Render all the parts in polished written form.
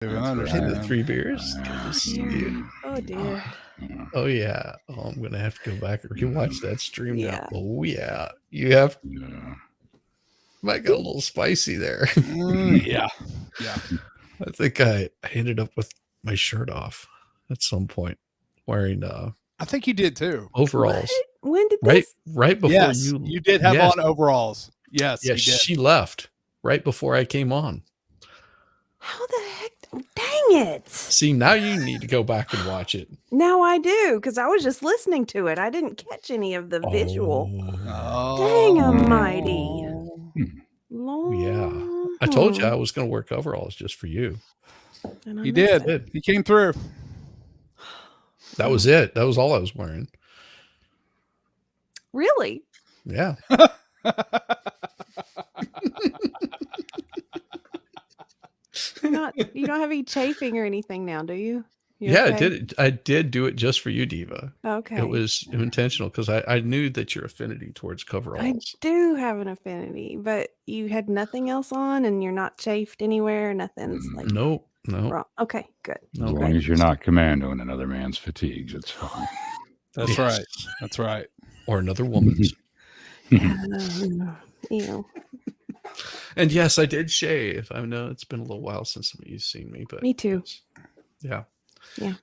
I Hit the understand. 3 beers. Good to see you. Oh dear. Oh yeah. Oh, I'm gonna have to go back and rewatch that stream now. Yeah. Oh yeah. You have Yeah. might got a little spicy there. Yeah. I think I ended up with my shirt off at some point, wearing I think you did too. overalls. What? When did Right, this? right before Yes, you. you did have Yes. on overalls. Yes, Yes, you did. she left right before I came on. How the heck? Dang it! See, now you need to go back and watch it. Now I do, because I was just listening to it. I didn't catch any of the visual. Oh, Dang almighty. Lord. Yeah. I told you I was going to work overalls just for you. And I You missed did. it. You came through. That was it. That was all I was wearing. Really? Yeah. You don't have any chafing or anything now, do you? You Yeah, okay? I did do it just for you, Diva. Okay. It was intentional because I knew that your affinity towards I coveralls. do have an affinity, but you had nothing else on and you're not chafed anywhere. Nothing's like No. wrong. Okay, good. As long as you're not commandoing another man's fatigues, it's fine. Yes. That's right. That's right. Or another woman's. Ew. And yes, I did shave. I know it's been a little while since you've seen me, but Me too. yeah. Yeah.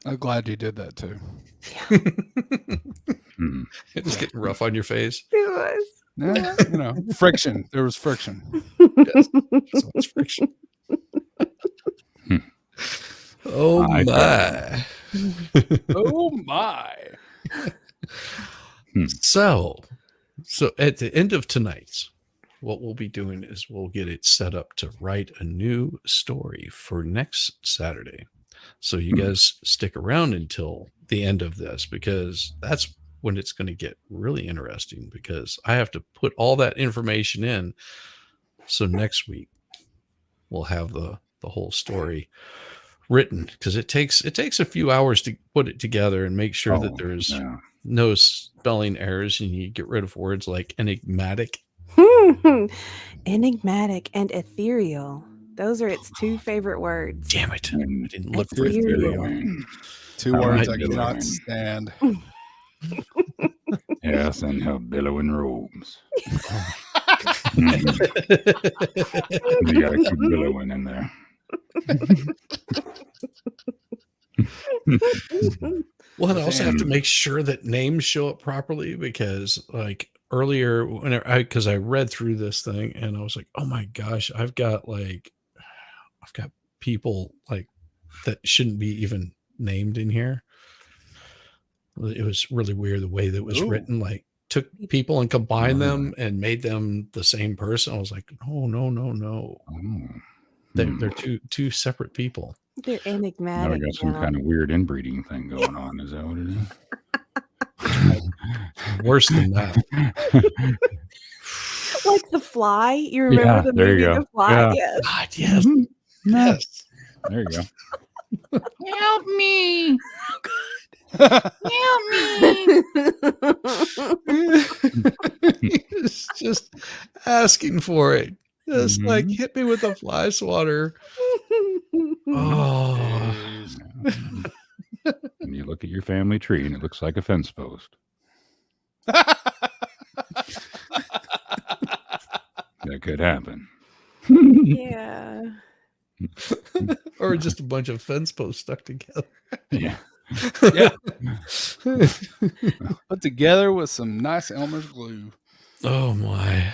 I'm glad you did that too. It's getting rough on your face. It was. Yeah, friction. There was friction. Yes. So much friction. Oh my. Oh my. So at the end of tonight's, what we'll be doing is we'll get it set up to write a new story for next Saturday. So you guys stick around until the end of this, because that's when it's going to get really interesting, because I have to put all that information in. So next week we'll have the whole story written, because it takes a few hours to put it together and make sure that there's no spelling errors, and you get rid of words like enigmatic. Enigmatic and ethereal. Those are its two favorite words. Damn it. I didn't look for Ethereal. ethereal. Two words I cannot stand. Yes, and her billowing robes. You gotta keep billowing in there. Well, I also have to make sure that names show up properly, because like earlier because I read through this thing and I was like, oh my gosh, I've got people like that shouldn't be even named in here. It was really weird the way that it was written, like took people and combined them and made them the same person. I was like, no. They're two separate people. They're Now enigmatic. we got some kind of weird inbreeding thing going on. Is that what it is? Worse than that. Like The Fly. You remember the there movie you go. The Fly? Yeah. Yes. God, yes. Yes. There you go. Help me. It's just asking for it. Just like hit me with a fly swatter. Oh. And you look at your family tree and it looks like a fence post. That could happen. Yeah. Or just a bunch of fence posts stuck together. Yeah. Yeah. Put together with some nice Elmer's glue. Oh my.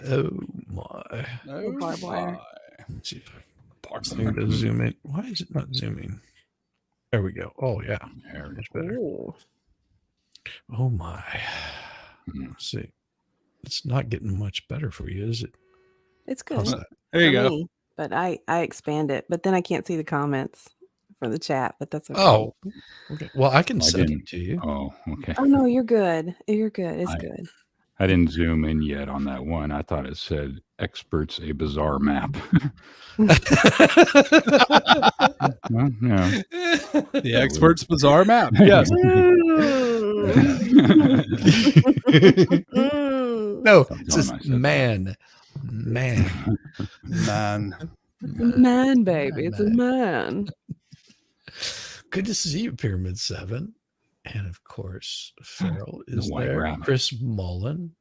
Oh my. Oh, barbed wire. Let's see if I can to zoom in. Why is it not zooming? There we go. Oh yeah. Much better. Ooh. Oh my. Let's see. It's not getting much better for you, is it? It's good. How's that? There you for go. me, but I expand it, but then I can't see the comments for the chat, but that's okay. Oh, okay. Well, I can I send didn't- it to you. Oh, okay. Oh no, you're good. You're good. It's good. I didn't zoom in yet on that one. I thought it said experts a bizarre map. Well, yeah. The expert's bizarre map. Yes. No, Something it says I said. man. Man. It's a man, baby. It's a man. Good to see you, Pyramid 7. And of course, Farrell is White there. Rabbit. Chris Mullen,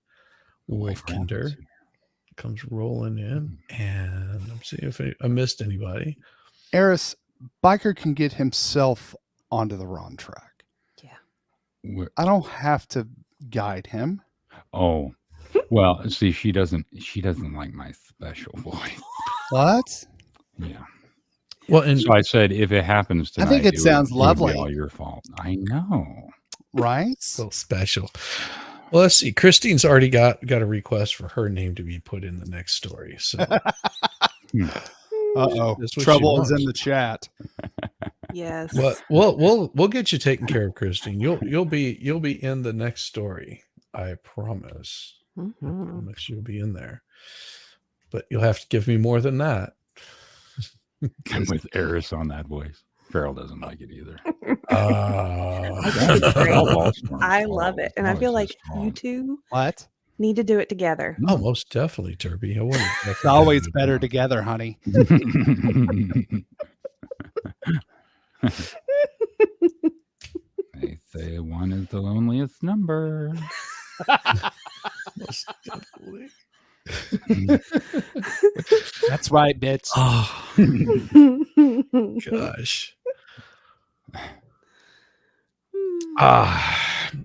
White Wolfkinder Rabbit's comes rolling in. And I'm seeing if I missed anybody. Eris, Biker can get himself onto the wrong track. Where- I don't have to guide him. Oh, well, see, she doesn't like my special voice. What? Yeah. Well, and So I said, if it happens I tonight, think it sounds would be lovely. all your fault. I know. Right? so special. Well, let's see. Christine's already got a request for her name to be put in the next story. So Uh-oh. That's what she Trouble is in wants. the chat. Yes. we'll get you taken care of, Christine. You'll be in the next story. I promise. I Mhm. promise you'll be in there. But you'll have to give me more than that. And with Eris on that voice, Farrell doesn't like it either. That's great. I love it. And I feel like you two What? need to do it together. Oh, most definitely, Turby. I wouldn't. It's always better together, honey. They say one is the loneliest number. Most definitely. That's right, bitch. Oh, gosh.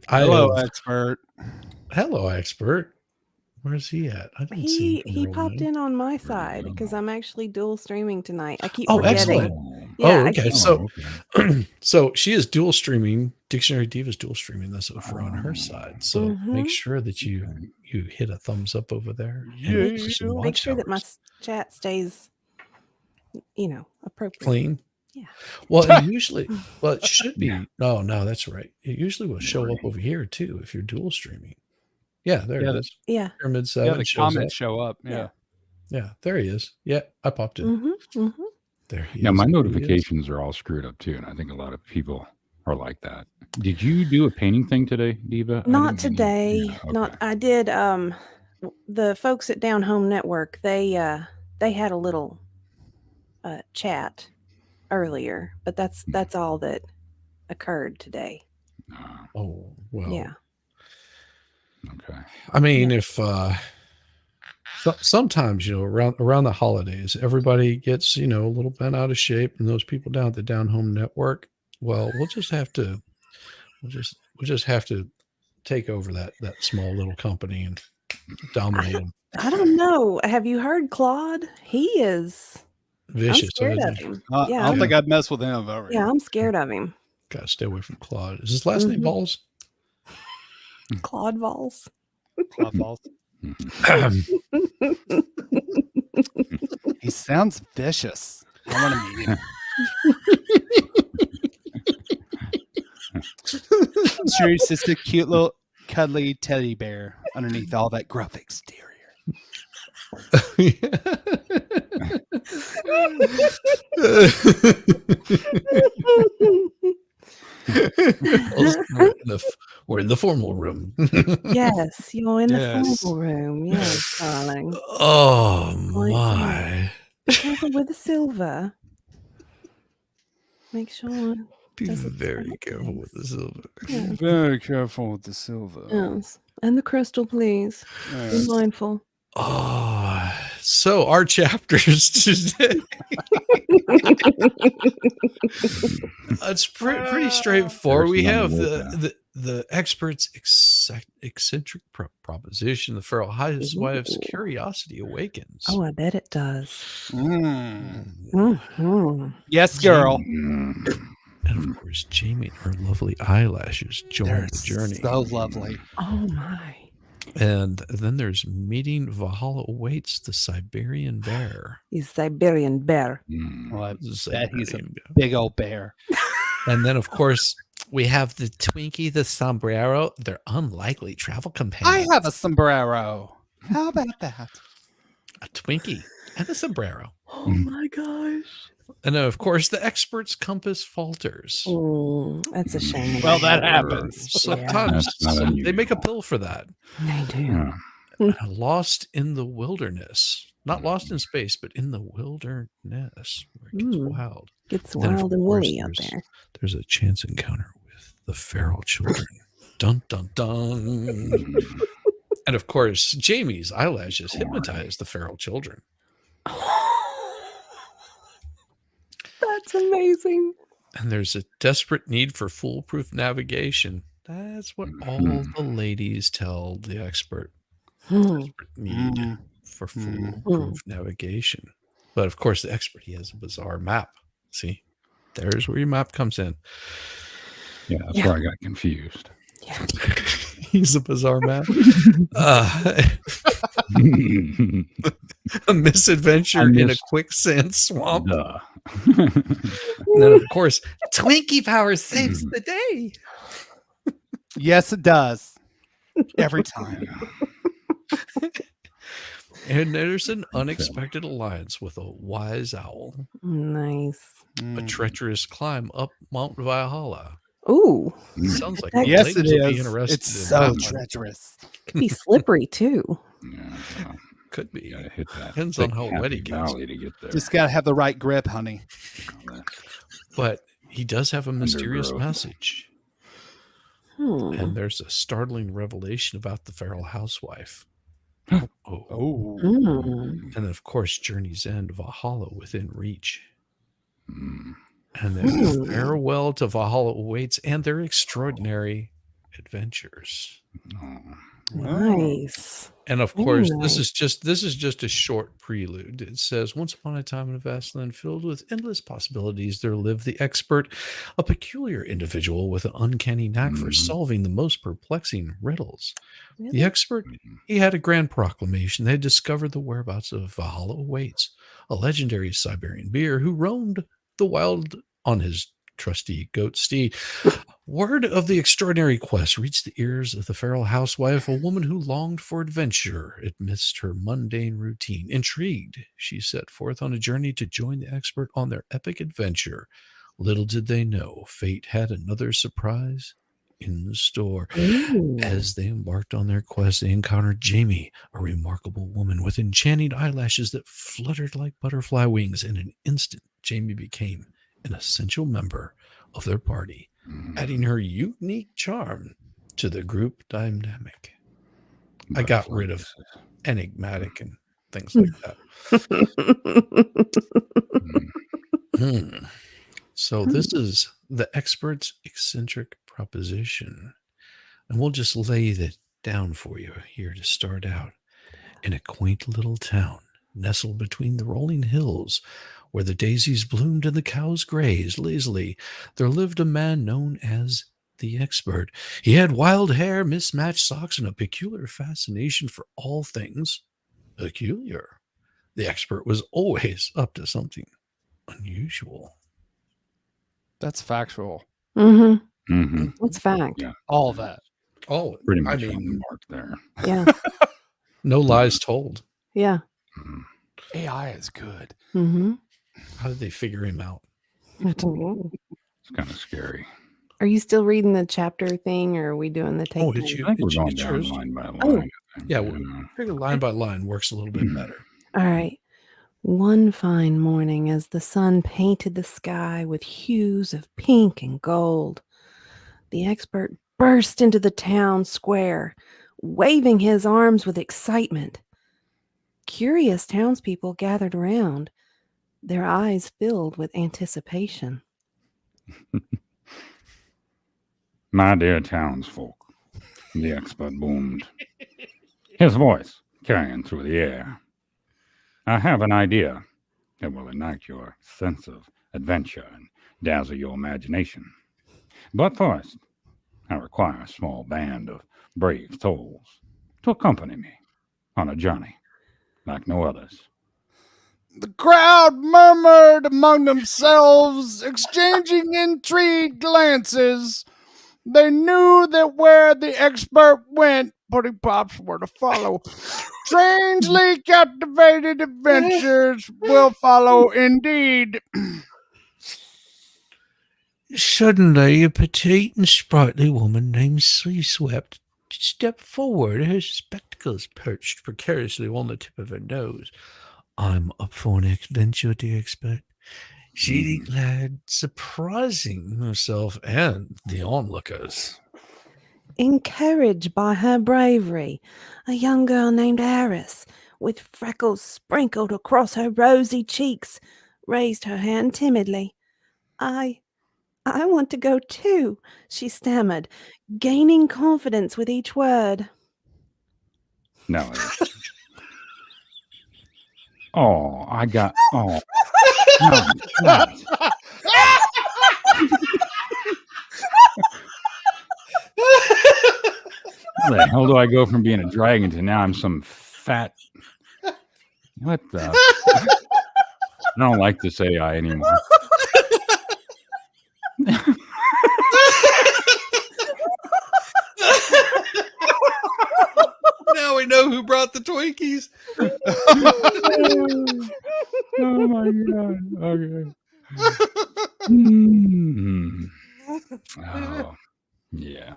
Hello, expert. Hello, expert. Where's he at? I didn't see him. He roll popped in on my side because I'm actually dual streaming tonight. I keep forgetting. excellent. Yeah, Oh, I okay. keep- So she is dual streaming. Dictionary Diva's dual streaming this over on her side. So make sure that you hit a thumbs up over there. and Make some sure, watch that my hours. chat stays, appropriate. Clean. Yeah. Well, and usually, it should be. No, that's right. It usually will show up over here too if you're dual streaming. Yeah, there it is. Yeah. Pyramid 7 Yeah, the shows comments up. show up. Yeah. Yeah, there he is. Yeah, I popped in. Mm-hmm. There he Now, is. my There he is. notifications are all screwed up too, and I think a lot of people are like that. Did you do a painting thing today, Diva? I Not didn't- today. Yeah, okay. Not. I did. The folks at Down Home Network, they had a little chat earlier, but that's all that occurred today. Oh, well. Yeah. Okay. I mean, if sometimes, around the holidays, everybody gets, a little bent out of shape, and those people down at the Down Home Network, well, we'll just have to take over that small little company and dominate them. I don't know. Have you heard Claude? He is. Vicious. I'm scared of him. I Yeah, don't think I'd mess with him over Yeah, here. I'm scared of him. Gotta stay away from Claude. Is his last name Mhm. Balls? Claude Vols. Claude balls. Mm-hmm. He sounds vicious. I want to meet him. I'm sure he's just a cute little cuddly teddy bear underneath all that gruff exterior. We're in the formal room. Yes, you're in the Yes. formal room. Yes, darling. Oh Like my! Be careful with the silver. Make sure. Be Doesn't very break careful with things. the silver. Yeah. Very careful with the silver. Yes. And the crystal, please. Be Yes. mindful. Oh, so our chapters today. It's pretty straightforward. We have the expert's eccentric proposition. The feral highest wife's Ooh. curiosity awakens. Oh, I bet it does. Mm. Yes, girl. And of course, Jamie and her lovely eyelashes join They're the journey. so lovely. Oh my. And then there's meeting Valhalla awaits the Siberian bear. He's Siberian bear. Well, I The bet he's a Siberian bear. big old bear. And then, of course, we have the Twinkie, the Sombrero, their unlikely travel companions. I have a sombrero. How about that? A Twinkie and a Sombrero. Oh my gosh. And then, of course, the expert's compass falters. That's a shame. Well, that happens. Sometimes That's not they make a unusual. pill for that. They do. Yeah. Lost in the wilderness. Not lost in space, but in the wilderness where it gets wild. Gets Then, of wild and course, woolly out there. There's a chance encounter with the feral children. Dun, dun, dun. And of course, Jamie's eyelashes hypnotize the feral children. That's amazing. And there's a desperate need for foolproof navigation. That's what all the ladies tell the expert. Desperate need for foolproof navigation. But of course, the expert, he has a bizarre map. See, there's where your map comes in. Yeah, that's where I got confused. Yeah. He's a bizarre map. A misadventure in a quicksand swamp. Duh. And then, of course, Twinkie Power saves the day. Yes, it does. Every time. And there's an unexpected alliance with a wise owl. Nice. A treacherous climb up Mount Valhalla. Ooh, Sounds like That- the Yes, it ladies will be is. interested It's in so that one. treacherous. could be slippery too. Yeah, well, Could be. you gotta hit that. Depends on thick, how happy wet he gets. valley to get there. Just gotta have the right grip, honey. But he does have a mysterious Undergrowth. message. Hmm. And there's a startling revelation about the feral housewife. Oh. Oh. Mm. And then, of course, Journey's End, Valhalla within reach. Mm. And then farewell to Valhalla awaits and their extraordinary adventures. Oh. Nice. And of Very course, nice. this is just a short prelude. It says, once upon a time in a vast land filled with endless possibilities, there lived the expert, a peculiar individual with an uncanny knack for solving the most perplexing riddles. Really? The expert, he had a grand proclamation. They had discovered the whereabouts of Valhalla Awaits, a legendary Siberian bear who roamed the wild on his trusty goat steed. Word of the extraordinary quest reached the ears of the feral housewife, a woman who longed for adventure amidst her mundane routine. Intrigued, she set forth on a journey to join the expert on their epic adventure. Little did they know, fate had another surprise in store. Ooh. As they embarked on their quest, they encountered Jamie, a remarkable woman with enchanting eyelashes that fluttered like butterfly wings. In an instant, Jamie became an essential member of their party, adding her unique charm to the group dynamic. I got rid of enigmatic and things like that. So this is the expert's eccentric proposition. And we'll just lay that down for you here to start out. In a quaint little town nestled between the rolling hills, where the daisies bloomed and the cows grazed lazily, there lived a man known as the expert. He had wild hair, mismatched socks, and a peculiar fascination for all things peculiar. The expert was always up to something unusual. That's factual. Mm-hmm. Mm-hmm. That's fact. Yeah. All of that. Oh, Pretty I much on the mean, mark there. Yeah. no lies told. Yeah. Mhm. AI is good. Mm-hmm. How did they figure him out? It's kind of scary. Are you still reading the chapter thing, or are we doing the take? Oh, did time? you? I think we're Did you going get down yours? line by line. Oh. I think, Yeah, you well, know. I figure line by line works a little bit better. All right. One fine morning, as the sun painted the sky with hues of pink and gold, the expert burst into the town square, waving his arms with excitement. Curious townspeople gathered around, their eyes filled with anticipation. My dear townsfolk, the expert boomed, his voice carrying through the air. I have an idea that will ignite your sense of adventure and dazzle your imagination. But first, I require a small band of brave souls to accompany me on a journey like no others. The crowd murmured among themselves, exchanging intrigued glances. They knew that where the expert went, pudding pops were to follow. Strangely captivated adventures will follow indeed. Suddenly, a petite and sprightly woman named Swept stepped forward, her spectacles perched precariously on the tip of her nose. I'm up for an adventure, dear expert, she declared, surprising herself and the onlookers. Encouraged by her bravery, a young girl named Eris, with freckles sprinkled across her rosy cheeks, raised her hand timidly. I want to go too, she stammered, gaining confidence with each word. No. Oh, I got. Oh, no, no. How the hell do I go from being a dragon to now I'm some fat? What the? I don't like this AI anymore. Now we know who brought the Twinkies. Oh my god. Okay. Mm. Oh, yeah.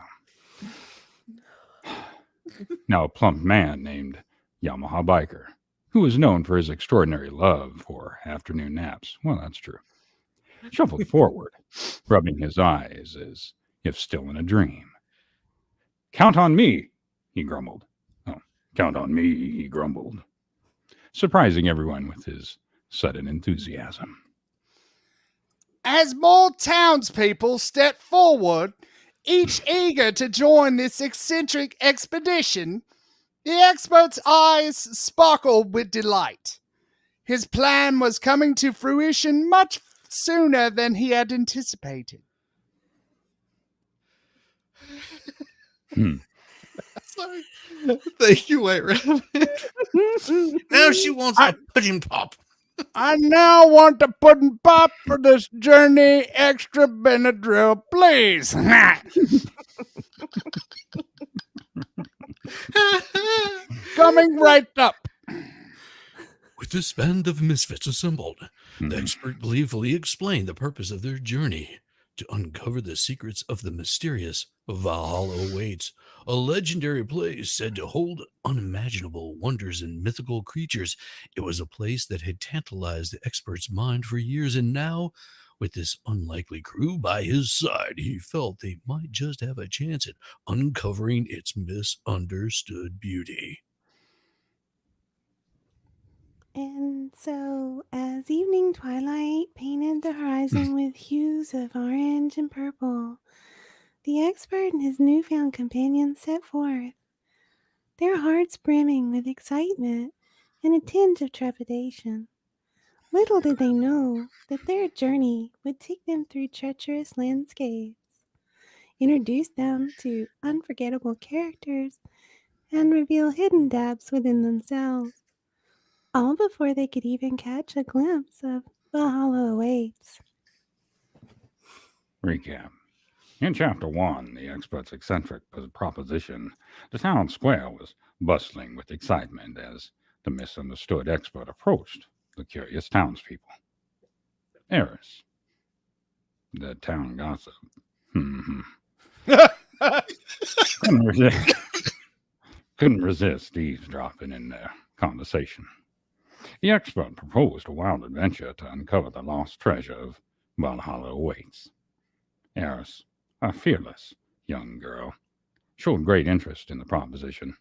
Now, a plump man named Yamaha Biker, who was known for his extraordinary love for afternoon naps. Well, that's true. Shuffled forward, rubbing his eyes as if still in a dream. Count on me, he grumbled. Oh, count on me, he grumbled, surprising everyone with his sudden enthusiasm. As more townspeople stepped forward, each eager to join this eccentric expedition, the expert's eyes sparkled with delight. His plan was coming to fruition much sooner than he had anticipated. Sorry. Thank you, White Rabbit. Now she wants a pudding pop. I now want a pudding pop for this journey. Extra Benadryl, please. Coming right up. With this band of misfits assembled, the Mhm. expert gleefully explained the purpose of their journey: to uncover the secrets of the mysterious Valhalla Awaits, a legendary place said to hold unimaginable wonders and mythical creatures. It was a place that had tantalized the expert's mind for years, and now, with this unlikely crew by his side, he felt they might just have a chance at uncovering its misunderstood beauty. And so, as evening twilight painted the horizon with hues of orange and purple, the expert and his newfound companion set forth, their hearts brimming with excitement and a tinge of trepidation. Little did they know that their journey would take them through treacherous landscapes, introduce them to unforgettable characters, and reveal hidden depths within themselves, all before they could even catch a glimpse of Valhalla Awaits. Recap. In Chapter 1, the expert's eccentric proposition, the town square was bustling with excitement as the misunderstood expert approached the curious townspeople. Eris, the town gossip, couldn't resist eavesdropping in their conversation. The expert proposed a wild adventure to uncover the lost treasure of Valhalla Awaits. Eris, a fearless young girl, showed great interest in the proposition,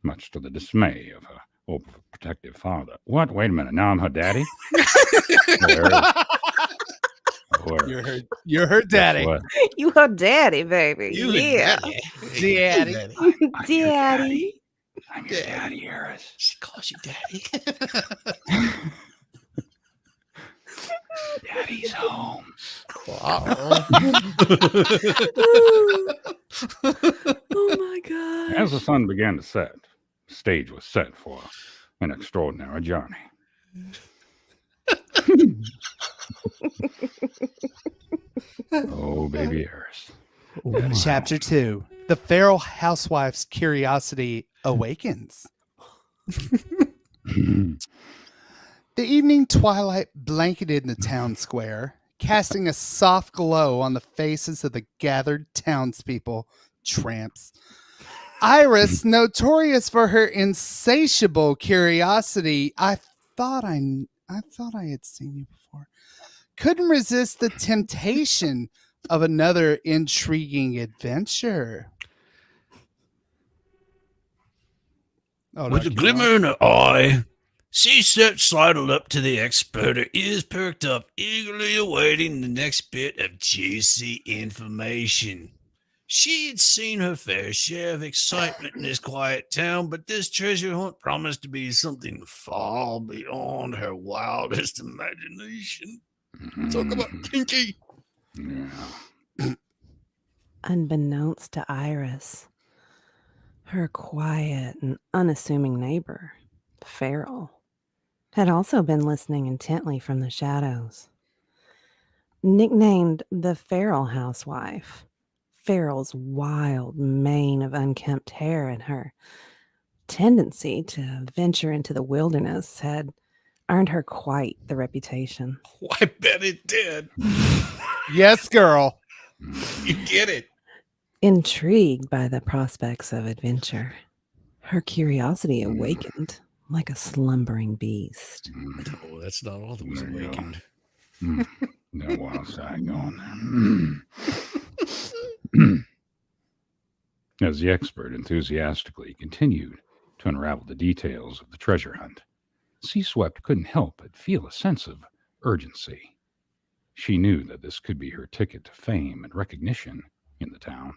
much to the dismay of her overprotective father. What? Wait a minute. Now I'm her daddy? You're her daddy. What? You are daddy, baby. Yeah. Daddy. I'm your Daddy. I'm your daddy, Eris. She calls you daddy. Daddy's home. Wow. Oh my God. As the sun began to set, the stage was set for an extraordinary journey. Oh, baby Eris. Chapter 2. The feral housewife's curiosity awakens. The evening twilight blanketed the town square, casting a soft glow on the faces of the gathered townspeople, tramps. Iris, notorious for her insatiable curiosity, I thought I had seen you before. Couldn't resist the temptation of another intriguing adventure. Oh, With no, a keep glimmer going. in her eye, Seaset sidled up to the expert, her ears perked up, eagerly awaiting the next bit of juicy information. She had seen her fair share of excitement in this quiet town, but this treasure hunt promised to be something far beyond her wildest imagination. Talk about kinky. Yeah. Unbeknownst to Iris, her quiet and unassuming neighbor, Farrell, had also been listening intently from the shadows. Nicknamed the Farrell housewife, Farrell's wild mane of unkempt hair and her tendency to venture into the wilderness had earned her quite the reputation. I bet it did. Yes, girl. You get it. Intrigued by the prospects of adventure, her curiosity awakened like a slumbering beast. Oh, that's not all that was There you go. awakened. That wild side going there. As the expert enthusiastically continued to unravel the details of the treasure hunt, Sea-Swept couldn't help but feel a sense of urgency. She knew that this could be her ticket to fame and recognition in the town.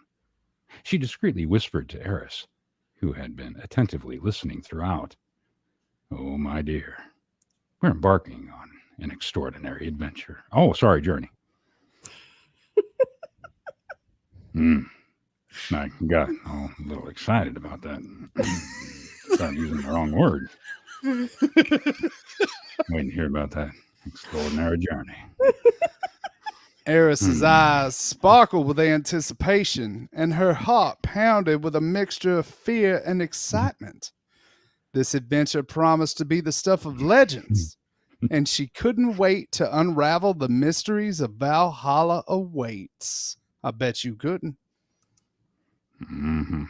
She discreetly whispered to Eris, who had been attentively listening throughout, "Oh, my dear, we're embarking on an extraordinary adventure. Oh, sorry, journey." I got a little excited about that. Started using the wrong word. Waiting to hear about that extraordinary journey. Eris's eyes sparkled with anticipation, and her heart pounded with a mixture of fear and excitement. This adventure promised to be the stuff of legends, and she couldn't wait to unravel the mysteries of Valhalla awaits. I bet you couldn't. Mm-hmm.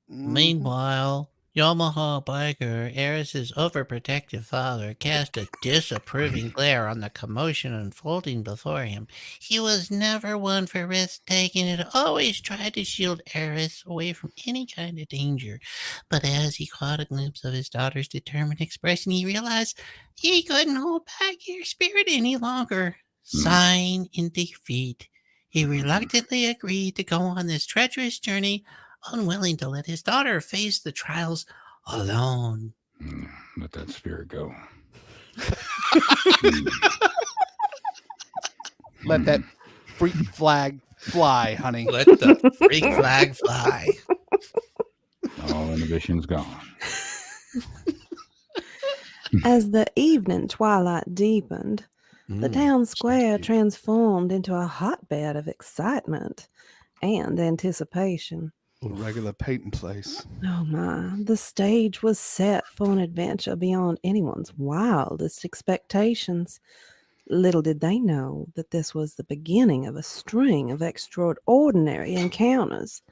Meanwhile, Yamaha biker Eris's overprotective father cast a disapproving glare on the commotion unfolding before him. He was never one for risk-taking and always tried to shield Eris away from any kind of danger. But as he caught a glimpse of his daughter's determined expression, he realized he couldn't hold back her spirit any longer. Sighing in defeat, he reluctantly agreed to go on this treacherous journey, unwilling to let his daughter face the trials alone. Let that spirit go. Let that freak flag fly, honey. Let the Freak flag fly. All inhibitions gone. As the evening twilight deepened, the town square transformed into a hotbed of excitement and anticipation. A regular painting place. Oh my, the stage was set for an adventure beyond anyone's wildest expectations. Little did they know that this was the beginning of a string of extraordinary encounters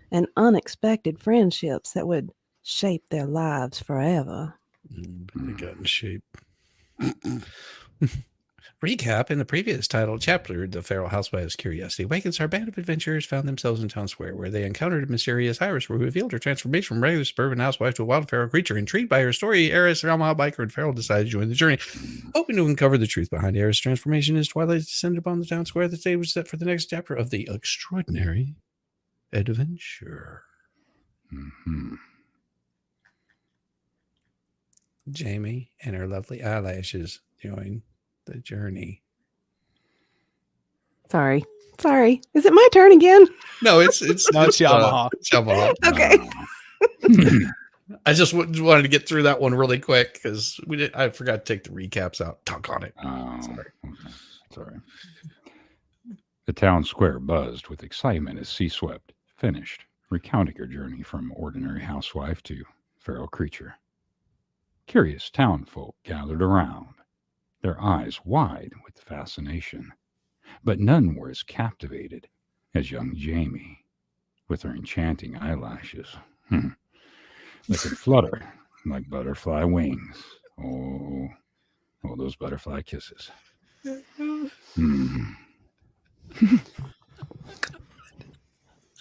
and unexpected friendships that would shape their lives forever. They got in shape. Recap: in the previous title chapter, the Farrell Housewife's curiosity awakens. Our band of adventurers found themselves in town square, where they encountered a mysterious Iris who revealed her transformation from regular suburban housewife to a wild feral creature. Intrigued by her story, Eris, Yamaha biker, and Farrell decided to join the journey. Hoping to uncover the truth behind Eris' transformation, as twilight descended upon the town square, the stage was set for the next chapter of the extraordinary adventure. Mm-hmm. Jamie and her lovely eyelashes join the journey. Sorry. Is it my turn again? No, it's No, it's Yamaha. It's Yamaha. Okay. I just wanted to get through that one really quick because I forgot to take the recaps out. Talk on it. Sorry. Sorry. The town square buzzed with excitement as Sea-Swept finished recounting her journey from ordinary housewife to feral creature. Curious townfolk gathered around, their eyes wide with fascination, but none were as captivated as young Jamie, with her enchanting eyelashes that could flutter like butterfly wings. Oh, Oh, those butterfly kisses. Hmm.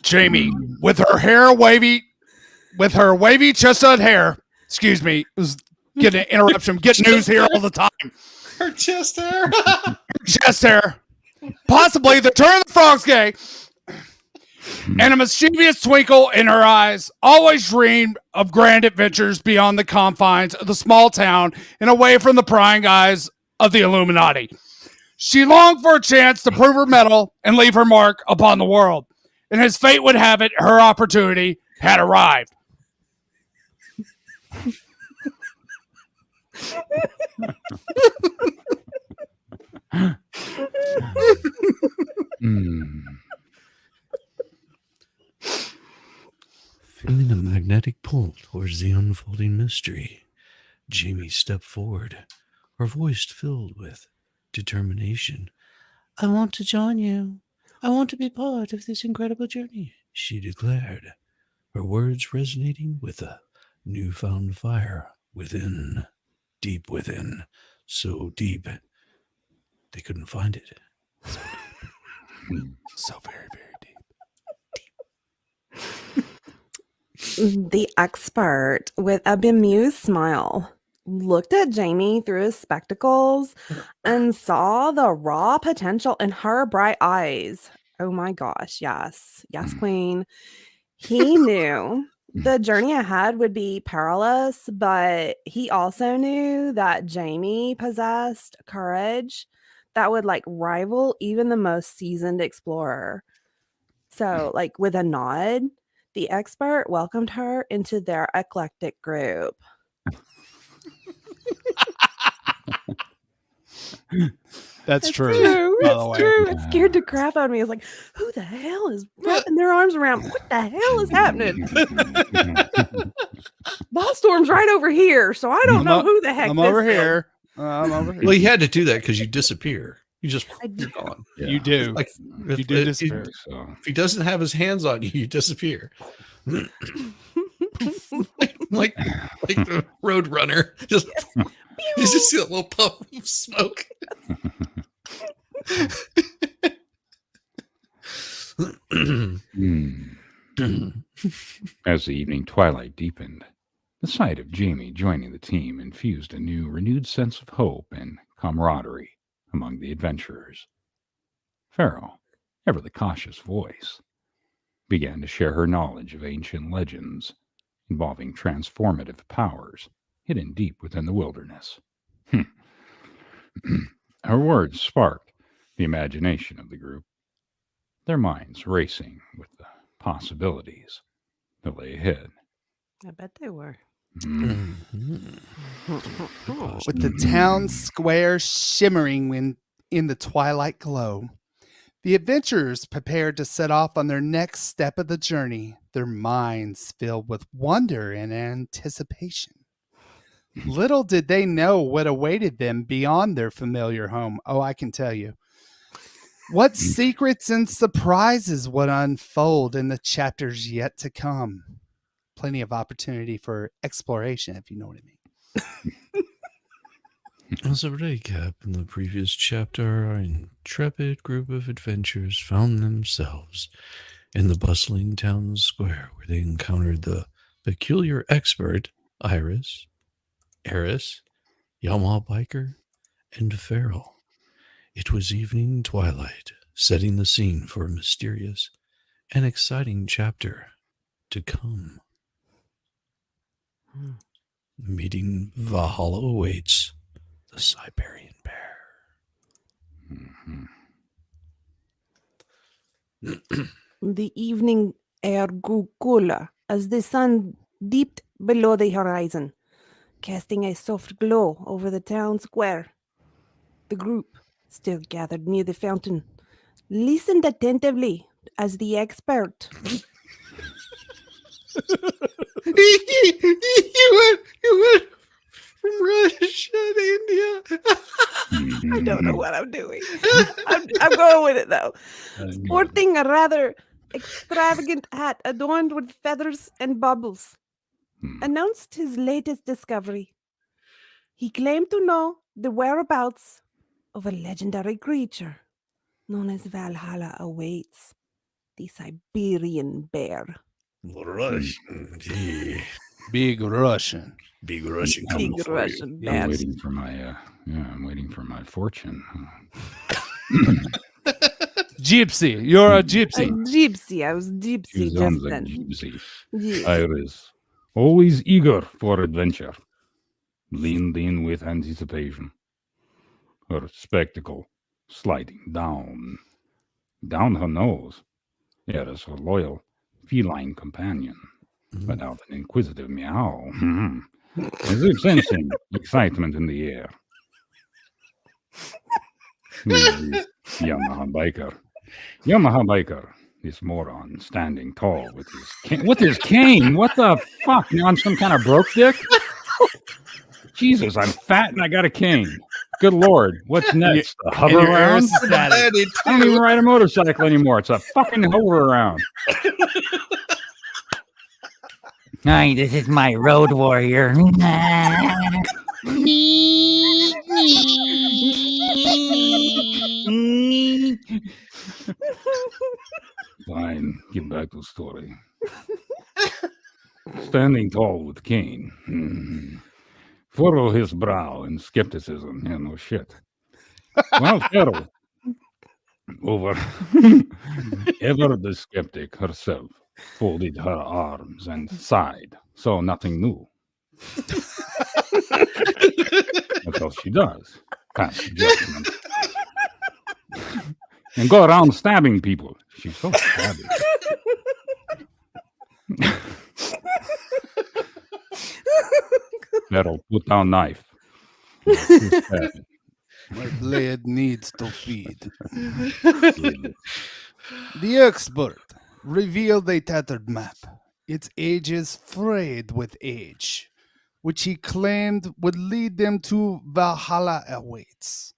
Jamie, with her wavy chestnut hair. Excuse me, was getting an interruption. Get news here all the time. Her chest hair. Chest hair. Possibly the turn of the frog's gay. And a mischievous twinkle in her eyes, always dreamed of grand adventures beyond the confines of the small town and away from the prying eyes of the Illuminati. She longed for a chance to prove her mettle and leave her mark upon the world. And as fate would have it, her opportunity had arrived. Feeling a magnetic pull towards the unfolding mystery, Jamie stepped forward, her voice filled with determination. I want to join you. I want to be part of this incredible journey. She declared, her words resonating with a newfound fire within, deep within, so deep they couldn't find it. So very, very deep. The expert, with a bemused smile, looked at Jamie through his spectacles and saw the raw potential in her bright eyes. Oh my gosh, yes. Yes, queen. He knew the journey ahead would be perilous, but he also knew that Jamie possessed courage that would rival even the most seasoned explorer. So, with a nod, the expert welcomed her into their eclectic group. That's It's true. By the It's way. true. It scared the crap out of me. It's like, who the hell is wrapping their arms around? What the hell is happening? Ball Storm's right over here, so I don't know who the heck I'm this over is. here. I'm over here. Well, you had to do that because you disappear. You just I do. you're gone. Yeah. You do. Like You do disappear. So if he doesn't have his hands on you, you disappear. like the road runner. Just you just see a little puff of smoke. As the evening twilight deepened, the sight of Jamie joining the team infused a new, renewed sense of hope and camaraderie among the adventurers. Farrell, ever the cautious voice, began to share her knowledge of ancient legends involving transformative powers hidden deep within the wilderness. Her words sparked the imagination of the group, their minds racing with the possibilities that lay ahead. I bet they were. With the town square shimmering in the twilight glow, the adventurers prepared to set off on their next step of the journey, their minds filled with wonder and anticipation. Little did they know what awaited them beyond their familiar home. Oh, I can tell you. What secrets and surprises would unfold in the chapters yet to come. Plenty of opportunity for exploration, if you know what I mean. As a recap, in the previous chapter, our intrepid group of adventurers found themselves in the bustling town square where they encountered the peculiar expert, Iris, Eris, Yamaha Biker, and Farrell. It was evening twilight, setting the scene for a mysterious and exciting chapter to come. Meeting Valhalla awaits the Siberian Bear. The evening air grew cooler as the sun dipped below the horizon, casting a soft glow over the town square. The group, still gathered near the fountain, listened attentively as the expert You went from Russia to India. I don't know what I'm doing. I'm going with it though. Sporting a rather extravagant hat adorned with feathers and bubbles, announced his latest discovery. He claimed to know the whereabouts of a legendary creature known as Valhalla awaits. The Siberian bear. Russian. Yeah. Big Russian. Big Russian coming Big for Russian you. bear. I'm waiting for my I'm waiting for my fortune. Gypsy. You're a A gypsy. gypsy. I was gypsy She's just on the then. gypsy. Yes. Iris, always eager for adventure, leaned in with anticipation. Her spectacle sliding down her nose. Eris, her loyal feline companion, without an inquisitive meow, as if sensing excitement in the air. The Yamaha biker, this moron standing tall with his cane. What the fuck? Now I'm some kind of broke dick? Jesus, I'm fat and I got a cane. Good Lord, what's next? A hover your around? Eris is daddy. Daddy, I don't even ride a motorcycle anymore. It's a fucking hover around. Hi, this is my road warrior. Fine, get back to the story. Standing tall with cane. Furrow his brow in skepticism. Yeah, no shit. Well, Ferrell, over ever the skeptic herself, folded her arms and sighed. So nothing new. That's all she does. Pass judgment. And go around stabbing people. She's so savage. Ferrell, put down knife. My blade needs to feed. The expert revealed a tattered map. Its edges frayed with age, which he claimed would lead them to Valhalla awaits.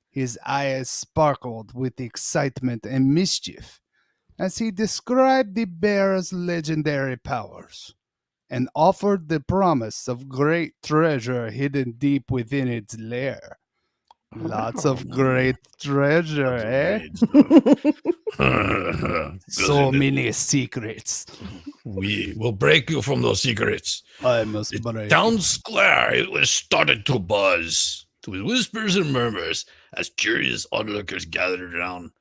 His eyes sparkled with excitement and mischief as he described the bear's legendary powers and offered the promise of great treasure hidden deep within its lair. Lots of great treasure, eh? So many secrets. We will break you from those secrets. I must The break. town square it was started to buzz with whispers and murmurs as curious onlookers gathered around,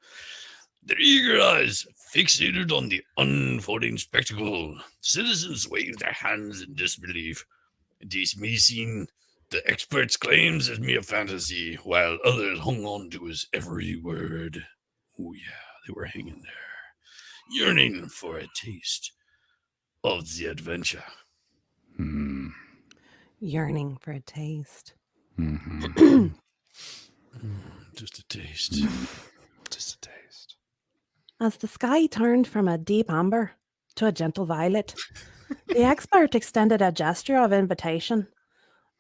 their eager eyes fixated on the unfolding spectacle. Citizens waved their hands in disbelief, dismissing the expert's claims as mere fantasy, while others hung on to his every word. Oh yeah, they were hanging there, yearning for a taste of the adventure. Yearning for a taste. Just a taste. Just a taste. As the sky turned from a deep amber to a gentle violet, the expert extended a gesture of invitation,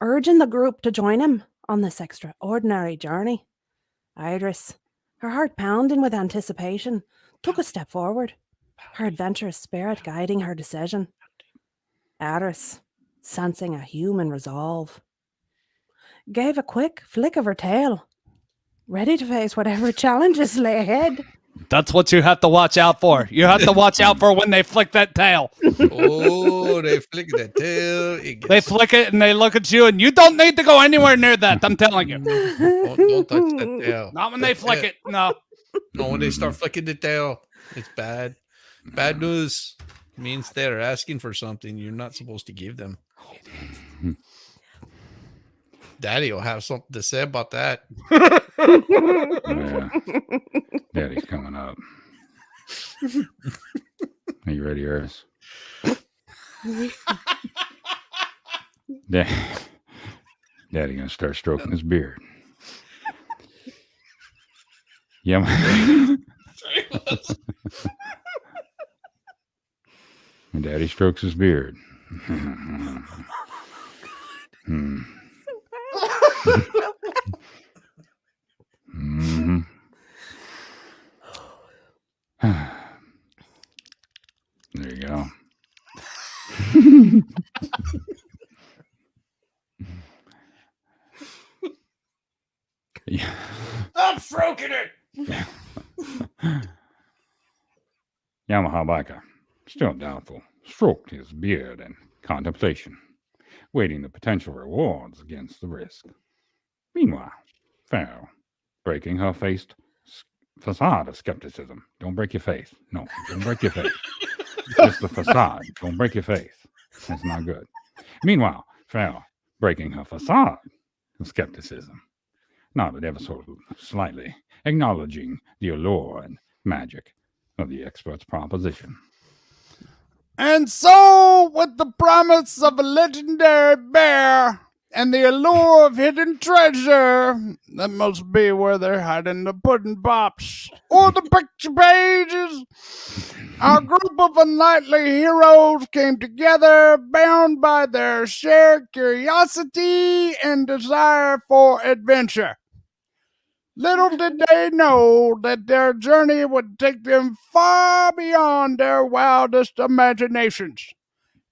urging the group to join him on this extraordinary journey. Iris, her heart pounding with anticipation, took a step forward, her adventurous spirit guiding her decision. Iris, sensing a human resolve, gave a quick flick of her tail, ready to face whatever challenges lay ahead. That's what you have to watch out for. You have to watch out for when they flick that tail. Oh, they flick that tail. They flick it and they look at you, and you don't need to go anywhere near that. I'm telling you. Don't touch that tail. Not when they flick it. No. No, when they start flicking the tail, it's bad. Bad news means they're asking for something you're not supposed to give them. Daddy will have something to say about that. Yeah. Daddy's coming up. Are you ready, Eris? Daddy gonna start stroking his beard. Yeah. And Daddy strokes his beard. Mhm. There you go. broken it. Yamaha biker, still doubtful, stroked his beard in contemplation, weighting the potential rewards against the risk. Meanwhile, Pharaoh, breaking her facade of skepticism. Don't break your faith. No, don't break your faith. Just the facade. Don't break your faith. That's not good. Meanwhile, Pharaoh, breaking her facade of skepticism, nodded ever so slightly, acknowledging the allure and magic of the expert's proposition. And so, with the promise of a legendary bear and the allure of hidden treasure, that must be where they're hiding the pudding pops or the picture pages, our group of unknightly heroes came together, bound by their shared curiosity and desire for adventure. Little did they know that their journey would take them far beyond their wildest imaginations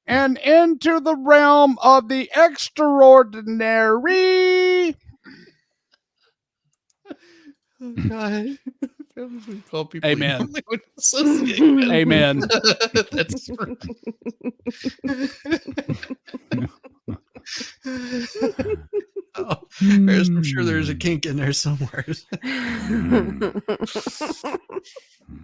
and into the realm of the extraordinary. Oh, God. We call people Amen. they would associate with. Amen. That's oh, I'm sure there's a kink in there somewhere.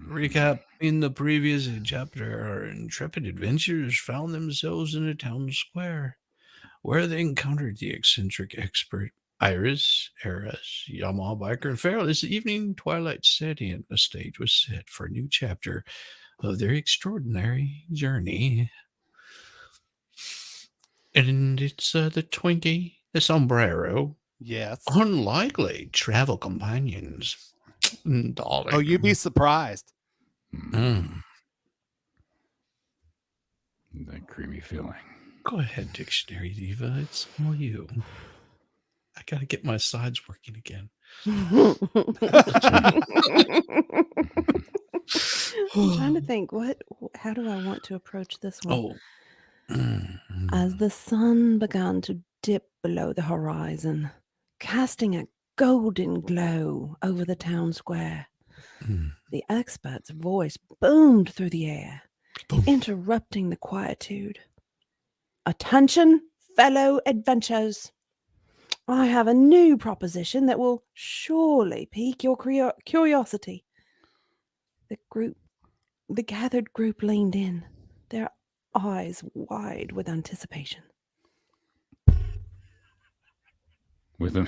Recap. In the previous chapter, our intrepid adventurers found themselves in a town square where they encountered the eccentric expert Iris, Eris, Yamaha biker, and Farrell. This evening, twilight set in. The stage was set for a new chapter of their extraordinary journey. And it's the Twinkie, the Sombrero, Yes. unlikely travel companions. Darling. Oh, you'd be surprised. Mm. That creamy feeling. Go ahead, Dictionary Diva. It's all you. I gotta get my sides working again. I'm trying to think how do I want to approach this one? Oh. As the sun began to dip below the horizon, casting a golden glow over the town square, the expert's voice boomed through the air, Boom. interrupting the quietude. Attention, fellow adventurers. I have a new proposition that will surely pique your curiosity. The gathered group leaned in, their eyes wide with anticipation. With a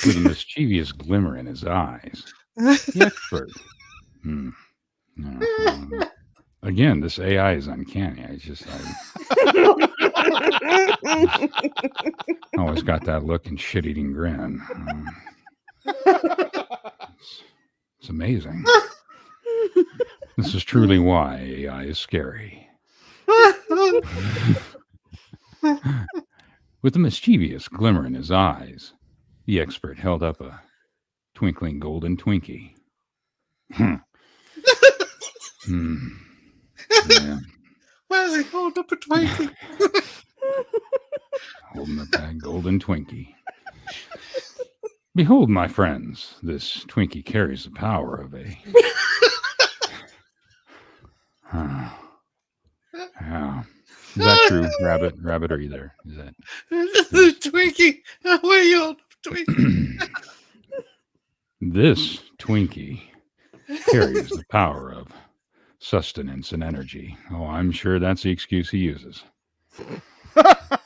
with a mischievous glimmer in his eyes, the expert. Again, this AI is uncanny. I always got that look and shit-eating grin. It's amazing. This is truly why AI is scary. With a mischievous glimmer in his eyes, the expert held up a twinkling golden Twinkie. Yeah. Why is he holding up a Twinkie? Holding up that golden Twinkie. Behold, my friends, this Twinkie carries the power of a... Yeah. Is that true, Rabbit? Rabbit, are you there? Is that... The Twinkie. Where are you, Twinkie? This Twinkie carries the power of sustenance and energy. Oh, I'm sure that's the excuse he uses. That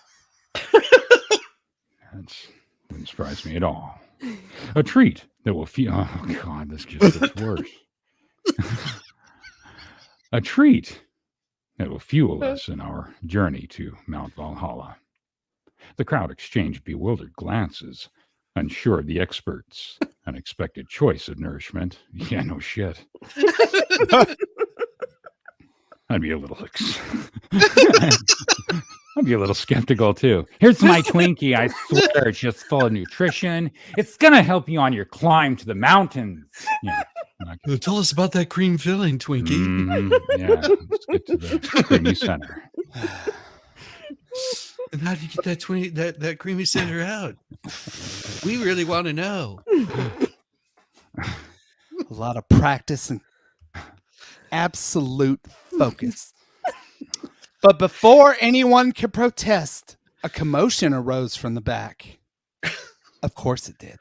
wouldn't surprise me at all. A treat that will feel... Oh, God, this just gets worse. A treat that will fuel us in our journey to Mount Valhalla. The crowd exchanged bewildered glances, unsure of the expert's unexpected choice of nourishment. Yeah, no shit. I'd be a little skeptical too. Here's my Twinkie. I swear it's just full of nutrition. It's gonna help you on your climb to the mountains. Yeah. Tell us about that cream filling, Twinkie. Yeah, let's get to the creamy center. And how did you get that creamy center out? We really want to know. A lot of practice and absolute focus. But before anyone could protest, a commotion arose from the back. Of course it did.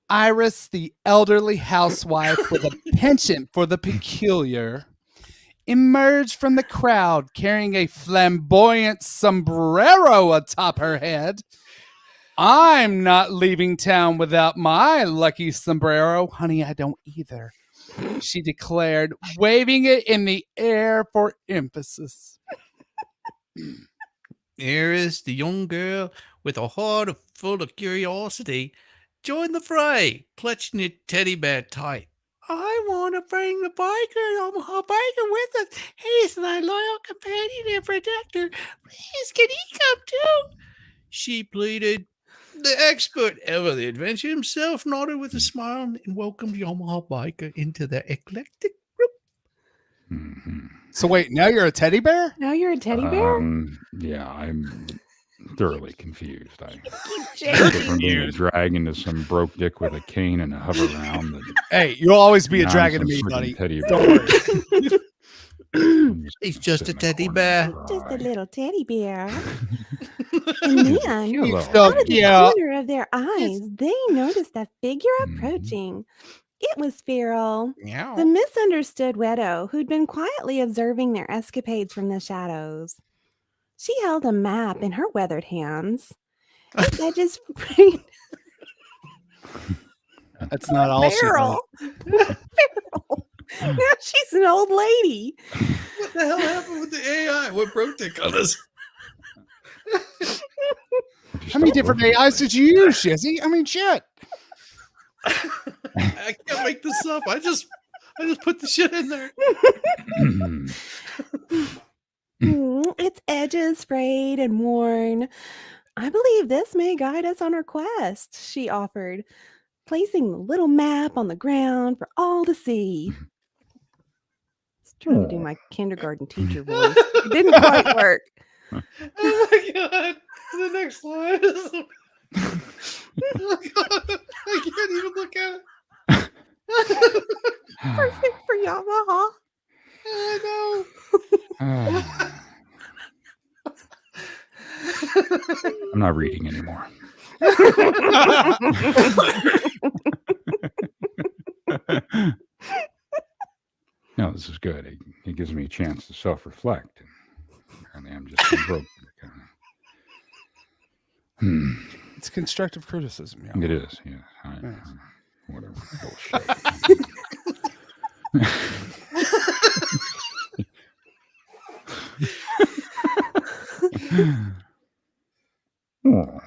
Iris, the elderly housewife with a penchant for the peculiar, emerged from the crowd carrying a flamboyant sombrero atop her head. I'm not leaving town without my lucky sombrero. Honey, I don't either, she declared, waving it in the air for emphasis. Iris, the young girl with a heart full of curiosity, joined the fray, clutching the teddy bear tight. I want to bring the biker, Omaha biker, with us. He's my loyal companion and protector. Please, can he come too? She pleaded. The expert ever the adventure himself nodded with a smile and welcomed the Omaha biker into their eclectic group. Mm-hmm. So wait, now you're a teddy bear? Now you're a teddy bear? Yeah, I'm thoroughly confused. I Jake. from being a dragon to some broke dick with a cane and a hover round. Hey, you'll always be a Now I'm dragon to some me, freaking buddy. teddy Don't bear. worry. He's just a Sit in the teddy corner bear. and Just a cry. little teddy bear. And then, Hello. So, out of the yeah, corner of their eyes, they noticed a figure Mhm. approaching. It was Feral, the Meow. misunderstood widow who'd been quietly observing their escapades from the shadows. She held a map in her weathered hands. Its edges frayed. that's not all she does. Feral. Feral. Now she's an old lady. What the hell happened with the AI? What broke the colors? How many different AIs did you use, Jesse? I mean, shit. I can't make this up. I just put the shit in there. Its edges frayed and worn. I believe this may guide us on our quest, she offered, placing the little map on the ground for all to see. I was trying to do my kindergarten teacher voice. It didn't quite work. Oh my god! The next slide is. Oh god! I can't even look at it. Perfect for Yamaha. I know. I'm not reading anymore. No, this is good. It gives me a chance to self-reflect. Apparently, I'm just broke. It's constructive criticism. Yeah. It is, yeah. Yes. Whatever. Bullshit. Oh.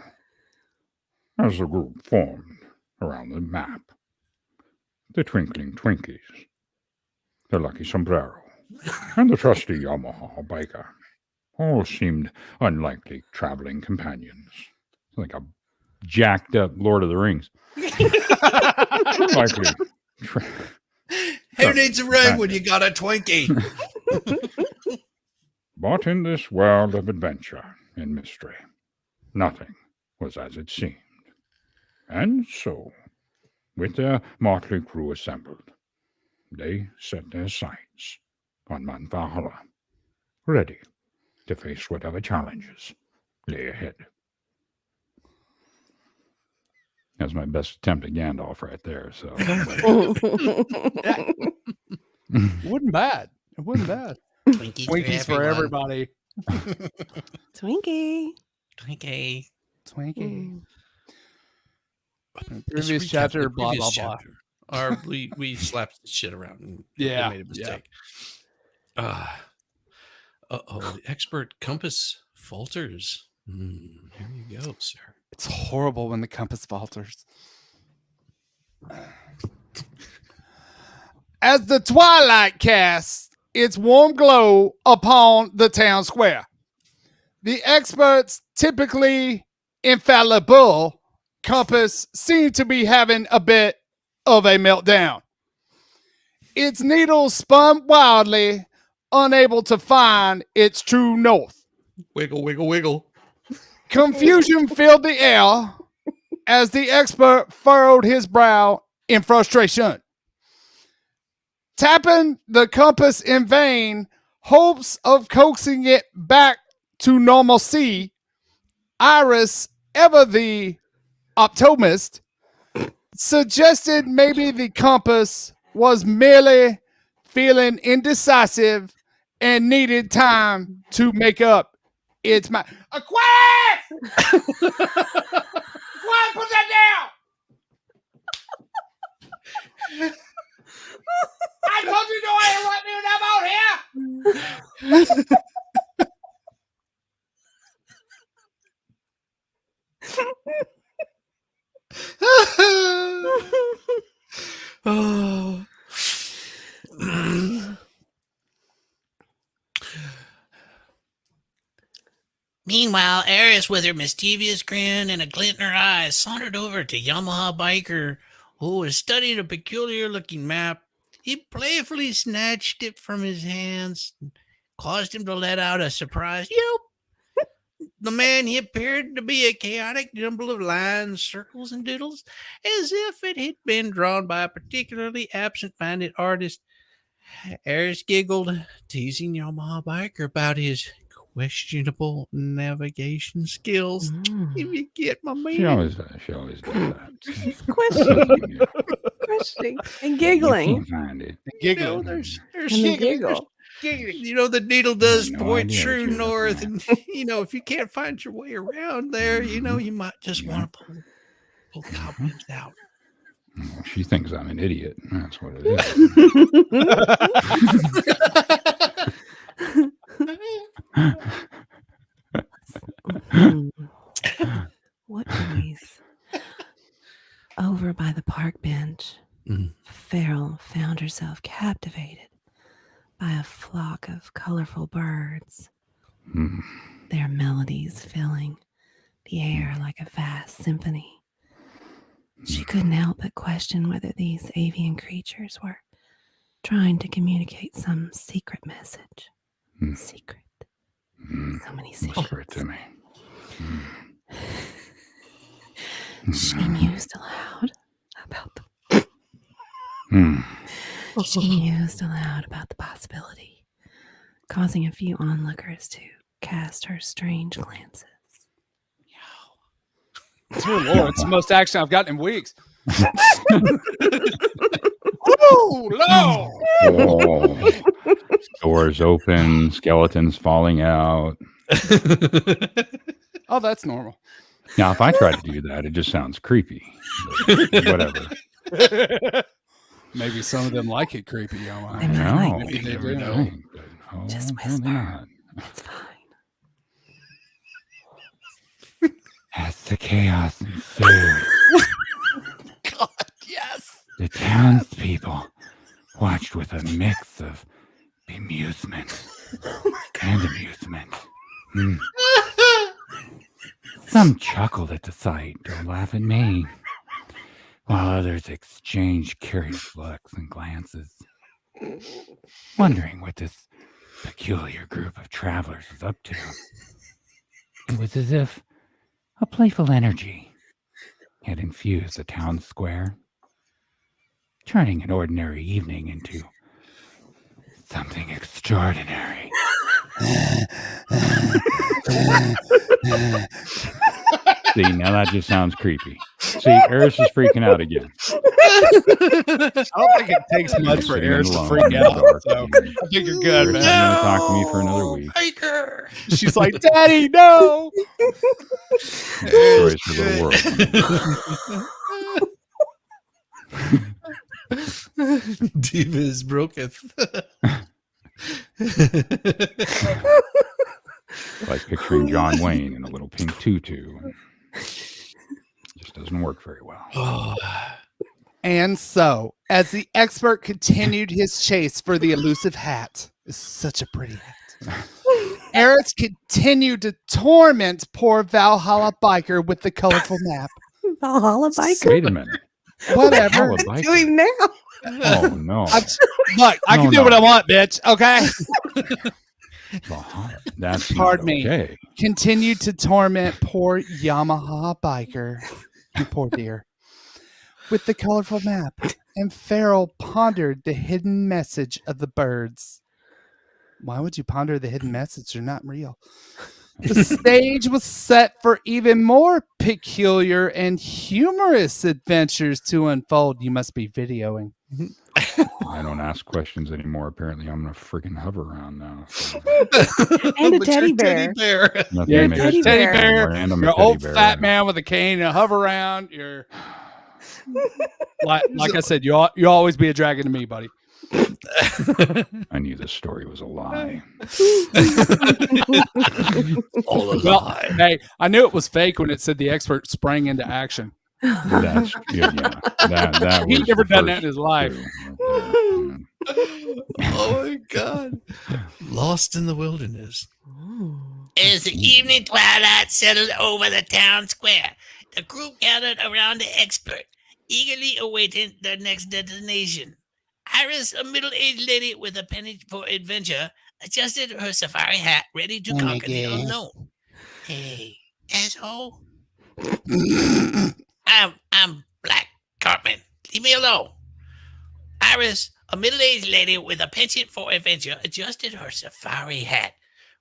As the group formed around the map, the Twinkling Twinkies, the Lucky Sombrero, and the trusty Yamaha biker all seemed unlikely traveling companions. Like a jacked up Lord of the Rings. Unlikely. Who needs a ring when you got a Twinkie? But in this world of adventure and mystery, nothing was as it seemed. And so, with their motley crew assembled, they set their sights on Mount Valhalla, ready to face whatever challenges lay ahead. That's my best attempt at Gandalf right there. So, It wasn't bad. It wasn't bad. Twinkies, Twinkies for everyone. everybody. Twinkie. Twinkie. Twinkie. Mm. Let's Previous recap chapter, the blah, previous blah, blah. chapter. Or we slapped shit around and Yeah, made a mistake. The expert compass falters. Here you go, sir. It's horrible when the compass falters. As the twilight casts its warm glow upon the town square, the experts, typically infallible compass, seem to be having a bit of a meltdown. Its needles spun wildly, unable to find its true north. Wiggle, wiggle, wiggle. Confusion filled the air as the expert furrowed his brow in frustration. Tapping the compass in vain, hopes of coaxing it back to normalcy, Iris, ever the optimist, suggested maybe the compass was merely feeling indecisive and needed time to make up its mind. Quiet! Quiet, put that down! I told you no I want me to come out here! Oh. Meanwhile, Eris, with her mischievous grin and a glint in her eyes, sauntered over to Yamaha Biker, who was studying a peculiar-looking map. He playfully snatched it from his hands and caused him to let out a surprised yelp. The man, he appeared to be a chaotic jumble of lines, circles, and doodles, as if it had been drawn by a particularly absent-minded artist. Eris giggled, teasing Yamaha Biker about his questionable navigation skills. If you get my She meaning. always does that. He's questioning and giggling. Can't find it. You know, there's And the giggle. you know, the needle does no point idea what true you're north, looking and you know, if you can't find your way around there, you know, you might just want to pull cobwebs out. Well, she thinks I'm an idiot. That's what it is. What noise? Over by the park bench, Farrell found herself captivated by a flock of colorful birds, their melodies filling the air like a vast symphony. She couldn't help but question whether these avian creatures were trying to communicate some secret message. Secret. So many Whisper secrets. it to me. She mused aloud about the She mused aloud about the possibility, causing a few onlookers to cast her strange glances. Dear Lord, it's the most action I've gotten in weeks. Oh, Lord! Oh. Doors open, skeletons falling out. Oh, that's normal. Now, if I try to do that, it just sounds creepy. But whatever. Maybe some of them like it creepy. They I might know. like Maybe it. they never do. know. Right, but, Just apparently whisper. not. It's fine. As the chaos ensued, God, yes. the townspeople watched with a mix of bemusement and amusement. Some chuckled at the sight or laughed at me, while others exchanged curious looks and glances, wondering what this peculiar group of travelers was up to. It was as if a playful energy had infused the town square, turning an ordinary evening into something extraordinary. See, now that just sounds creepy. See, Eris is freaking out again. I don't think it takes much for Sitting Eris to alone freak in the out. dark. So I think you're good, Eris man. isn't going to talk to me for another week. Biker. She's like, Daddy, no. Destroys her little world. Diva is broketh. Like picturing John Wayne in a little pink tutu. Just doesn't work very well. Oh. And so, as the expert continued his chase for the elusive hat, it's such a pretty hat. Eris continued to torment poor Valhalla Biker with the colorful map. Valhalla biker. Wait a minute. Whatever. Valhalla biker? Doing now. Oh, no. Look, I can No, do no. what I want, bitch. Okay. That's Pardon not me. okay. Continued to torment poor Yamaha biker, you poor dear, with the colorful map, and Farrell pondered the hidden message of the birds. Why would you ponder the hidden message? They're not real. The stage was set for even more peculiar and humorous adventures to unfold. You must be videoing. I don't ask questions anymore. Apparently, I'm gonna freaking hover around now. So And a But teddy you're bear. nothing You're a makes teddy sense bear. anymore, and I'm a You're an teddy old bear. fat man with a cane and a hover around. You're like I said, you always be a dragon to me, buddy. I knew this story was a lie. All a Well, lie. hey, I knew it was fake when it said the expert sprang into action. That's yeah. That He was never the done that in first his life. clue right there. Oh my god. Lost in the wilderness. As the evening twilight settled over the town square, the group gathered around the expert, eagerly awaiting their next destination. Iris, a middle-aged lady with a penchant for adventure, adjusted her safari hat, ready to conquer the unknown. Hey, asshole! I'm Black Cartman. Leave me alone. Iris, a middle-aged lady with a penchant for adventure, adjusted her safari hat,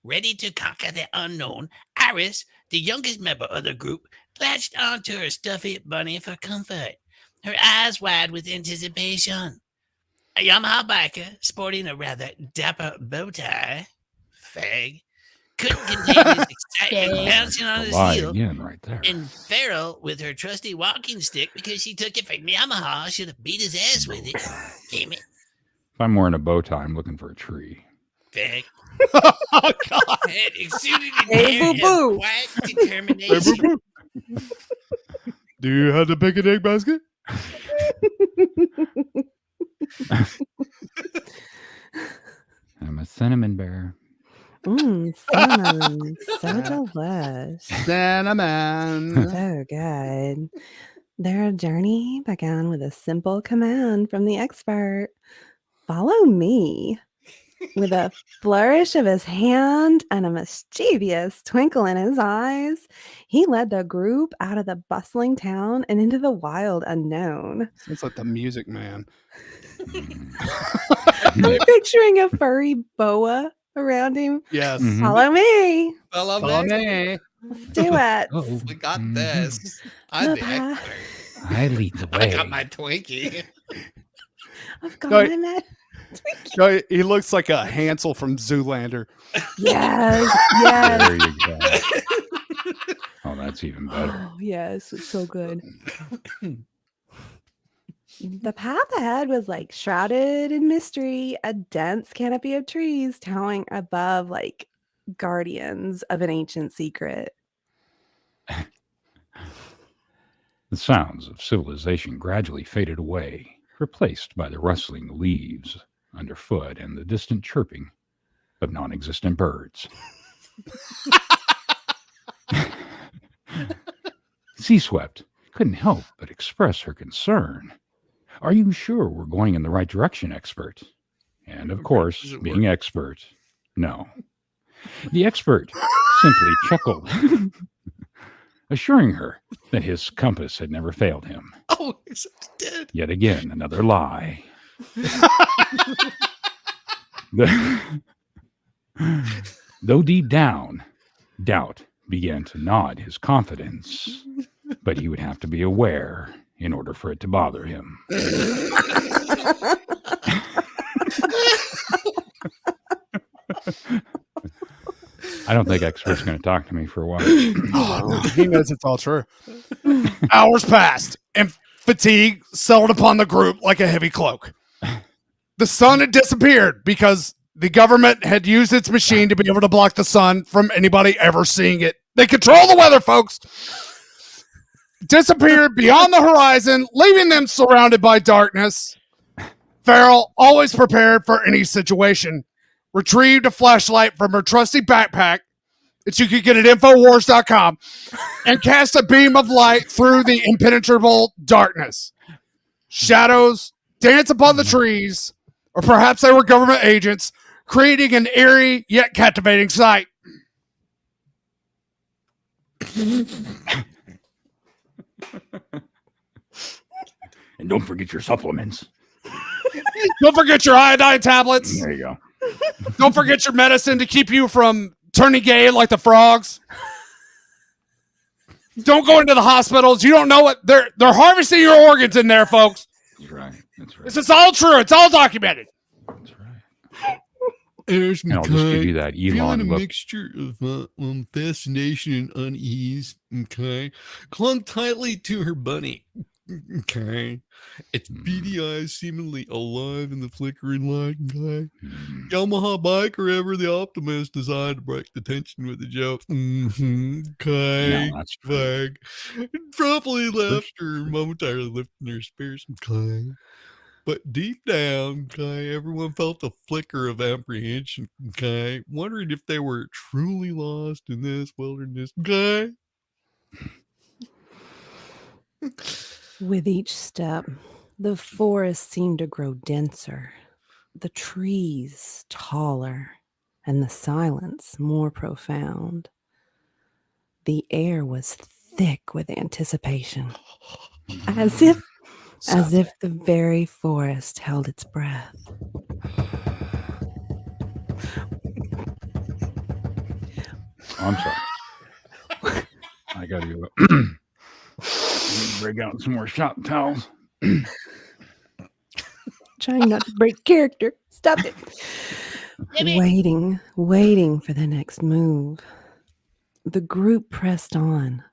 ready to conquer the unknown. Iris, the youngest member of the group, latched onto her stuffy bunny for comfort, her eyes wide with anticipation. A Yamaha biker, sporting a rather dapper bow tie, fag, couldn't contain his excitement, bouncing on his Lie heel. again, right there. And Farrell, with her trusty walking stick, because she took it from Yamaha, should have beat his ass with it. Damn it, If I'm wearing a bow tie, I'm looking for a tree. fag. Oh God! Had exuded in Hey, air boo-boo. of quiet determination. Do you have the picnic basket? I'm a cinnamon bear. Cinnamon. So delicious. Cinnamon. So good. Their journey began with a simple command from the expert. Follow me. With a flourish of his hand and a mischievous twinkle in his eyes, he led the group out of the bustling town and into the wild unknown. Sounds like the Music Man. I'm picturing a furry boa around him. Yes. Mhm. Follow me. Follow Follow me. me. Let's do it. Oh, We got mhm. this. I'm The the path. expert. I lead the I way. got my Twinkie. I've got No, my med. No, he looks like a Hansel from Zoolander. Yes. Yes. There you go. Oh, that's even better. Oh, yes. It's so good. The path ahead was like shrouded in mystery, a dense canopy of trees towering above like guardians of an ancient secret. The sounds of civilization gradually faded away, replaced by the rustling leaves underfoot and the distant chirping of non-existent birds. Sea-Swept couldn't help but express her concern. Are you sure we're going in the right direction, expert? And of course, Does it being expert, no. The expert simply chuckled, assuring her that his compass had never failed him. Oh, he's dead. Yet again, another lie. Though deep down, doubt began to nod his confidence, but he would have to be aware in order for it to bother him. I don't think Expert's going to talk to me for a while. He knows it's all true. Hours passed, and fatigue settled upon the group like a heavy cloak. The sun had disappeared because the government had used its machine to be able to block the sun from anybody ever seeing it. They control the weather, folks. Disappeared beyond the horizon, leaving them surrounded by darkness. Farrell, always prepared for any situation, retrieved a flashlight from her trusty backpack that you could get at Infowars.com and cast a beam of light through the impenetrable darkness. Shadows dance upon the trees, or perhaps they were government agents creating an eerie yet captivating sight. And don't forget your supplements. Don't forget your iodine tablets. There you go. Don't forget your medicine to keep you from turning gay like the frogs. Don't go into the hospitals. You don't know what they're harvesting your organs in there, folks. That's right. That's right. This is all true. It's all documented. That's right. There's And I'll just give you that feeling Elon a look. mixture of fascination and unease. Okay, clung tightly to her bunny. Okay, its beady eyes seemingly alive in the flickering light. Okay, Yamaha biker ever the optimist decided to break the tension with a joke. Okay, No, that's right. flag. Promptly left her, momentarily lifting her spirits. Okay. But deep down, okay, everyone felt a flicker of apprehension, okay, wondering if they were truly lost in this wilderness, okay. With each step, the forest seemed to grow denser, the trees taller, and the silence more profound. The air was thick with anticipation, as if the very forest held its breath. I'm sorry. I got to break out some more shop towels. Trying not to break character. Stop it. Waiting for the next move. The group pressed on,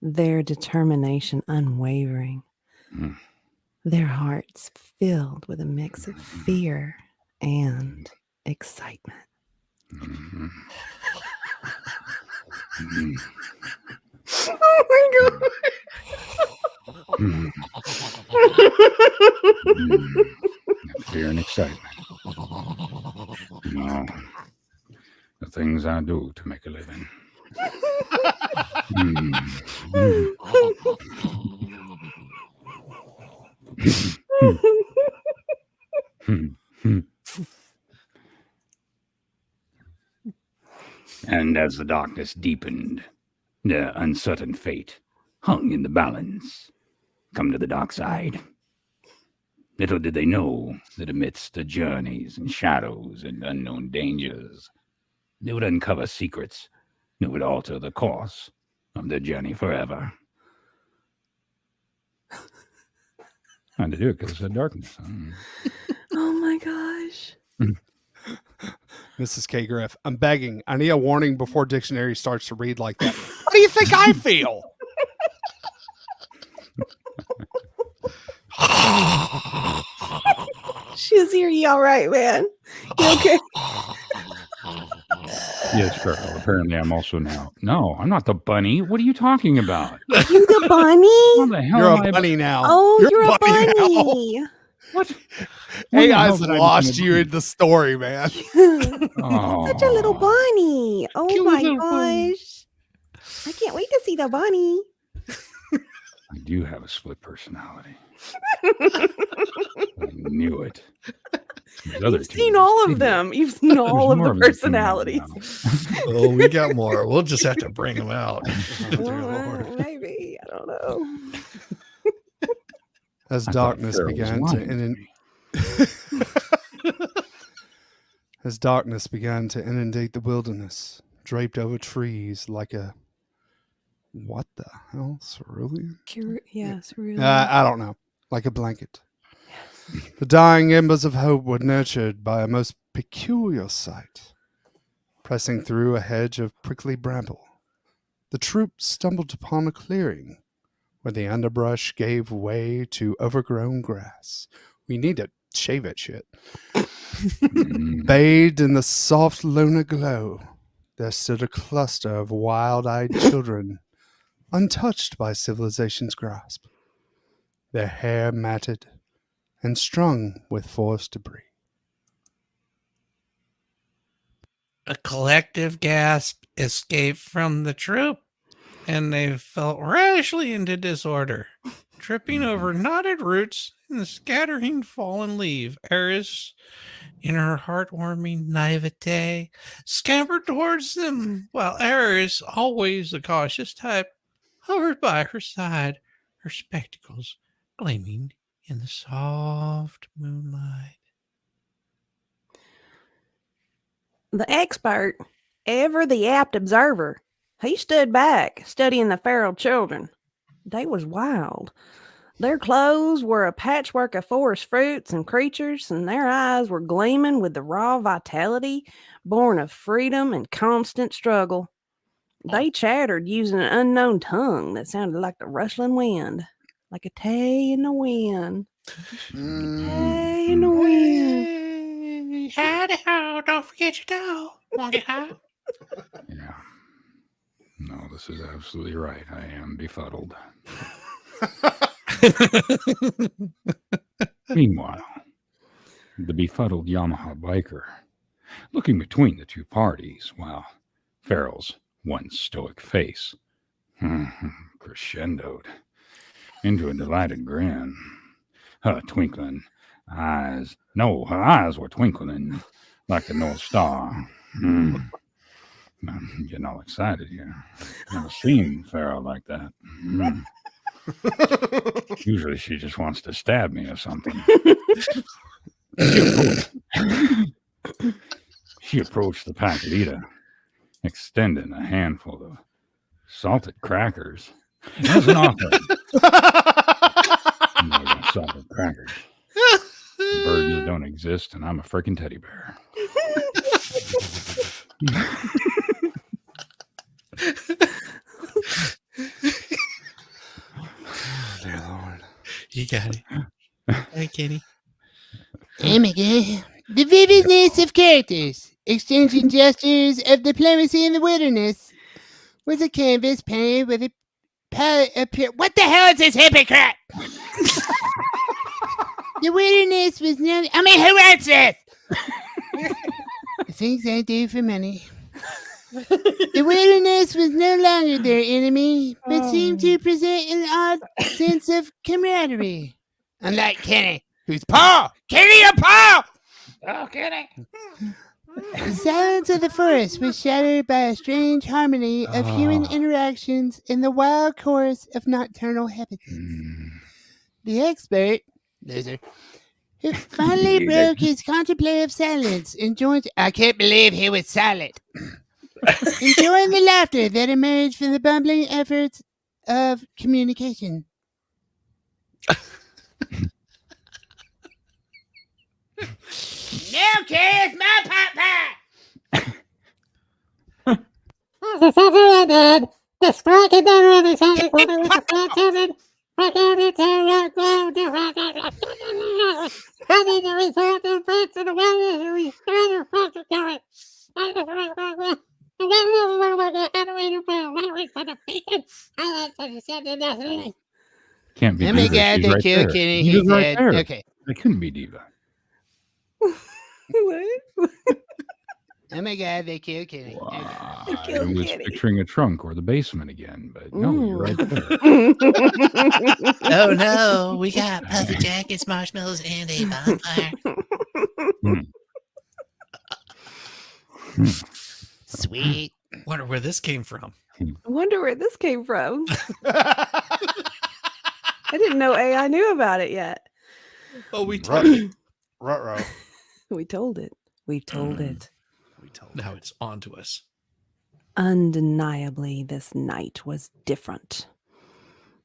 their determination unwavering, their hearts filled with a mix of fear and excitement. Oh my God. Fear and excitement. No. The things I do to make a living. And as the darkness deepened, their uncertain fate hung in the balance. Come to the dark side. Little did they know that amidst the journeys and shadows and unknown dangers, they would uncover secrets that would alter the course of their journey forever. Had to do it because it's the darkness. Oh my gosh. Mrs. K. Griff, I'm begging. I need a warning before dictionary starts to read like that. How do you think I feel? Shizzy, are you all right, man? You okay? Yes, sure. Apparently, I'm also now. No, I'm not the bunny. What are you talking about? You the bunny? How the hell You're am a I bunny now. Oh, you're a now. bunny. What? Hey, the hell I've did I lost become a you bunny? in the story, man. Such a little bunny. Oh Cute my little bunny. gosh. I can't wait to see the bunny. I do have a split personality. I knew it. These other You've two seen are all of stupid. them. You've seen all of more the of them coming out personalities. now. Oh, we got more. We'll just have to bring them out. Maybe. I don't know. As I thought darkness Sarah was began lying to me. as darkness began to inundate the wilderness, draped over trees like a what the hell, cerulean? Yes, really. I don't know, like a blanket. The dying embers of hope were nurtured by a most peculiar sight. Pressing through a hedge of prickly bramble, the troop stumbled upon a clearing where the underbrush gave way to overgrown grass. We need to shave that shit. Bathed in the soft lunar glow, there stood a cluster of wild-eyed children, untouched by civilization's grasp, their hair matted and strung with forest debris. A collective gasp escaped from the troop, and they fell rashly into disorder, tripping over knotted roots and scattering fallen leaves. Eris in her heartwarming naivete, scampered towards them, while Eris, always the cautious type, hovered by her side, her spectacles gleaming in the soft moonlight. The expert, ever the apt observer, he stood back, studying the feral children. They was wild. Their clothes were a patchwork of forest fruits and creatures, and their eyes were gleaming with the raw vitality born of freedom and constant struggle. They chattered using an unknown tongue that sounded like the rustling wind, like a tay in the wind. Tay in the wind. Hey, howdy ho, don't forget your dough. Want to get high? Yeah. No, this is absolutely right. I am befuddled. Meanwhile, the befuddled Yamaha biker, looking between the two parties, while Farrell's once stoic face crescendoed into a delighted grin. Her twinkling eyes, no, her eyes were twinkling like the North Star. I'm getting all excited here. Never seen Farrell like that. Usually she just wants to stab me or something. She approached the pack leader, extending a handful of salted crackers as an offering. Salted crackers. Birds don't exist, and I'm a freaking teddy bear. Dear Lord. You got it. Hey, Kitty. Oh my god. The vividness of characters, exchanging gestures of diplomacy in the wilderness, was a canvas painted with a what the hell is this hypocrite? The wilderness was no. I mean, who writes this? The things I do for money. The wilderness was no longer their enemy, but seemed to present an odd sense of camaraderie. Unlike Kenny, who's Paul. Kenny or Paul? Oh, Kenny. The silence of the forest was shattered by a strange harmony of human interactions in the wild chorus of nocturnal habitats. The expert, loser, who finally broke his contemplative silence and joined. I can't believe he was silent. Enjoying the laughter that emerged from the bumbling efforts of communication. Now, kids, my pot pie! The strike and down the sound with the flat children. Can't be Oh my Diva. god, She's they right killed there. Kenny. Diva's He's right dead. there. Okay. They couldn't be Diva. What? Oh my god, they killed Kenny. Okay. Wow. They I killed was Kitty. picturing a trunk or the basement again, but no, you're right there. Oh no, we got puffy jackets, marshmallows, and a bonfire. Sweet. Wonder where this came from. I wonder where this came from. I didn't know AI knew about it yet. Oh, we Ruh- told it. Ruh-roh. We told it. We've told it. We told Now it's on to us. Undeniably, this night was different.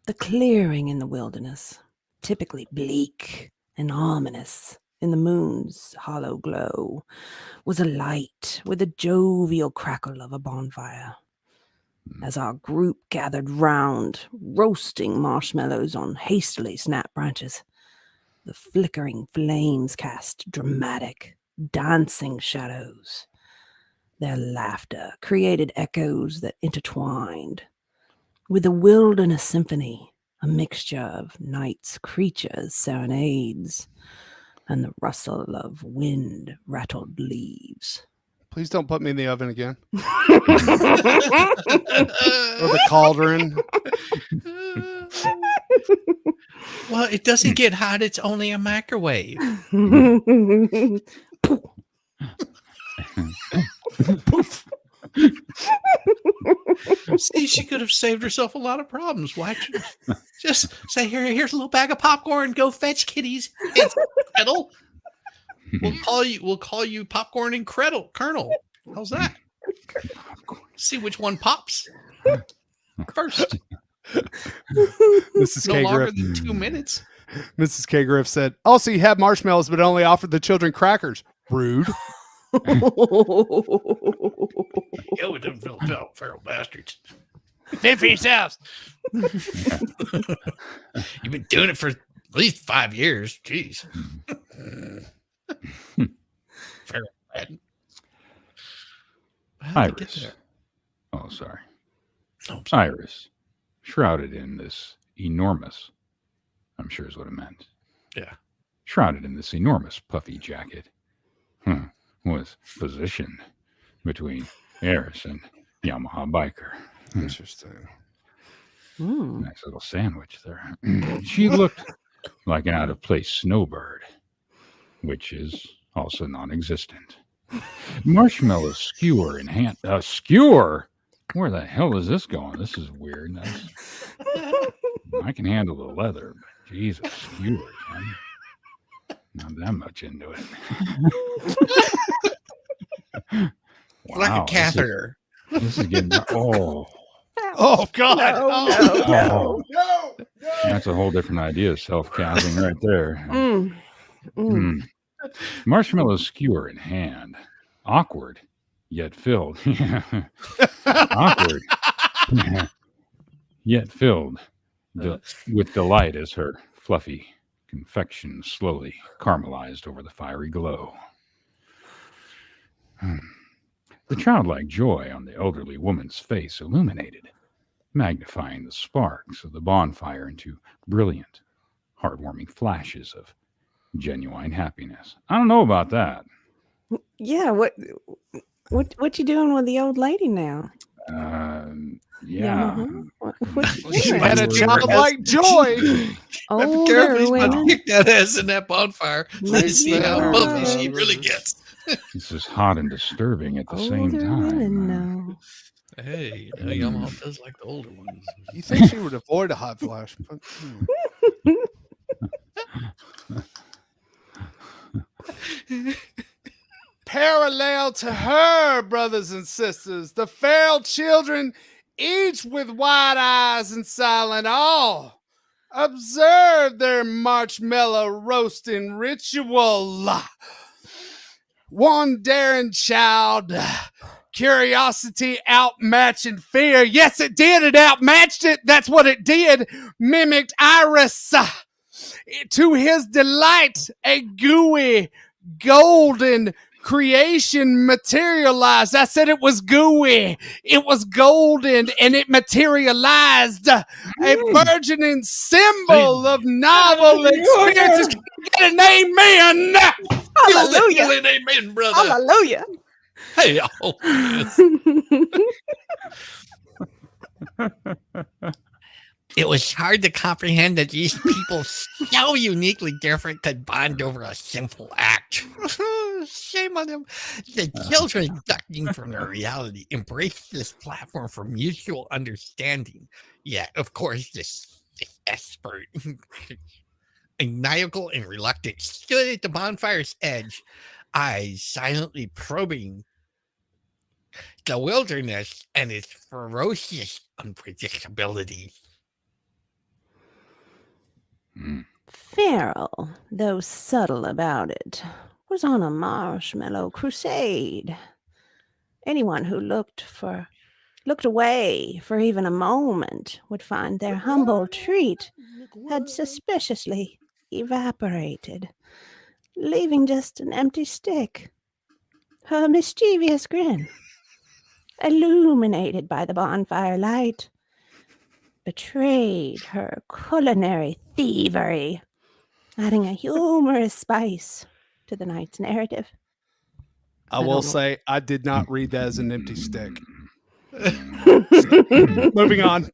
The clearing in the wilderness, typically bleak and ominous in the moon's hollow glow, was alight with the jovial crackle of a bonfire. As our group gathered round, roasting marshmallows on hastily snapped branches, the flickering flames cast dramatic, dancing shadows. Their laughter created echoes that intertwined. With the wilderness symphony, a mixture of night's creatures' serenades and the rustle of wind-rattled leaves. Please don't put me in the oven again. Or the cauldron. Well, it doesn't get hot. It's only a microwave. Poof. See, she could have saved herself a lot of problems. Why don't you just say, here's a little bag of popcorn. Go fetch kitties. It's Kettle. We'll call you Popcorn and Colonel. How's that? See which one pops first. Mrs. No K. longer Griff. than 2 minutes. Mrs. K. Griff said, also, you have marshmallows, but only offered the children crackers. Rude. Yo, them feral bastards. Fend for yourselves. You've been doing it for at least 5 years. Jeez. Feral bad. How did they get Iris. there? Oh, sorry. Oh, I'm sorry. Iris, shrouded in this enormous, I'm sure is what it meant. Yeah. Shrouded in this enormous puffy jacket, was positioned between Eris and Yamaha Biker. Interesting. Mm. Nice little sandwich there. She looked like an out-of-place snowbird, which is also non-existent. Marshmallow skewer in hand. Skewer? Where the hell is this going? This is weird. I can handle the leather, but Jesus, skewer, man. Not that much into it. Like a catheter. This is getting. Oh, Oh, God. No, Oh, no, no. that's a whole different idea of self-capping right there. Mm. Mm. Marshmallow skewer in hand. Awkward, yet filled. Awkward, yet filled with delight as her fluffy confection slowly caramelized over the fiery glow. The childlike joy on the elderly woman's face illuminated, magnifying the sparks of the bonfire into brilliant, heartwarming flashes of genuine happiness. I don't know about that. Yeah, what you doing with the old lady now? Yeah. What you She doing? had a childlike joy. I'm careful, he's about to women. kick that ass in that bonfire. Let's see how Yeah. bumpy she really gets. This is hot and disturbing at the same Older time. women know. Hey, Yamaha does like the older ones. You think she would avoid a hot flash? But, Parallel to her, brothers and sisters, the feral children, each with wide eyes and silent awe, observe their marshmallow roasting ritual. One daring child, curiosity outmatching fear. Yes, it did. It outmatched it. That's what it did. Mimicked Iris. To his delight, a gooey, golden creation materialized. I said it was gooey. It was golden, and it materialized. A burgeoning symbol of novel experiences. Get an amen. Hallelujah. Amen, brother. Hallelujah. Hey, oh, yes. It was hard to comprehend that these people so uniquely different could bond over a simple act. Shame on them. The children, ducking from their reality, embraced this platform for mutual understanding. Yet, of course, this expert, maniacal and reluctant, stood at the bonfire's edge, eyes silently probing the wilderness and its ferocious unpredictability. Feral, though subtle about it, was on a marshmallow crusade. Anyone who looked away for even a moment would find their humble treat had suspiciously evaporated, leaving just an empty stick. Her mischievous grin, illuminated by the bonfire light, betrayed her culinary thievery, adding a humorous spice to the night's narrative. I don't will know. say I did not read that as an empty stick. Moving on.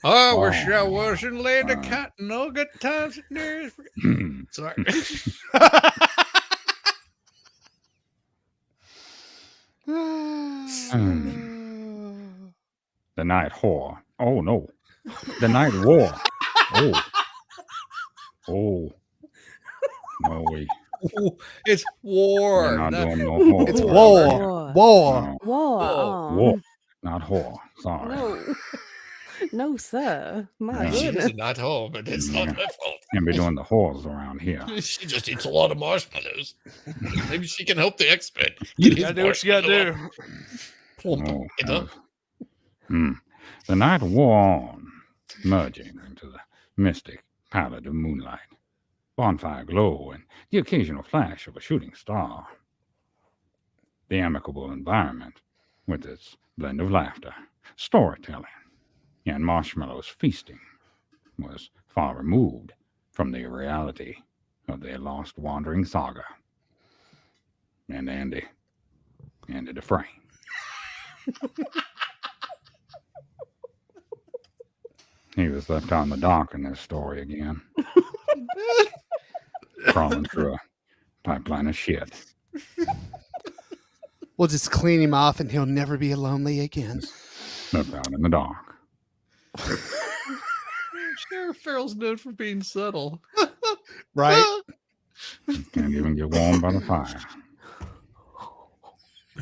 Oh, we're sure wasn't laying the cat. No good times. Sorry. The night whore. Oh no. The night war. Oh. Oh. No, It's war. we're not not- doing no whore. It's around war. here. War. No, War. war, not whore. Sorry. No. No, sir. My Yeah. She's goodness. not home, but it's not my fault. Can't be doing the whores around here. She just eats a lot of marshmallows. Maybe she can help the expert. You Get his gotta do what you gotta marshmallow do. up. Oh, Get up. The night wore on, merging into the mystic palette of moonlight, bonfire glow, and the occasional flash of a shooting star. The amicable environment, with its blend of laughter, storytelling, and marshmallows feasting, was far removed from the reality of their lost wandering saga. And Andy Dufresne. He was left out in the dark in this story again. Crawling through a pipeline of shit. We'll just clean him off and he'll never be lonely again. Left out in the dark. Sheriff Farrell's known for being subtle. Right? Can't even get warm by the fire.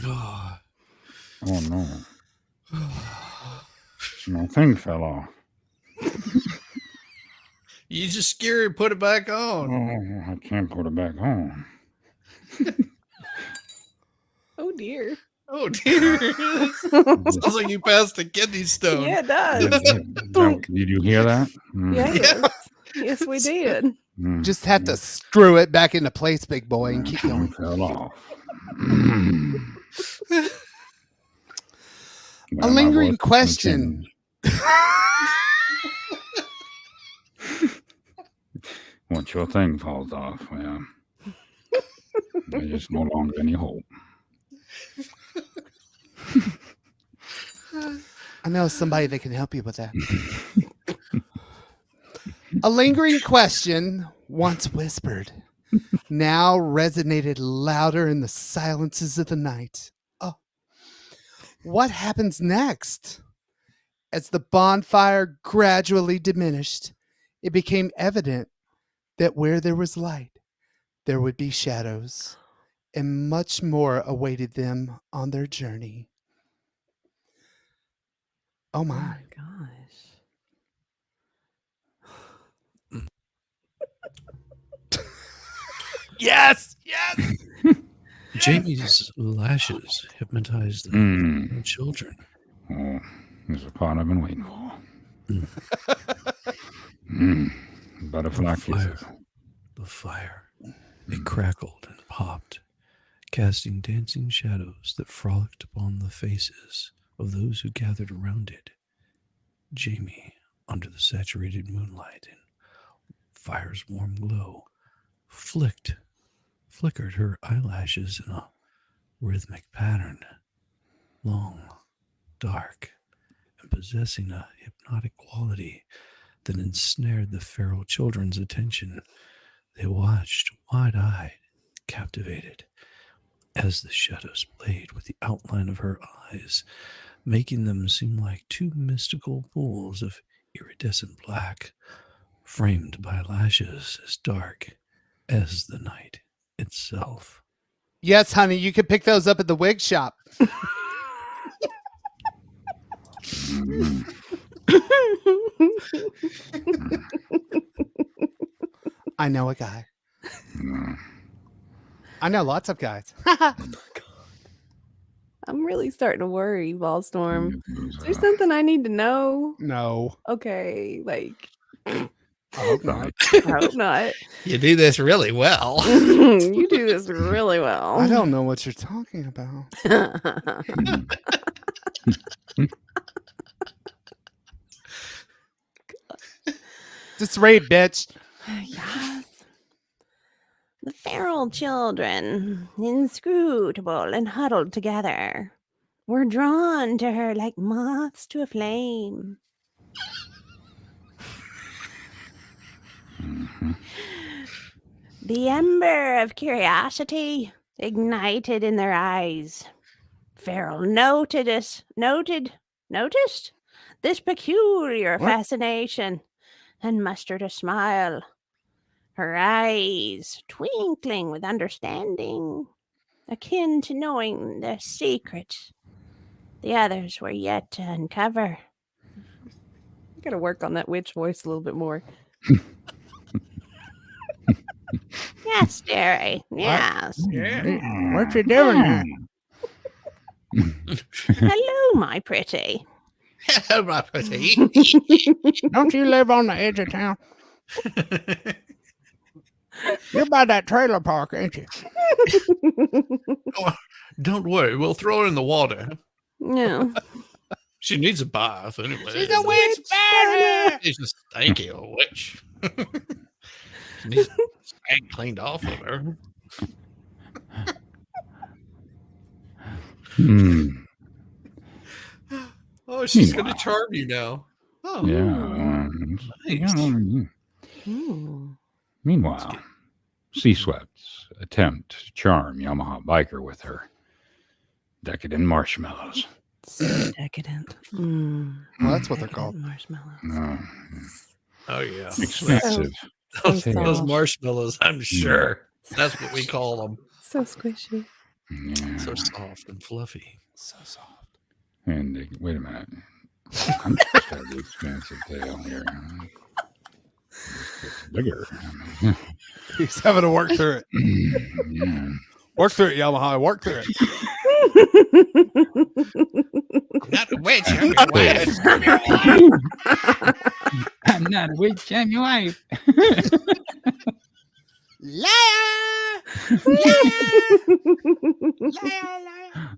Oh, Oh no. My thing fell off. you just scare her and put it back on. Oh, I can't put it back on. Oh, dear. Oh, dear. Sounds like you passed a kidney stone. Yeah, it does. Did you hear that? Yes. Yes, we did. Just have to screw it back into place, big boy, and keep going. Fell off. A lingering question. Once your thing falls off, well, there's just no longer any hope. I know somebody that can help you with that. A lingering question, once whispered, now resonated louder in the silences of the night. Oh, what happens next? As the bonfire gradually diminished, it became evident that where there was light, there would be shadows, and much more awaited them on their journey. Oh Oh my. my gosh. Yes! Yes! Jamie's lashes hypnotized the Mm. children. Oh, this is the part I've been waiting for. Butterfly kisses. The fire. It crackled and popped, casting dancing shadows that frolicked upon the faces of those who gathered around it. Jamie, under the saturated moonlight and fire's warm glow, flickered her eyelashes in a rhythmic pattern, long, dark, and possessing a hypnotic quality that ensnared the feral children's attention. They watched wide-eyed, captivated, as the shadows played with the outline of her eyes, making them seem like two mystical pools of iridescent black, framed by lashes as dark as the night itself. Yes, honey, you can pick those up at the wig shop. I know a guy. I know lots of guys. I'm really starting to worry, Ballstorm. Is there something I need to know? No, Okay, like, I hope not. I hope not. You do this really well. You do this really well. I don't know what you're talking about. Just rape, bitch. Yes. The feral children, inscrutable and huddled together, were drawn to her like moths to a flame. The ember of curiosity ignited in their eyes, Farrell noticed this peculiar fascination and mustered a smile, her eyes twinkling with understanding, akin to knowing the secrets the others were yet to uncover. I gotta work on that witch voice a little bit more. Yes, dearie. Yes. What you doing here? Hello, my pretty. Hello, my pretty. Don't you live on the edge of town? You're by that trailer park, ain't you? Don't worry, we'll throw her in the water. No. She needs a bath anyway. She's a witch batter. She's a stanky old witch. She needs stank cleaned off of her. Oh, she's going to charm you now. Oh, Yeah. nice. Meanwhile, Sea Swept attempt to charm Yamaha Biker with her decadent marshmallows. So decadent. Well, that's what they're called. Marshmallows. Oh, yeah. Expensive. Those marshmallows, I'm sure. That's what we call them. So squishy. Yeah. So soft and fluffy. So soft. And wait a minute. I'm supposed to have the expansive tail here. It's bigger. He's having to work through it. Yeah. Work through it, Yamaha. Work through it. I'm not a witch. I'm your wife. I'm not a witch. I'm your wife. Liar! Liar!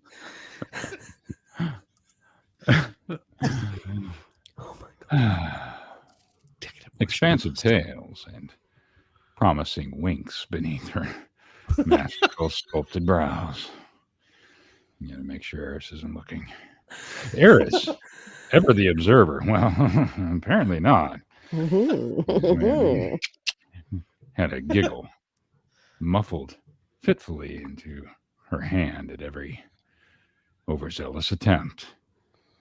Expansive tails and promising winks beneath her masterful sculpted brows. You gotta make sure Eris isn't looking. Eris, ever the observer? Well, apparently not. Had a giggle, muffled fitfully into her hand at every overzealous attempt,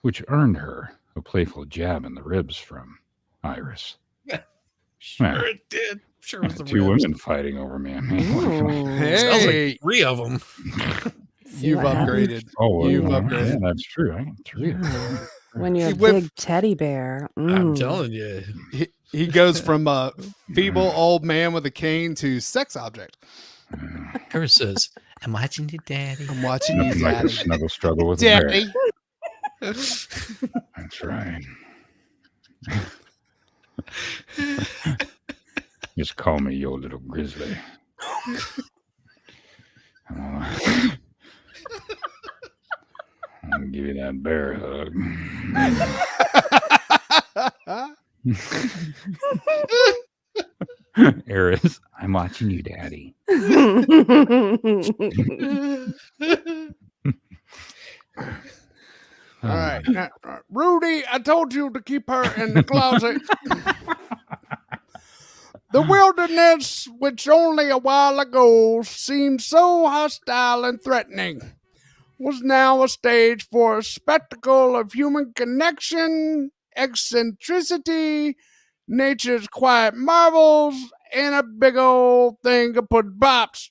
which earned her a playful jab in the ribs from Iris. Sure it did. Sure it was the Two ribs. women fighting over me. I mean, Sounds Hey, like 3 of them. you've upgraded. oh, You've yeah, upgraded. that's true. I got 3 of them. When you're He a went- big teddy bear. I'm telling you. He goes from a feeble old man with a cane to sex object. Eris says, I'm watching you, Daddy. I'm watching you, Nothing like a Daddy. snuggle struggle with a bear. Daddy. That's right. Just call me your little grizzly. I'll give you that bear hug. Eris, I'm watching you, Daddy. All right. Now, Rudy, I told you to keep her in the closet. The wilderness, which only a while ago seemed so hostile and threatening, was now a stage for a spectacle of human connection, eccentricity, nature's quiet marvels, and a big old thing of put bops.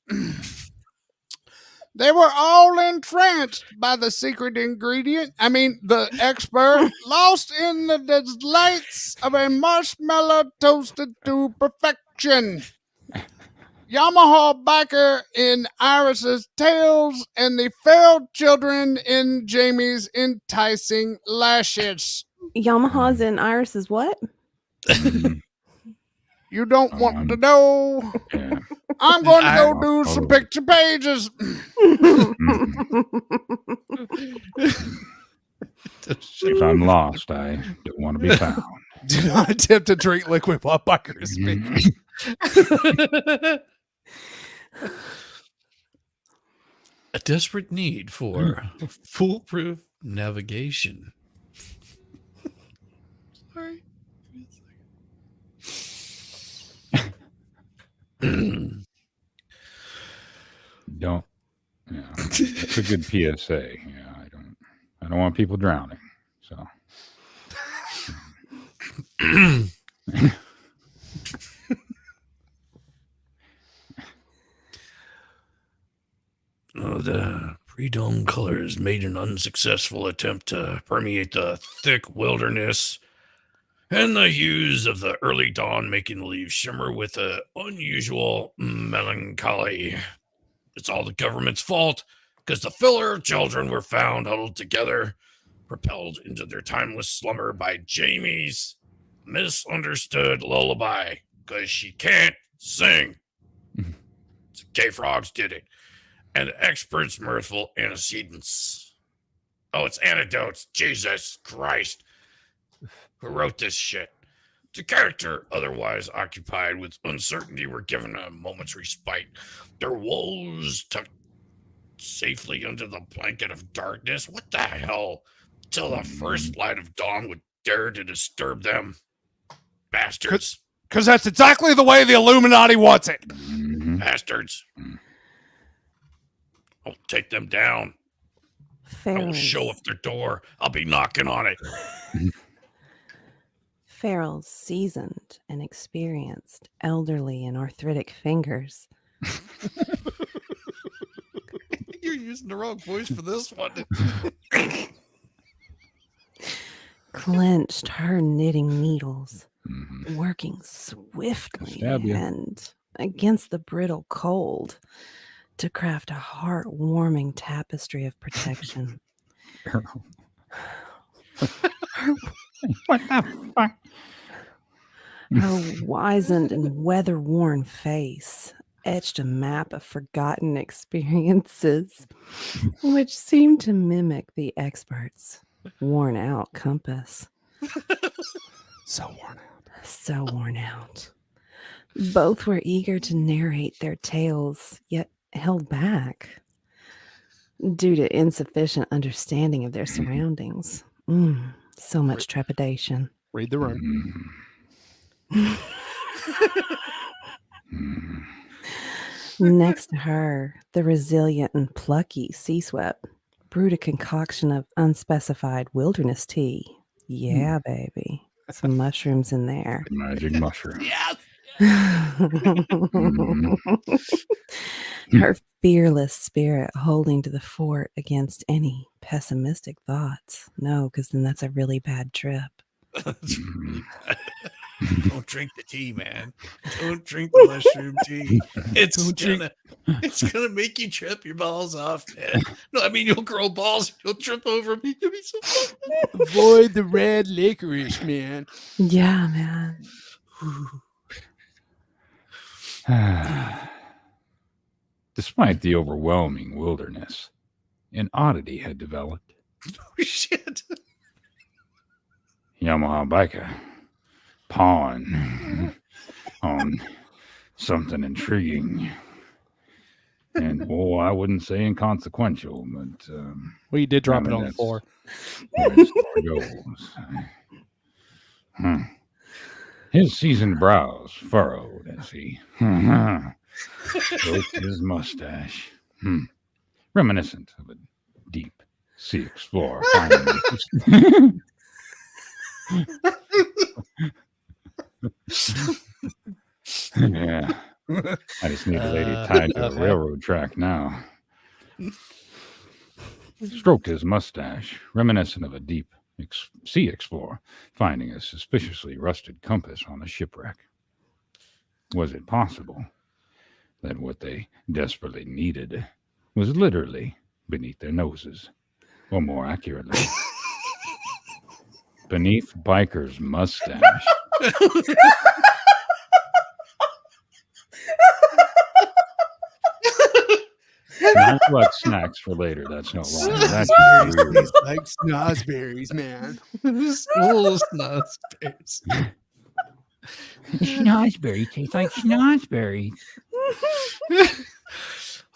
They were all entranced by the secret ingredient. The expert, lost in the delights of a marshmallow toasted to perfection. Yamaha Biker in Iris's tails, and the feral children in Jamie's enticing lashes. Yamaha's in Iris's what? You don't want to know. Yeah. I'm going to go I- do some picture pages. If I'm lost, I don't want to be found. Do not attempt to drink liquid while Biker is speaking. a desperate need for foolproof navigation. Sorry. Don't. Yeah, that's a good PSA. Yeah, I I don't want people drowning. So. The pre-dawn colors made an unsuccessful attempt to permeate the thick wilderness, and the hues of the early dawn making the leaves shimmer with an unusual melancholy. It's all the government's fault, because the filler children were found huddled together, propelled into their timeless slumber by Jamie's misunderstood lullaby, because she can't sing. Gay frogs did it. And experts' mirthful antecedents. Oh, it's anecdotes. Jesus Christ. Who wrote this shit? The character, otherwise occupied with uncertainty, were given a moment's respite. Their woes tucked safely under the blanket of darkness. What the hell? Till the first light of dawn would dare to disturb them. Bastards. Because that's exactly the way the Illuminati wants it. Bastards. I'll take them down. I will show up their door. I'll be knocking on it. Farrell's seasoned and experienced, elderly and arthritic fingers You're using the wrong voice for this one. clenched her knitting needles, working swiftly Stab you. and against the brittle cold to craft a heartwarming tapestry of protection. What the fuck? Her wizened and weather-worn face etched a map of forgotten experiences, which seemed to mimic the expert's worn-out compass. So worn out. So worn out. Both were eager to narrate their tales, yet held back due to insufficient understanding of their surroundings. So much trepidation. Read the room. Next to her, the resilient and plucky Sea-Swept brewed a concoction of unspecified wilderness tea. Yeah, baby. Some mushrooms in there. Magic mushroom. Yes. Her fearless spirit holding to the fort against any pessimistic thoughts. No, because then that's a really bad trip. That's really bad. Don't drink the tea, man. Don't drink the mushroom tea. It's gonna make you trip your balls off, man. No, I mean you'll grow balls. You'll trip over me. You'll be so fun. Avoid the red licorice, man. Yeah, man. Despite the overwhelming wilderness, an oddity had developed. Oh, shit. Yamaha biker pawn on something intriguing. And, I wouldn't say inconsequential, but... Well, you did drop it on the that's floor. where the story goes. His seasoned brows furrowed as he stroked his mustache, reminiscent of a deep sea explorer. Yeah, I just need a lady tied to a railroad track now. Stroked his mustache, reminiscent of a deep sea explorer, finding a suspiciously rusted compass on a shipwreck. Was it possible that what they desperately needed was literally beneath their noses, or more accurately, beneath Biker's mustache? Not like snacks for later. That's no lie. That's weird. Like snozberries, man. School snozberries. Schnozberry tastes like schnozberries.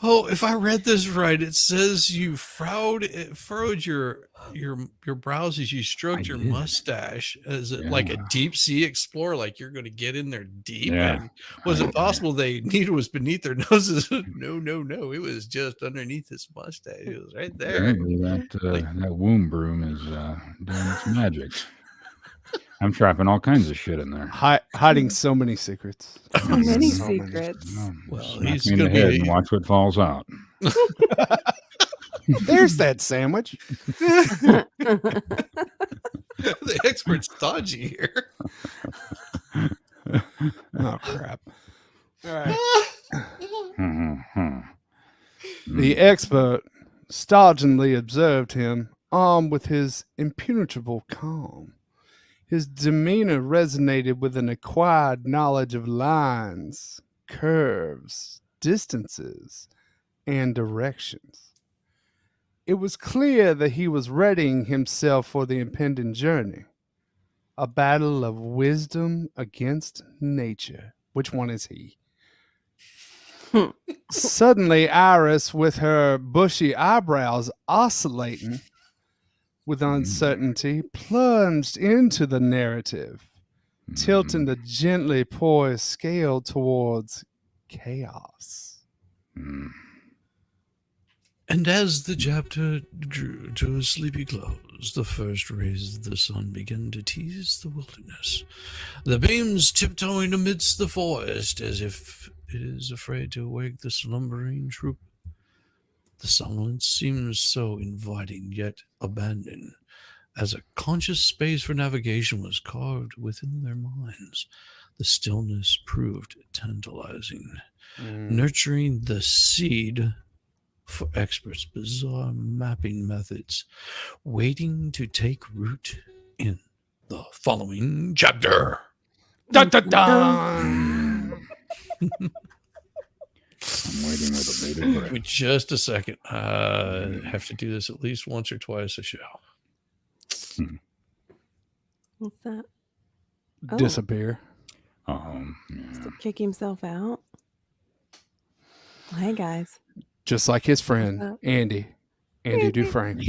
Oh, if I read this right, it says you furrowed your your brows as you stroked your did. mustache as like a deep sea explorer, like you're going to get in there deep. Yeah. And was it possible they needle was beneath their noses? No. It was just underneath his mustache. It was right there. Apparently that womb broom is doing its magic. I'm trapping all kinds of shit in there. Hiding so many secrets. So many So many. secrets. Well, Smack he's me in the gonna head be and watch what falls out. There's that sandwich. the expert's dodgy here. Oh crap! All right. The expert stodgingly observed him, armed with his impenetrable calm. His demeanor resonated with an acquired knowledge of lines, curves, distances, and directions. It was clear that he was readying himself for the impending journey, a battle of wisdom against nature. Which one is he? Suddenly, Iris, with her bushy eyebrows oscillating with uncertainty, plunged into the narrative, tilting the gently poised scale towards chaos. And as the chapter drew to a sleepy close, the first rays of the sun began to tease the wilderness, the beams tiptoeing amidst the forest as if it is afraid to wake the slumbering troop. The silence seems so inviting yet abandoned, as a conscious space for navigation was carved within their minds. The stillness proved tantalizing, nurturing the seed for experts' bizarre mapping methods, waiting to take root in the following chapter. Dun, dun, dun. I'm waiting with a bated breath. Give me just a second. I have to do this at least once or twice a show. What's that? Oh. Disappear. Yeah. To kick himself out. Well, hey guys. Just like his friend, Andy Dufresne.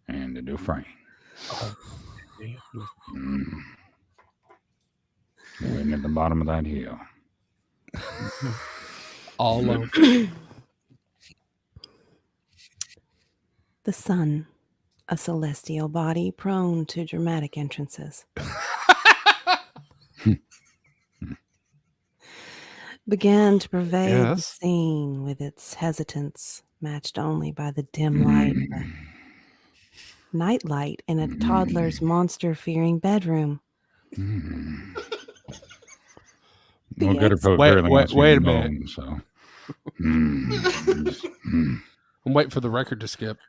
And to do Frank. Waiting at the bottom of that hill. All alone. The sun, a celestial body prone to dramatic entrances, began to pervade the scene with its hesitance, matched only by the dim light of a night light in a toddler's monster-fearing bedroom. We'll get her post Wait a minute. Moan, so. I'm waiting for the record to skip.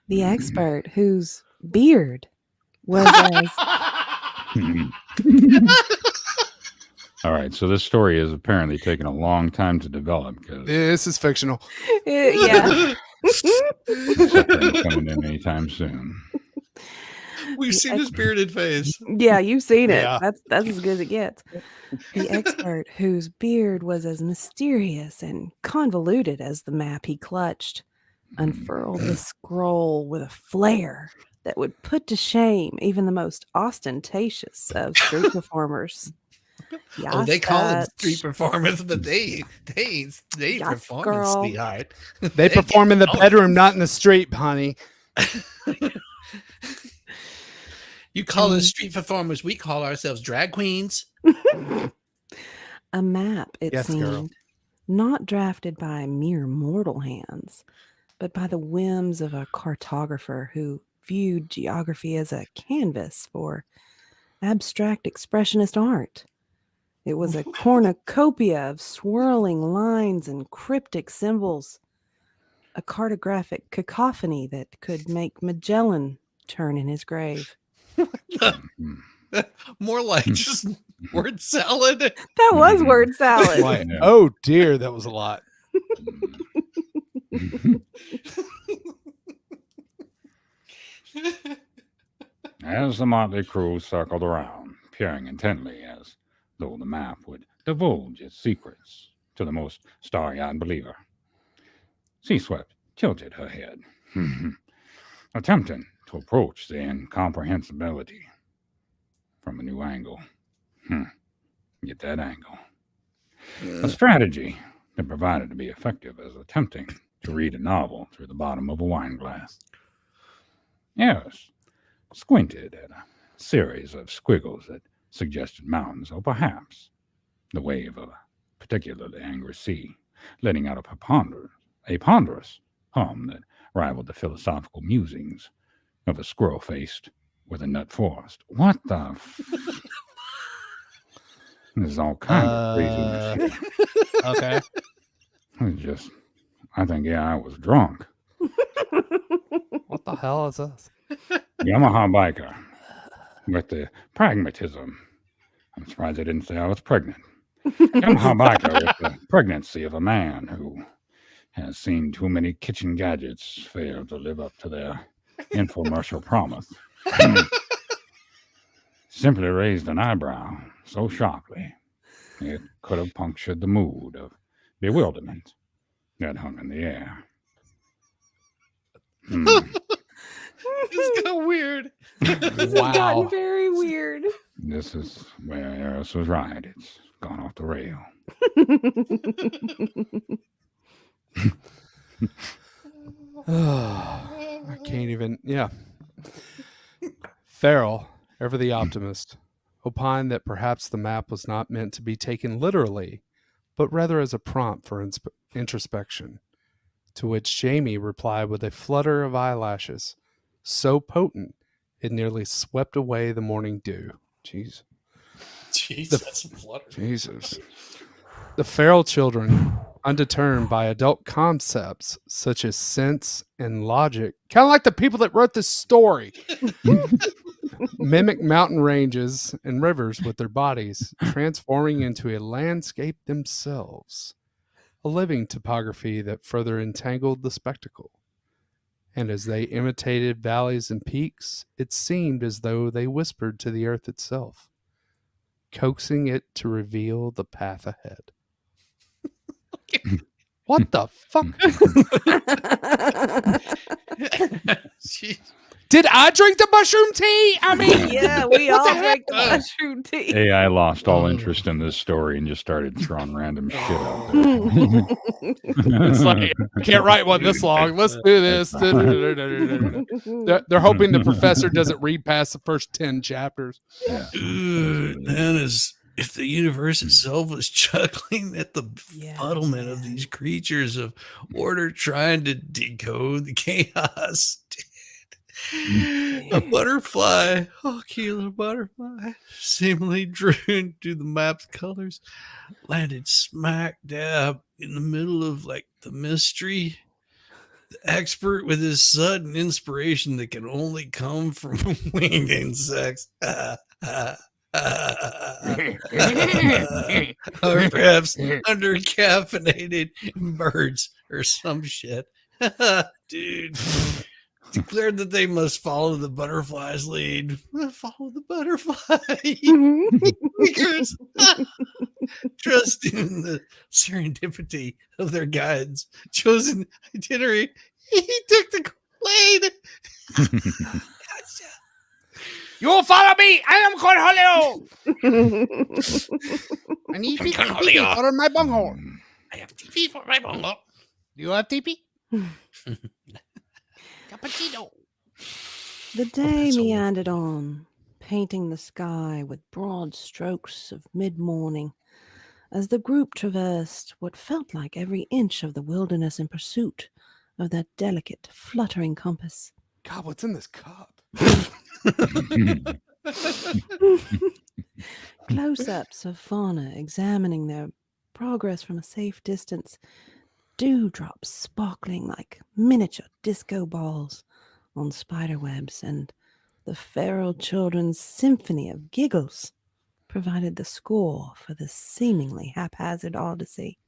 The expert, whose beard was as... All right, so this story is apparently taking a long time to develop because This is fictional. Yeah. it's coming in anytime soon. We've seen his bearded face. Yeah, you've seen it. Yeah. That's as good as it gets. The expert, whose beard was as mysterious and convoluted as the map he clutched, unfurled the scroll with a flair that would put to shame even the most ostentatious of street performers. Oh, they call it Yes, street performance, but they Yes, performance, girl. sweetheart. They perform in the bedroom, not in the street, honey. You call us street performers, we call ourselves drag queens. A map, it Yes, seemed, girl. not drafted by mere mortal hands, but by the whims of a cartographer who viewed geography as a canvas for abstract expressionist art. It was a cornucopia of swirling lines and cryptic symbols, a cartographic cacophony that could make Magellan turn in his grave. More like just word salad. That was word salad. Like, oh dear, that was a lot. As the motley crew circled around, peering intently as though the map would divulge its secrets, to the most starry-eyed believer. Sea Swept tilted her head, attempting to approach the incomprehensibility from a new angle. Get that angle. A strategy that provided to be effective as attempting to read a novel through the bottom of a wine glass. Eris squinted at a series of squiggles that suggested mountains, or perhaps the wave of a particularly angry sea, letting out a ponderous hum that rivaled the philosophical musings of a squirrel faced with a nut forest. What the? There's all kinds of craziness here. Okay. It's just, I think, I was drunk. What the hell is this? Yamaha biker with the pragmatism. I'm surprised they didn't say I was pregnant. Yamaha biker with the pregnancy of a man who has seen too many kitchen gadgets fail to live up to their infomercial promise. Simply raised an eyebrow so sharply it could have punctured the mood of bewilderment that hung in the air. It's got weird. This has gotten very weird. This is where Eris was right. It's gone off the rail. I can't even. Yeah. Farrell, ever the optimist, opined that perhaps the map was not meant to be taken literally, but rather as a prompt for introspection. To which Jamie replied with a flutter of eyelashes, so potent it nearly swept away the morning dew. Jeez. That's a flutter. Jesus. The Farrell children, undeterred by adult concepts such as sense and logic, kind of like the people that wrote this story, mimic mountain ranges and rivers with their bodies, transforming into a landscape themselves, a living topography that further entangled the spectacle. And as they imitated valleys and peaks, it seemed as though they whispered to the earth itself, coaxing it to reveal the path ahead. What the fuck? Did I drink the mushroom tea? I mean, yeah, we all drank the mushroom tea. AI lost all interest in this story and just started throwing random shit out there. it's like, I can't write one this long. Let's do this. They're hoping the professor doesn't read past the first 10 chapters. Yeah. Man, if the universe itself was chuckling at the befuddlement of these creatures of order trying to decode the chaos. A butterfly, cute little butterfly, seemingly drawn to the map's colors, landed smack dab in the middle of like the mystery. The expert with his sudden inspiration that can only come from winged insects. Or perhaps under caffeinated birds or some shit. Dude. Declared that they must follow the butterfly's lead. Follow the butterfly. Because trusting in the serendipity of their guides' chosen itinerary, he took the Kool-Aid. You will follow me. I am Cornholio. I need TP for my bunghole. I have TP for my bunghole. Do you have TP? Cappuccino. The day meandered on, painting the sky with broad strokes of mid-morning, as the group traversed what felt like every inch of the wilderness in pursuit of that delicate, fluttering compass. God, what's in this cup? Close-ups of fauna examining their progress from a safe distance, dewdrops sparkling like miniature disco balls on spider webs, and the feral children's symphony of giggles provided the score for this seemingly haphazard odyssey.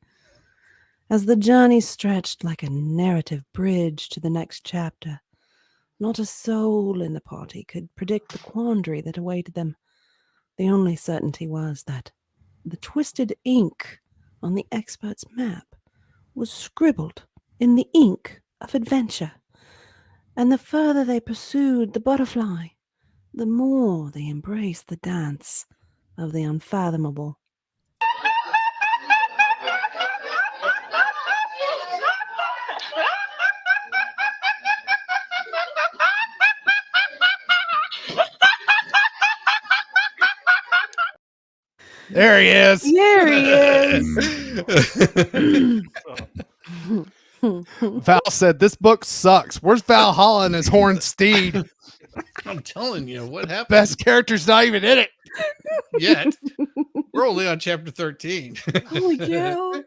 As the journey stretched like a narrative bridge to the next chapter, not a soul in the party could predict the quandary that awaited them. The only certainty was that the twisted ink on the expert's map was scribbled in the ink of adventure. And the further they pursued the butterfly, the more they embraced the dance of the unfathomable. There he is. There he is. Val said, "This book sucks. Where's Valhalla and his horned steed? I'm telling you, what happened? Best character's not even in it." Yet. We're only on chapter 13. Holy cow.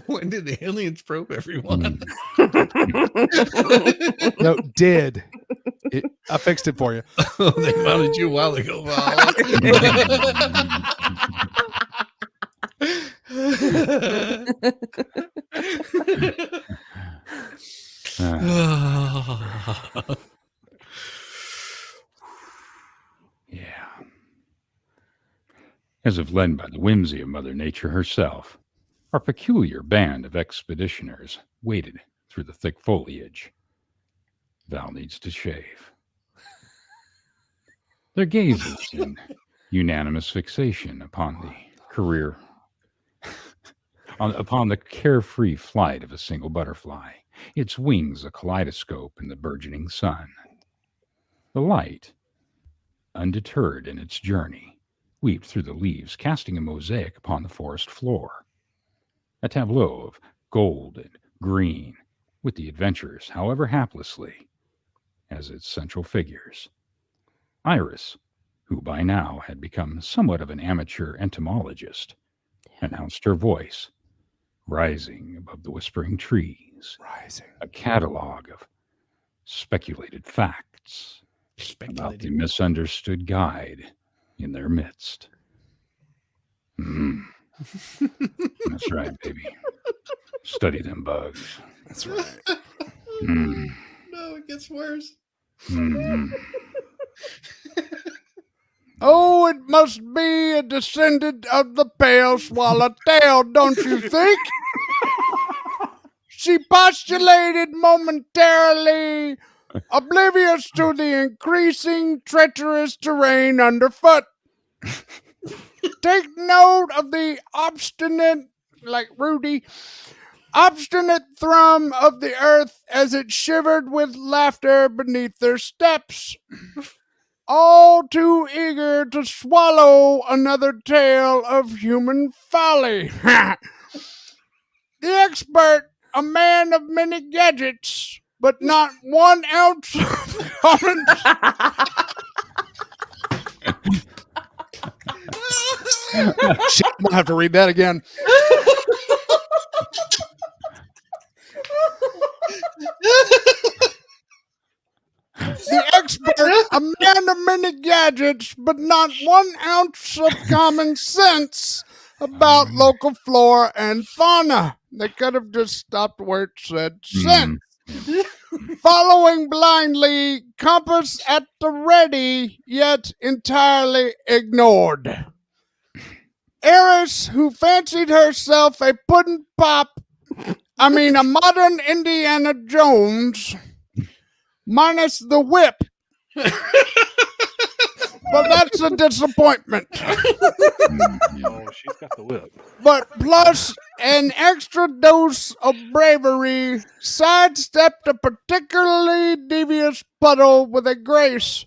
When did the aliens probe everyone? No, did. I fixed it for you. Oh, they founded you a while ago, Val. Yeah. As if led by the whimsy of Mother Nature herself, our peculiar band of expeditioners waded through the thick foliage. Val needs to shave. Their gazes in unanimous fixation upon the upon the carefree flight of a single butterfly, its wings a kaleidoscope in the burgeoning sun. The light, undeterred in its journey, weaved through the leaves, casting a mosaic upon the forest floor. A tableau of gold and green, with the adventurers, however haplessly, as its central figures. Iris, who by now had become somewhat of an amateur entomologist, announced her voice, rising above the whispering trees, a catalog of speculated facts about the misunderstood guide in their midst. That's right, baby. Study them bugs. That's right. No, it gets worse. Oh, it must be a descendant of the pale swallowtail, don't you think? She postulated momentarily, oblivious to the increasing treacherous terrain underfoot. Take note of the obstinate, like Rudy, obstinate thrum of the earth as it shivered with laughter beneath their steps. All too eager to swallow another tale of human folly. The expert, a man of many gadgets, but not 1 ounce of common Shit, I'm gonna have to read that again. The expert, a man of many gadgets, but not 1 ounce of common sense about local flora and fauna. They could have just stopped where it said sense. Following blindly, compass at the ready, yet entirely ignored. Eris, who fancied herself a puddin' pop, a modern Indiana Jones, minus the whip. Well, that's a disappointment. Oh, she's got the whip. But plus an extra dose of bravery, sidestepped a particularly devious puddle with a grace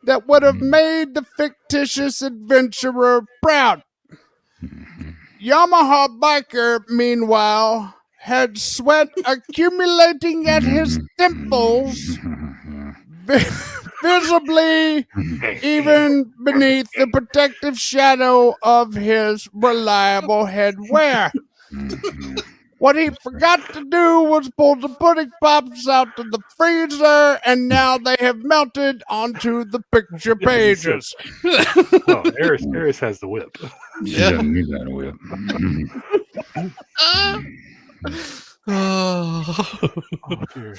that would have made the fictitious adventurer proud. Yamaha Biker, meanwhile, had sweat accumulating at his temples, visibly even beneath the protective shadow of his reliable headwear. What he forgot to do was pull the pudding pops out of the freezer, and now they have melted onto the picture pages. Oh, Eris has the whip. She doesn't need that whip. Oh, Dear.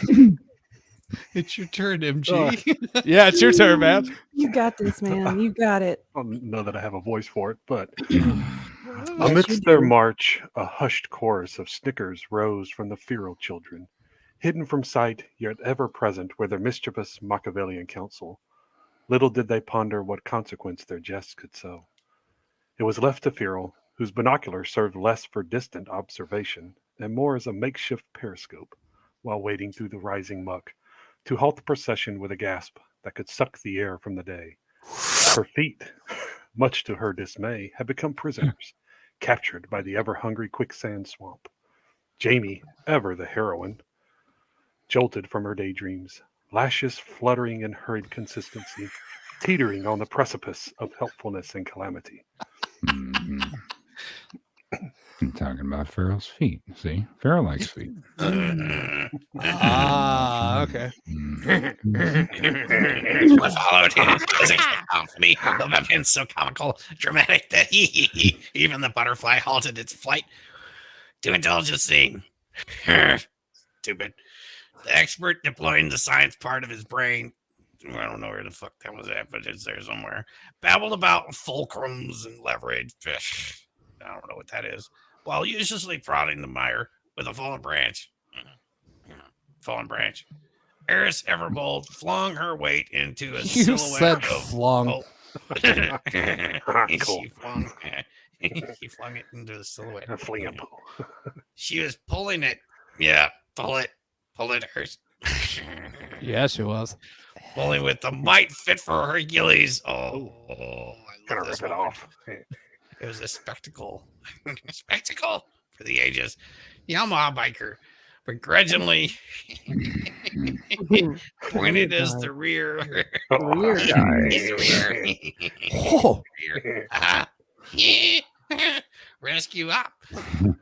it's your turn, MG. Yeah, it's your turn, man. You got this, man. You got it. I don't know that I have a voice for it, but Yes, you Amidst their do. march, a hushed chorus of snickers rose from the feral children, hidden from sight, yet ever present where their mischievous Machiavellian counsel. Little did they ponder what consequence their jests could sow. It was left to Feral, whose binoculars served less for distant observation and more as a makeshift periscope, while wading through the rising muck, to halt the procession with a gasp that could suck the air from the day. Her feet, much to her dismay, had become prisoners, captured by the ever-hungry quicksand swamp. Jamie, ever the heroine, jolted from her daydreams, lashes fluttering in hurried consistency, teetering on the precipice of helpfulness and calamity. Mhm. I'm talking about Farrell's feet. See? Farrell likes feet. Ah, okay. What followed was expected for me. Would have been so comical, dramatic that even the butterfly halted its flight to indulge a scene. Stupid. The expert deploying the science part of his brain, I don't know where the fuck that was at, but it's there somewhere, babbled about fulcrums and leverage. I don't know what that is, while uselessly prodding the mire with a fallen branch. Fallen branch. Eris Everbold flung her weight into a You silhouette said of flung. Oh. Cool. She flung it into the silhouette. A fling and pull. She was pulling it. Yeah, pull it, Eris. Yeah, she was. Pulling with the might fit for Hercules. Oh, I Gonna love this rip it moment. off. It was a spectacle. A spectacle for the ages. Yamaha biker begrudgingly pointed as the rear. Rear guard. He's the rear. Oh, Rear. Rescue up.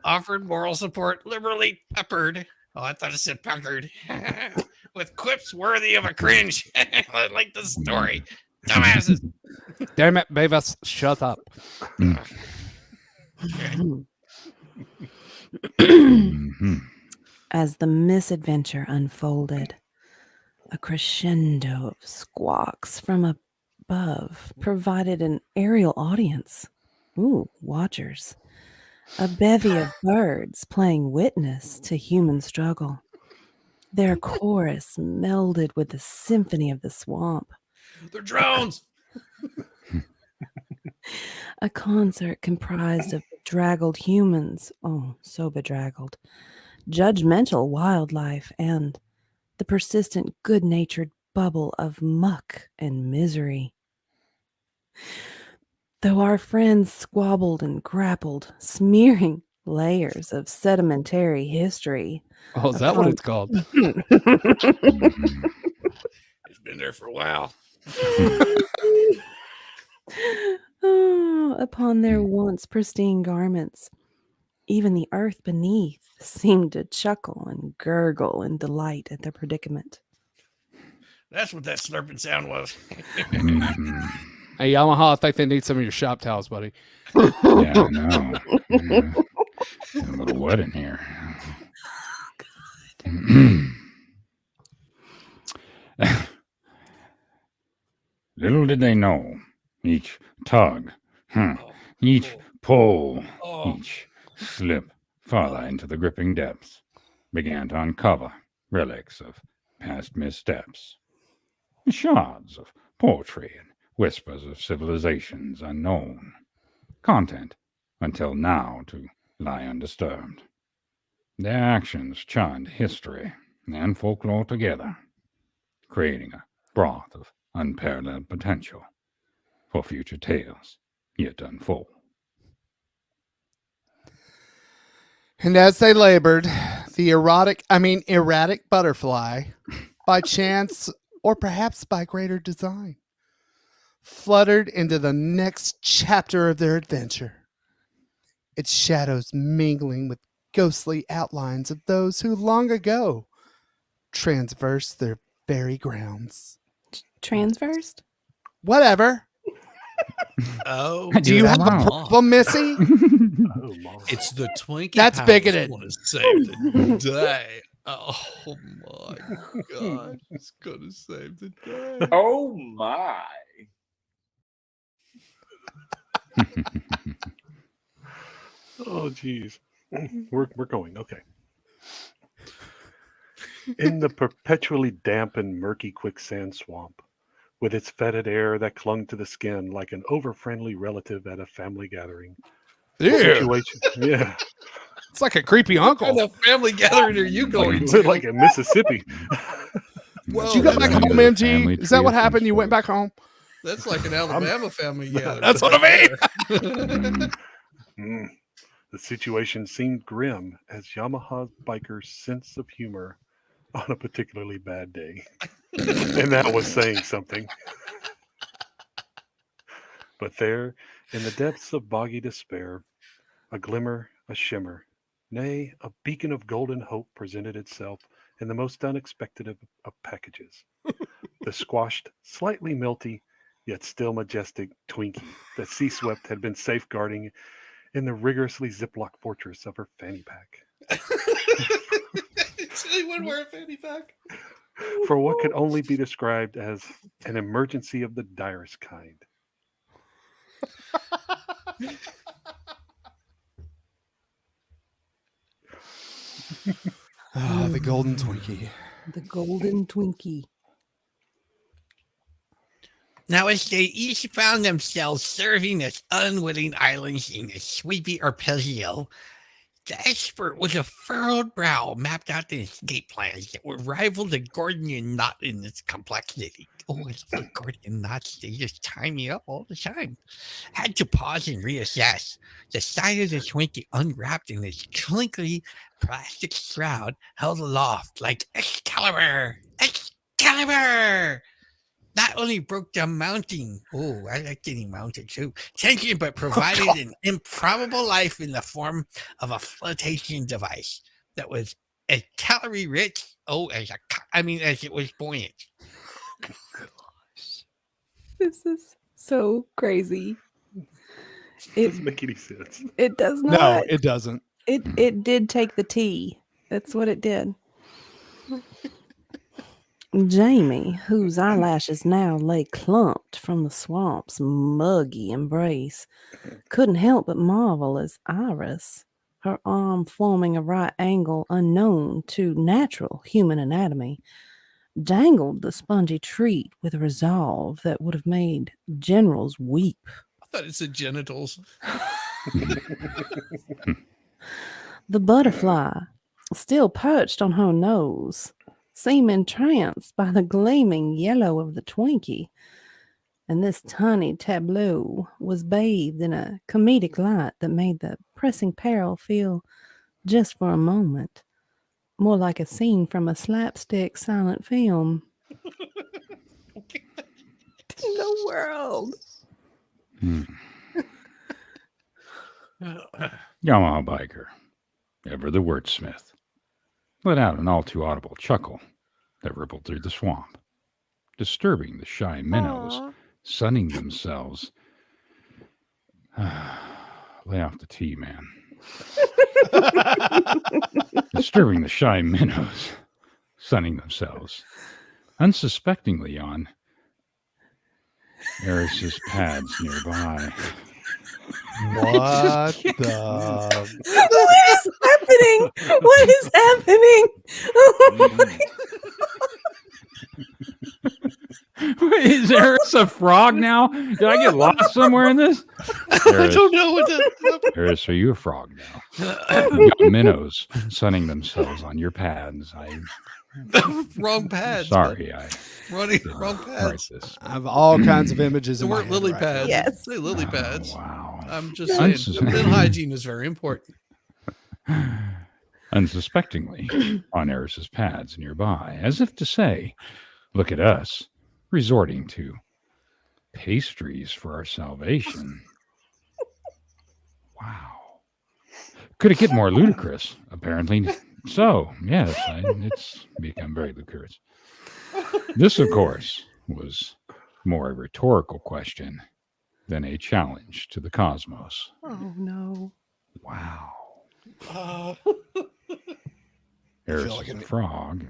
Offered moral support, liberally peppered. Oh, I thought it said peckered. With quips worthy of a cringe. I like this story. Dumbasses. damn it, Beavis, shut up. Mhm. As the misadventure unfolded, a crescendo of squawks from above provided an aerial audience. Ooh, watchers. A bevy of birds playing witness to human struggle. Their chorus melded with the symphony of the swamp. They're drones. A concert comprised of bedraggled humans, oh, so bedraggled, judgmental wildlife, and the persistent good-natured bubble of muck and misery. Though our friends squabbled and grappled, smearing layers of sedimentary history. Oh, is that what it's called? Mhm. It's been there for a while. Oh, upon their once pristine garments. Even the earth beneath seemed to chuckle and gurgle in delight at their predicament. That's what that slurping sound was. Mhm. Hey, Yamaha, I think they need some of your shop towels, buddy. Yeah, I know. Yeah. It's a little wet in here. Little did they know, each tug, each pull, each slip farther into the gripping depths began to uncover relics of past missteps, shards of poetry and whispers of civilizations unknown, content until now to lie undisturbed. Their actions charmed history and folklore together, creating a broth of unparalleled potential for future tales yet to unfold. And as they labored, the erratic butterfly, by chance or perhaps by greater design, fluttered into the next chapter of their adventure, its shadows mingling with ghostly outlines of those who long ago transversed their very grounds. Transversed? Whatever. Oh, Do you have a problem, Missy? Oh, Mom. it's the Twinkie. That's Pals bigoted. Want to save the day? Oh my god, it's gonna save the day. Oh my. Oh, geez. We're going. Okay. In the perpetually damp and murky quicksand swamp, with its fetid air that clung to the skin like an over-friendly relative at a family gathering. The Ew. situation, yeah, It's like a creepy What kind uncle. of family gathering are you going to? like in Mississippi. Well, Did you go back home, Family MG? Is that tree what of happened? You went henceforth. back home? that's like an Alabama family gathering. That's what I mean. Mm. The situation seemed grim as Yamaha biker's sense of humor on a particularly bad day. And that was saying something. But there, in the depths of boggy despair, a glimmer, a shimmer, nay, a beacon of golden hope presented itself in the most unexpected of packages. The squashed, slightly milty, yet still majestic Twinkie that Sea Swept had been safeguarding in the rigorously Ziploc fortress of her fanny pack. She wouldn't wear a fanny pack. For what could only be described as an emergency of the direst kind. Ah, the golden Twinkie. The golden Twinkie. Now, as they each found themselves serving as unwitting islands in a sweepy arpeggio, the expert with a furrowed brow mapped out the escape plans that would rival the Gordian knot in its complexity. Oh, it's like Gordian knots. They just tie me up all the time. Had to pause and reassess. The side of the Twinkie unwrapped in its clinky plastic shroud held aloft like Excalibur. Excalibur! Not only broke the mounting, oh, I like getting mounted too, tension, but provided an improbable life in the form of a flotation device that was as calorie rich, as it was buoyant. This is so crazy. It doesn't make any sense. It does not. No, it doesn't. It did take the tea. That's what it did. Jamie, whose eyelashes now lay clumped from the swamp's muggy embrace, couldn't help but marvel as Iris, her arm forming a right angle unknown to natural human anatomy, dangled the spongy treat with a resolve that would have made generals weep. I thought it said genitals. The butterfly, still perched on her nose, seemed entranced by the gleaming yellow of the Twinkie, and this tiny tableau was bathed in a comedic light that made the pressing peril feel, just for a moment, more like a scene from a slapstick silent film. In the world. Yamaha biker, ever the wordsmith, let out an all too audible chuckle that rippled through the swamp, disturbing the shy minnows sunning themselves. Lay off the tea, man. Disturbing the shy minnows sunning themselves unsuspectingly on Eris's pads nearby. What the? What is happening? What is happening? Oh my Wait, is Eris a frog now? Did I get lost somewhere in this? I don't know what that. Eris, are you a frog now? You got minnows sunning themselves on your pads. Wrong pads. Sorry, Wrong write pads. this. I have all kinds of images. They in my weren't head lily right now. pads. Yes. Say lily pads. Wow. I'm just saying, feminine hygiene is very important. Unsuspectingly on Eris's pads nearby, as if to say, look at us, resorting to pastries for our salvation. Wow. Could it get more ludicrous? Apparently so. Yes, it's become very ludicrous. This, of course, was more a rhetorical question than a challenge to the cosmos. Oh no. Wow. Uh, Eris like is a an- frog.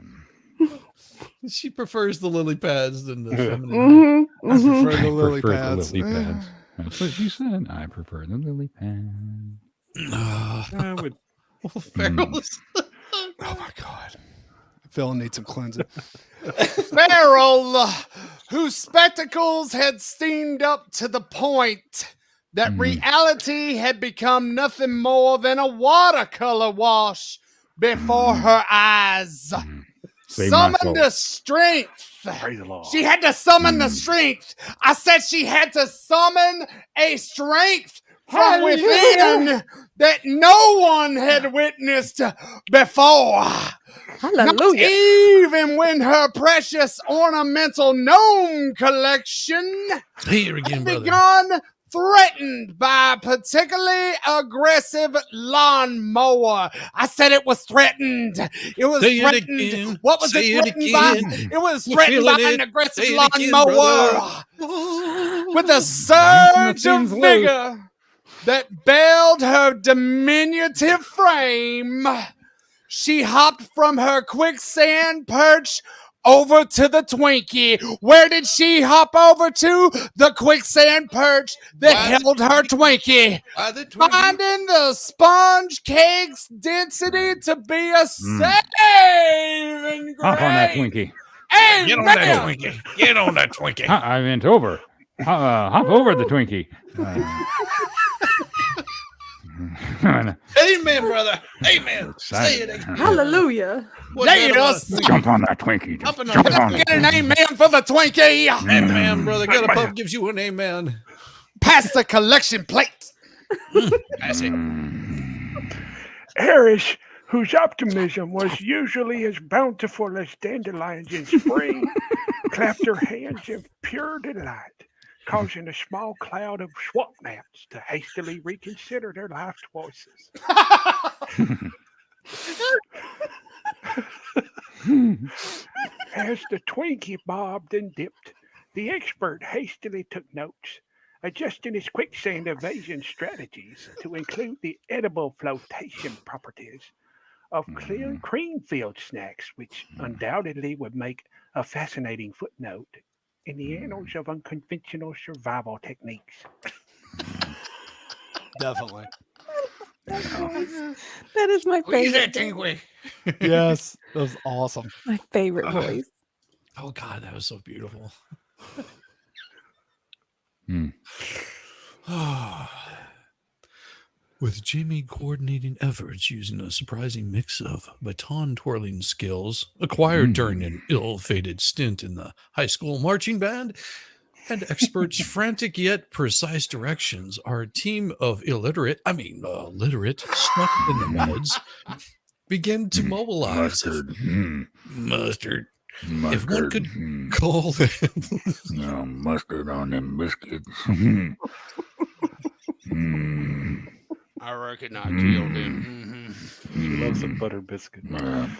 she prefers the lily pads than the feminine. Mm-hmm, I mm-hmm. prefer the lily prefer pads. the lily pads. That's what she said. I prefer the lily pads. I would. Feral is Oh my god. Phil needs some cleansing. Farrell, whose spectacles had steamed up to the point that reality had become nothing more than a watercolor wash before her eyes. Save my Summoned soul. the strength. Praise the Lord. She had to summon the strength. I said she had to summon a strength from within that no one had witnessed before. Not Hallelujah. even when her precious ornamental gnome collection here again, brother. begun threatened by a particularly aggressive lawnmower. I said it was threatened. It was Say it threatened. again. What was Say it it threatened by? again. It was We're threatened by feeling an it. aggressive Say it again, lawnmower with a surge Things of loose. vigor that bailed her diminutive frame. She hopped from her quicksand perch over to the Twinkie. Where did she hop over to? The quicksand perch that Why held her Twinkie. Why the Twinkie? Finding the sponge cake's density to be a saving Hop on that grace. Twinkie. Get on that Amen. Twinkie. Get on that Twinkie. I went over. Hop over the Twinkie. Amen, brother. Amen. Say it again. Hallelujah. What's that about? Yes. Jump on that Twinkie. Just Hopping on jump that on it. Get an amen for the Twinkie. Amen, brother. Get a pub gives you an amen. Pass the collection plate. Pass it. Eris, whose optimism was usually as bountiful as dandelions in spring, clapped her hands in pure delight, causing a small cloud of swamp gnats to hastily reconsider their life choices. As the Twinkie bobbed and dipped, the expert hastily took notes, adjusting his quicksand evasion strategies to include the edible flotation properties of clear cream-filled snacks, which undoubtedly would make a fascinating footnote in the annals of unconventional survival techniques. Definitely. That is my Squeeze favorite. that Twinkie. Yes. That was awesome. My favorite voice. Oh, God, that was so beautiful. With Jimmy coordinating efforts using a surprising mix of baton twirling skills acquired during an ill-fated stint in the high school marching band and experts' frantic yet precise directions, our team of literate stuck in the woods began to mobilize. Mustard. If one could call them. No mustard on them biscuits. I reckon I killed him. She loves a butter biscuit.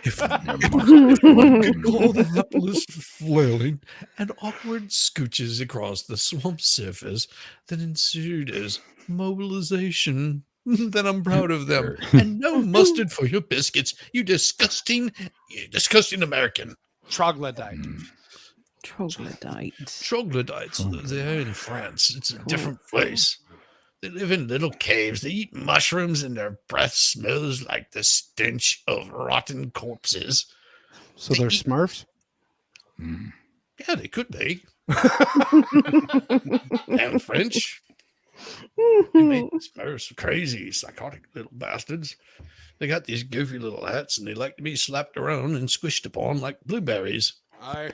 If one could call the hapless flailing and awkward scooches across the swamp surface that ensued as mobilization, then I'm proud of them. And no mustard for your biscuits, you disgusting American. Troglodyte. Troglodyte. They're in France. It's a different place. They live in little caves. They eat mushrooms, and their breath smells like the stench of rotten corpses. So they're Smurfs? Yeah, they could be. And French. They made Smurfs crazy, psychotic little bastards. They got these goofy little hats, and they like to be slapped around and squished upon like blueberries. Sorry.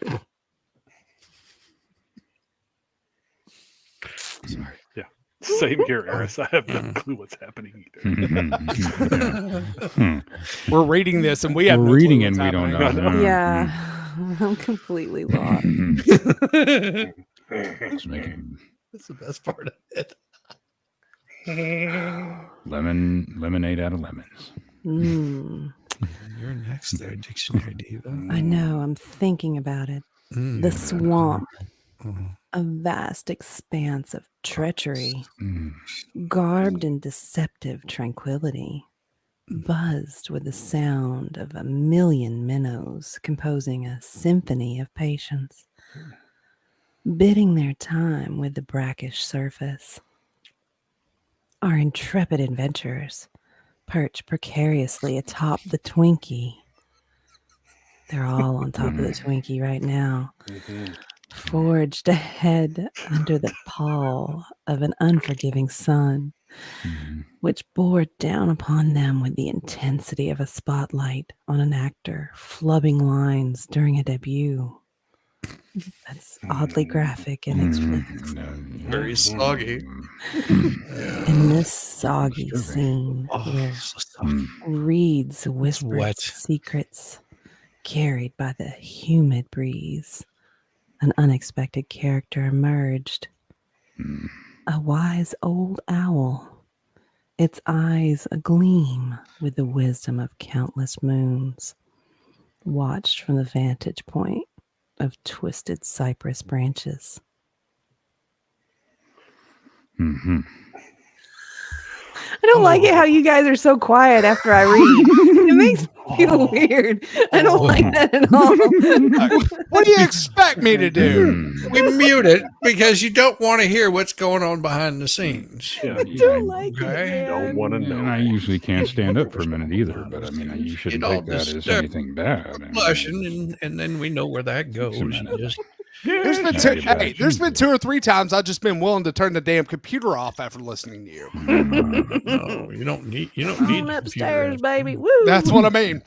Yeah. Same here, Eris. I have no clue what's happening either. We're reading this and we have We're no reading clue and what's we don't happening. know. Yeah. I'm completely lost. It's making That's the best part of it. lemonade out of lemons. You're next there, Dictionary Diva. I know. I'm thinking about it. The swamp. A vast expanse of treachery, garbed in deceptive tranquility, buzzed with the sound of a million minnows composing a symphony of patience, bidding their time with the brackish surface. Our intrepid adventurers perch precariously atop the Twinkie. They're all on top of the Twinkie right now, forged ahead under the pall of an unforgiving sun, which bored down upon them with the intensity of a spotlight on an actor flubbing lines during a debut. That's oddly graphic and explicit. Very soggy. In this soggy scene where reeds whispered wet. secrets carried by the humid breeze, an unexpected character emerged. A wise old owl, its eyes agleam with the wisdom of countless moons, watched from the vantage point of twisted cypress branches. I don't like it how you guys are so quiet after I read. It makes me feel weird. I don't like that at all. What do you expect me to do? We mute it because you don't want to hear what's going on behind the scenes. I don't like it, Okay. man. Don't want to know. And I usually can't stand up for a minute either, but I mean, you shouldn't all take that just as step anything bad. I mean, Blushing, and then we know where that goes. a You minute. just There's been there's been 2 or 3 times I've just been willing to turn the damn computer off after listening to you. no, you don't need On the upstairs, computer. baby. Woo! That's what I mean.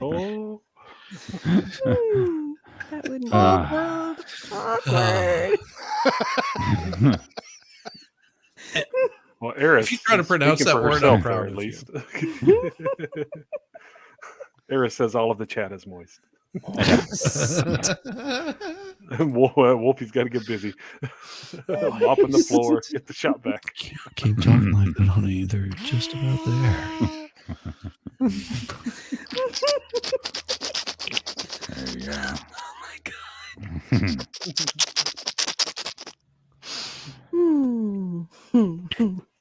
Oh, That would be Ah. awkward. well, Eris. If you try to pronounce speaking that for word, I'm herself proud there, at of least. Eris says all of the chat is moist. Wolfie's got to get busy. Mopping the floor, get the shot back. Keep talking like that, honey. They're just about there. There you go. Oh my god.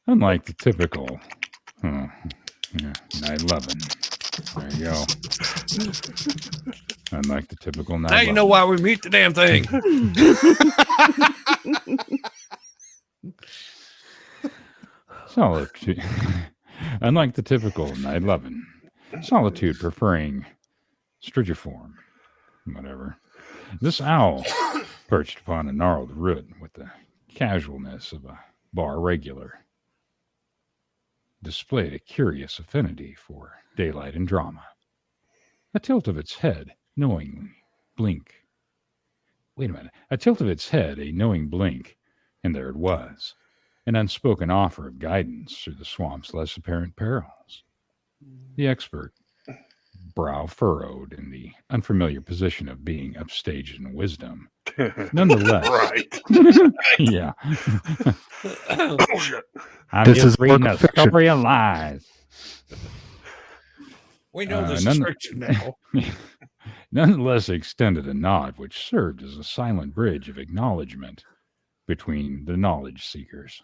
Unlike the typical 9/11. There you go. Unlike the typical 9/11. Now you know why we mute the damn thing. Solitude. Unlike the typical 9/11. Solitude preferring strigiform. Whatever. This owl perched upon a gnarled root with the casualness of a bar regular displayed a curious affinity for daylight and drama. A tilt of its head, knowingly blink. Wait a minute. A tilt of its head, a knowing blink, and there it was. An unspoken offer of guidance through the swamp's less apparent perils. The expert, brow furrowed in the unfamiliar position of being upstaged in wisdom. Nonetheless. Right. Yeah. Oh, shit. I'm This just is reading work a of fiction. story of lies. We know this is fiction now. Nonetheless extended a nod which served as a silent bridge of acknowledgement between the knowledge seekers.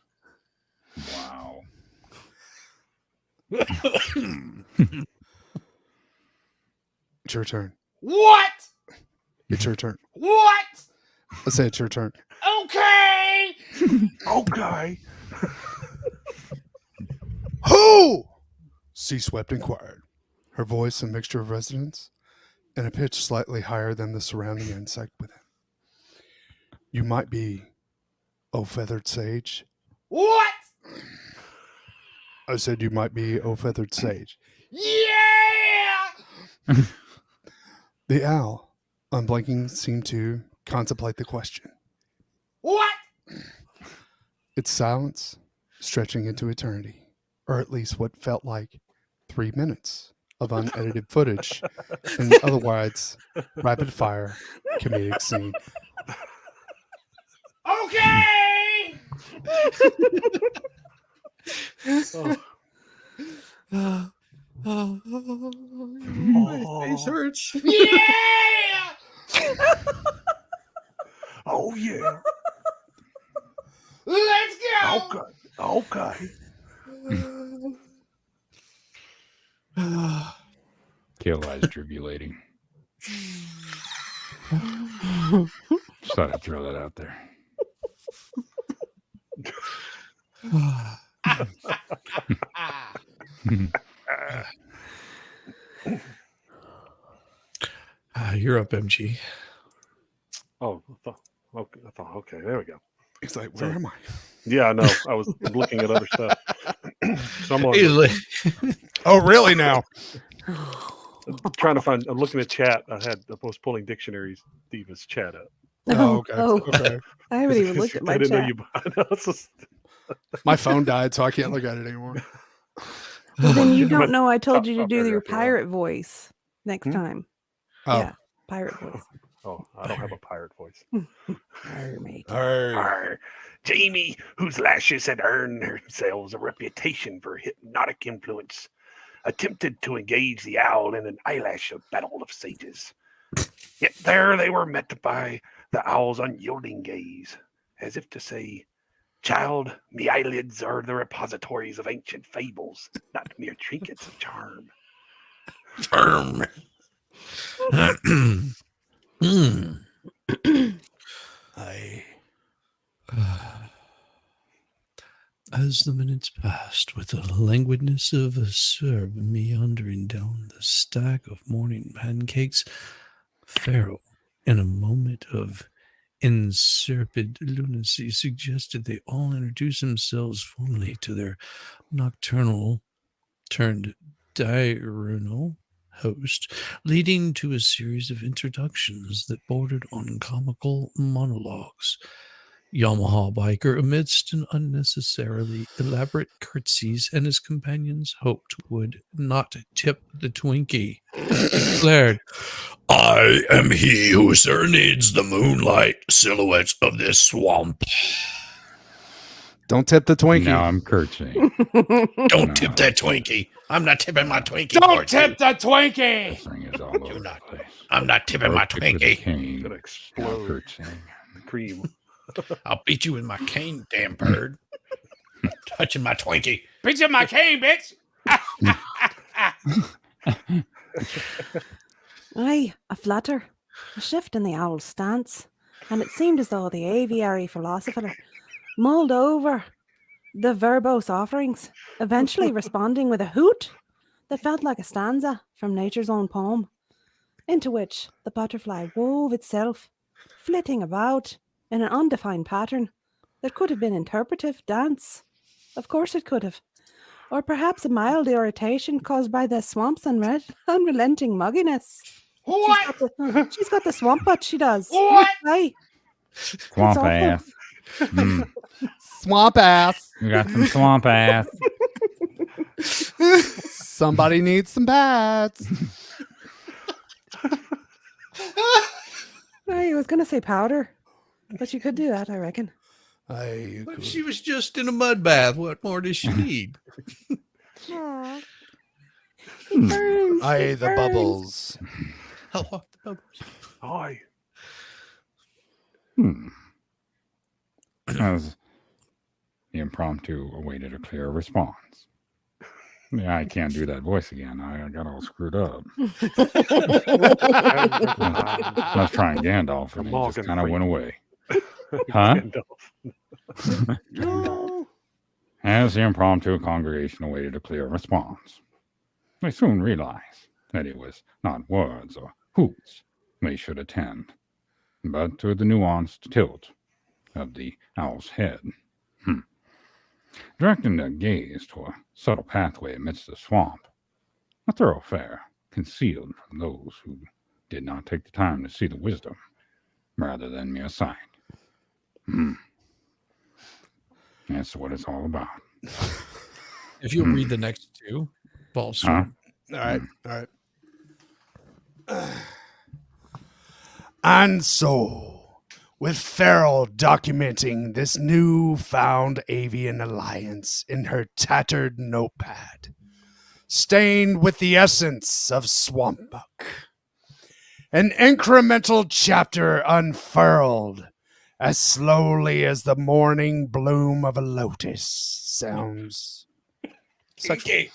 Wow. It's your turn. What? It's your turn. What? I say it's your turn. Okay. Okay. Who? Sea Swept inquired, her voice a mixture of resonance and a pitch slightly higher than the surrounding insect within. You might be, O feathered sage. What? I said you might be, O feathered sage. Yeah. The owl, unblinking, seemed to contemplate the question. What? Its silence stretching into eternity, or at least what felt like 3 minutes of unedited footage in an otherwise rapid fire comedic scene. Okay. My face hurts. Yeah. Oh, yeah. Let's go. Okay. Kill eyes tribulating. Just thought I'd throw that out there. You're up, MG. Oh, okay, there we go. He's like, So- where am I? Yeah, I know. I'm looking at other stuff. So I'm on He's the- like- Oh, really now? trying to find. I'm looking at chat. I was pulling dictionaries. Diva's chat up. Oh, okay. Oh. Okay. I haven't even looked at my I didn't know chat. you. I know, it's just- My phone died, so I can't look at it anymore. Well, then you Should have don't went know I told top- you to top do your paragraph there. pirate voice next time. Oh. Yeah, pirate voice. Oh, I don't have a pirate voice. Arr, mate. Arr. Jamie, whose lashes had earned themselves a reputation for hypnotic influence, attempted to engage the owl in an eyelash battle of sages. Yet there they were met by the owl's unyielding gaze, as if to say, "Child, me eyelids are the repositories of ancient fables, not mere trinkets of charm." Charm. As the minutes passed, with the languidness of a serb meandering down the stack of morning pancakes, Pharaoh, in a moment of insipid lunacy, suggested they all introduce themselves formally to their nocturnal turned diurnal host, leading to a series of introductions that bordered on comical monologues. Yamaha biker, amidst an unnecessarily elaborate curtsies, and his companions hoped would not tip the Twinkie, declared, "I am he who serenades the moonlight silhouettes of this swamp." Don't tip the Twinkie. Now I'm curtsying. Don't tip that Twinkie. I'm not tipping my Twinkie. Don't tip the Twinkie. This thing is all over the place. I'm not tipping my Perfect with a Twinkie. cane. Gonna Now explode. curtsying. The cream. I'll beat you with my cane, damn bird. Touching my Twinkie. Bitch in my cane, bitch. Aye, a flutter, a shift in the owl's stance, and it seemed as though the aviary philosopher mulled over the verbose offerings, eventually responding with a hoot that felt like a stanza from nature's own poem, into which the butterfly wove itself, flitting about in an undefined pattern that could have been interpretive dance. Of course it could have. Or perhaps a mild irritation caused by the swamp's unrelenting mugginess. What? She's got the swamp butt, she does. What? Aye. Swamp awful. ass. Mm, Swamp ass. you got some swamp ass. Somebody needs some bats. I was going to say powder, but you could do that, I reckon. But she was just in a mud bath. What more does she need? Aw. Hmm. Burns, Aye, it the burns. bubbles. I'll walk the bubbles. Aye. As the impromptu awaited a clear response. Yeah, I can't do that voice again. I got all screwed up. I was trying Gandalf, and I'm it all just gonna kind of freak. went away. Huh? As the impromptu congregation awaited a clear response, they soon realized that it was not words or hoots they should attend, but to the nuanced tilt of the owl's head. Directing their gaze to a subtle pathway amidst the swamp, a thoroughfare concealed from those who did not take the time to see the wisdom, rather than mere sight. That's what it's all about. If you'll read the next two, false. Huh? All right. All right. And so, with Farrell documenting this newfound avian alliance in her tattered notepad, stained with the essence of swamp buck, an incremental chapter unfurled as slowly as the morning bloom of a lotus sounds. Okay.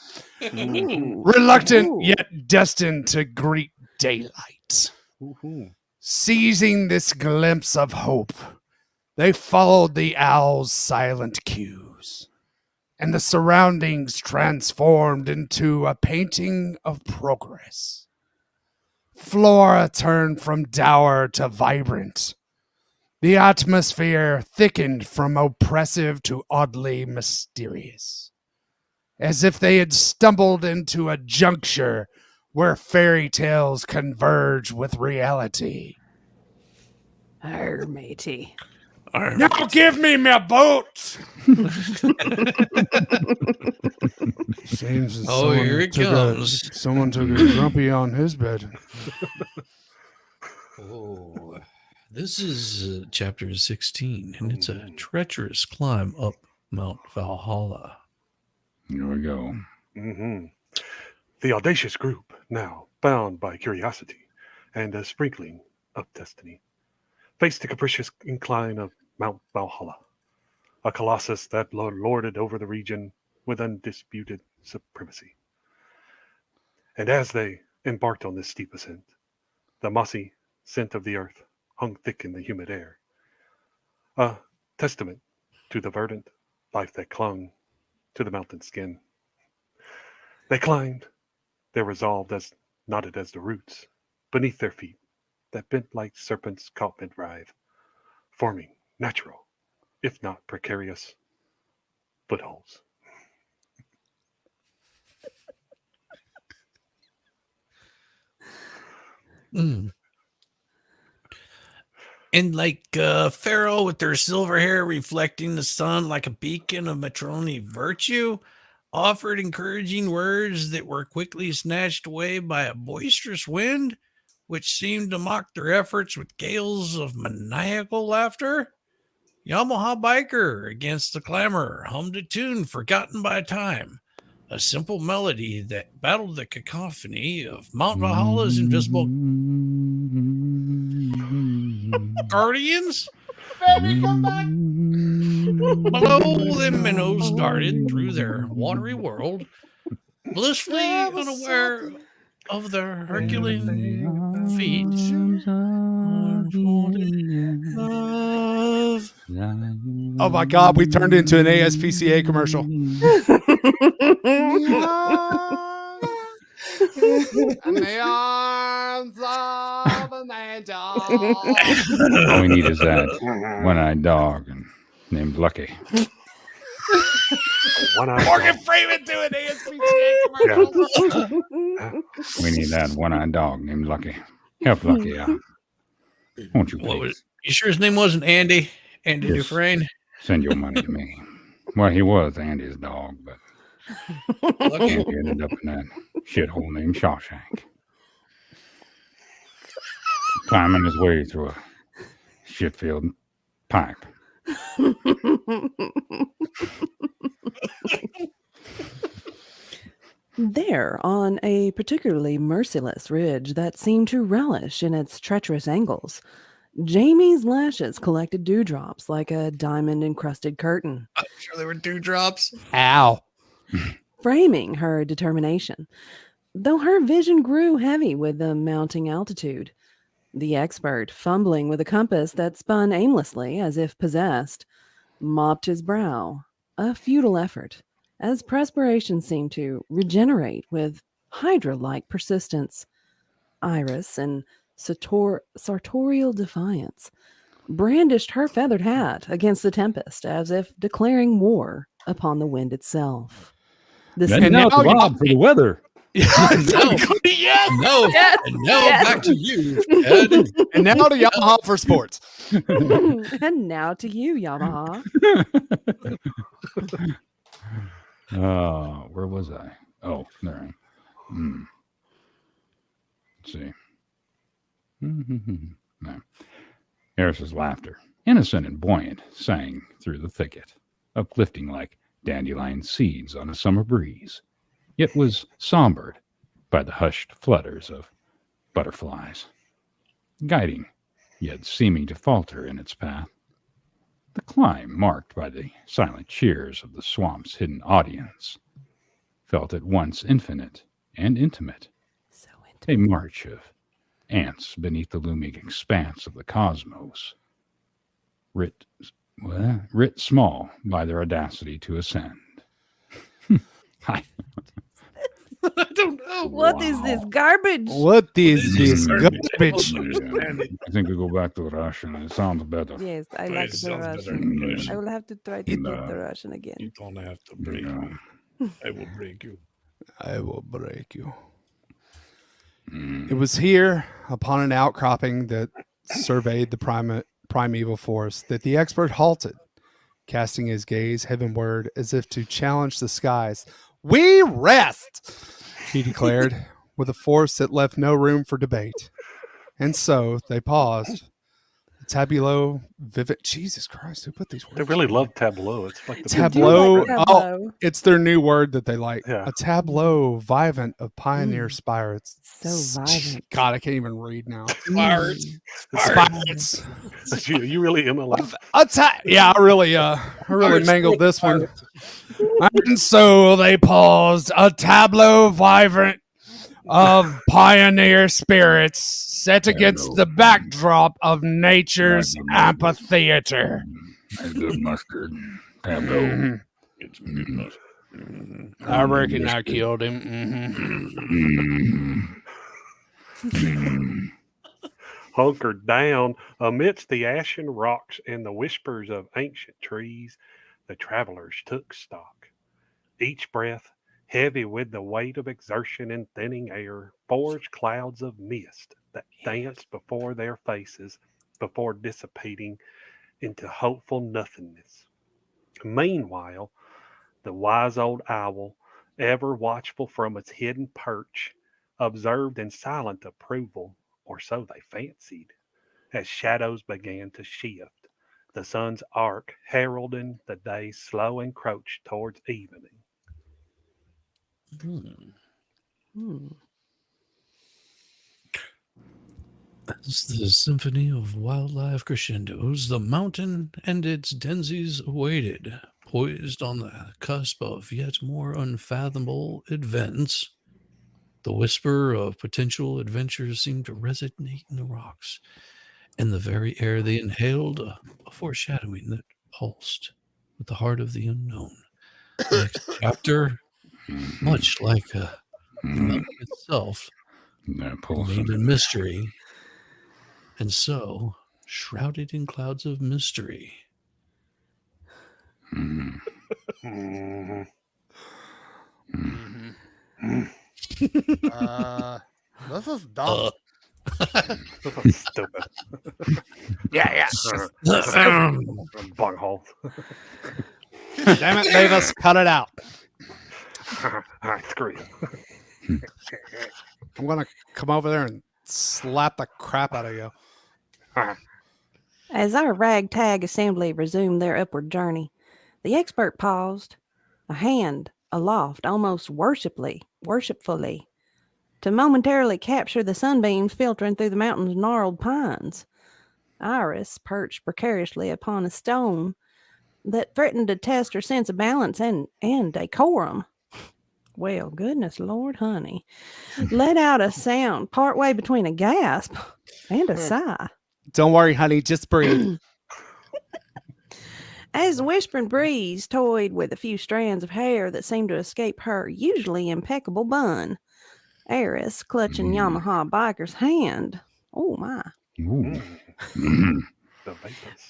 Reluctant yet destined to greet daylight. Seizing this glimpse of hope, they followed the owl's silent cues, and the surroundings transformed into a painting of progress. Flora turned from dour to vibrant. The atmosphere thickened from oppressive to oddly mysterious, as if they had stumbled into a juncture where fairy tales converge with reality. Arr, matey. Now give me my boat! Seems Oh, here it comes. Someone took a grumpy on his bed. Oh, this is chapter 16, and it's a treacherous climb up Mount Valhalla. Here we go. Mm-hmm. The audacious group, now bound by curiosity and a sprinkling of destiny, faced the capricious incline of Mount Valhalla, a colossus that lorded over the region with undisputed supremacy. And as they embarked on this steep ascent, the mossy scent of the earth hung thick in the humid air, a testament to the verdant life that clung to the mountain skin. They climbed, their resolve as knotted as the roots beneath their feet that bent like serpents caught mid-writhe, forming natural, if not precarious, footholds. Mm. And like Pharaoh with their silver hair reflecting the sun like a beacon of matronly virtue, offered encouraging words that were quickly snatched away by a boisterous wind, which seemed to mock their efforts with gales of maniacal laughter. Yamaha biker against the clamor hummed a tune forgotten by time, a simple melody that battled the cacophony of Mount Valhalla's invisible guardians. Baby, come back. Below them, minnows darted through their watery world, blissfully unaware of their Herculean feet. Oh my God, we turned into an ASPCA commercial. And the arms of an angel. All we need is that one-eyed dog named Lucky. Morgan Freeman doing ASPCA commercials. We need that one-eyed dog named Lucky. Help Lucky out. Won't you What please? was, you sure his name wasn't Andy? Andy Yes. Dufresne? Send your money to me. Well, he was Andy's dog, but Lucky. Andy ended up in that shithole named Shawshank. Climbing his way through a shit-filled pipe. There, on a particularly merciless ridge that seemed to relish in its treacherous angles, Jamie's lashes collected dewdrops like a diamond-encrusted curtain, I'm sure there were dewdrops. Ow. framing her determination. Though her vision grew heavy with the mounting altitude, the expert, fumbling with a compass that spun aimlessly as if possessed, mopped his brow, a futile effort, as perspiration seemed to regenerate with hydra-like persistence. Iris, in sartorial defiance, brandished her feathered hat against the tempest as if declaring war upon the wind itself. The And now to Rob for the weather. No, Yes. no, Yes, and now yes. back to you, Ed. And now to Yamaha for sports. And now to you, Yamaha. Where was I? Oh, there. Let's see. No. Harris's laughter, innocent and buoyant, sang through the thicket, uplifting like dandelion seeds on a summer breeze, yet was sombered by the hushed flutters of butterflies, guiding, yet seeming to falter in its path. The climb, marked by the silent cheers of the swamp's hidden audience, felt at once infinite and intimate, So a march of ants beneath the looming expanse of the cosmos, writ small by their audacity to ascend. I don't know. What is this garbage? What is this Sorry. garbage? I think we go back to Russian. It sounds better. Yes, I It like the sounds better Russian. in Russian. I will have to try to get the Russian again. You don't have to break Yeah. me. I will break you. I will break you. It was here, upon an outcropping that surveyed the primeval forest, that the expert halted, casting his gaze heavenward as if to challenge the skies. We rest, he declared, with a force that left no room for debate. And so they paused. Tableau vivid. Jesus Christ, who put these words? They really love tableau. It's like the Tableau. Tableau. Oh, it's their new word that they like. Yeah. A tableau vivant of pioneer spirits. So vibrant. God, I can't even read now. Pirates. Spirits. you really MLM. Yeah, I really mangled this one. And so they paused. A tableau vibrant of pioneer spirits set against the backdrop of nature's amphitheater. That's good mustard. Tableau. It's good enough. I reckon I killed him. Hunkered down amidst the ashen rocks and the whispers of ancient trees, the travelers took stock. Each breath, heavy with the weight of exertion and thinning air, forged clouds of mist that danced before their faces before dissipating into hopeful nothingness. Meanwhile, the wise old owl, ever watchful from its hidden perch, observed in silent approval, or so they fancied, as shadows began to shift, the sun's arc heralding the day's slow encroach towards evening. As the symphony of wildlife crescendos, the mountain and its denizens awaited, poised on the cusp of yet more unfathomable events. The whisper of potential adventures seemed to resonate in the rocks, and the very air they inhaled a foreshadowing that pulsed with the heart of the unknown. The next chapter, much like the mountain itself, remained a mystery, and so shrouded in clouds of mystery. This is dumb. This is stupid. Yeah. Bunghole. Damn it, Davis, cut it out. All right, screw you. I'm going to come over there and slap the crap out of you. As our ragtag assembly resumed their upward journey, the expert paused, a hand aloft almost worshipfully, to momentarily capture the sunbeams filtering through the mountain's gnarled pines. Iris perched precariously upon a stone that threatened to test her sense of balance and decorum. Well, goodness Lord, honey. Let out a sound partway between a gasp and a sigh. Don't worry, honey, just breathe. As the whispering breeze toyed with a few strands of hair that seemed to escape her usually impeccable bun, Eris clutching Yamaha Biker's hand. Oh, my.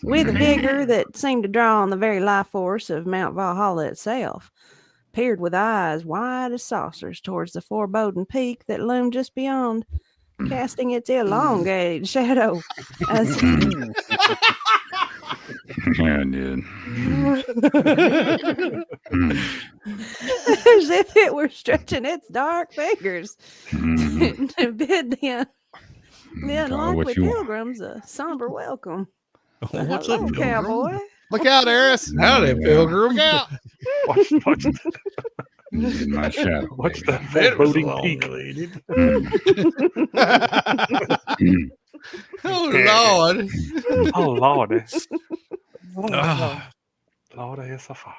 With a vigor that seemed to draw on the very life force of Mount Valhalla itself, peered with eyes wide as saucers towards the foreboding peak that loomed just beyond, casting its elongated shadow as Yeah, dude. as if it were stretching its dark fingers to bid the unlikely pilgrims a somber welcome. What's Hello, up, cowboy? Look out, Eris. Howdy, Pilgrim. Look out. Watch This is my shadow. Watch baby. that foreboding peak. Oh, Lord. Oh, Lordy. Ah. Lordy, it's a fire.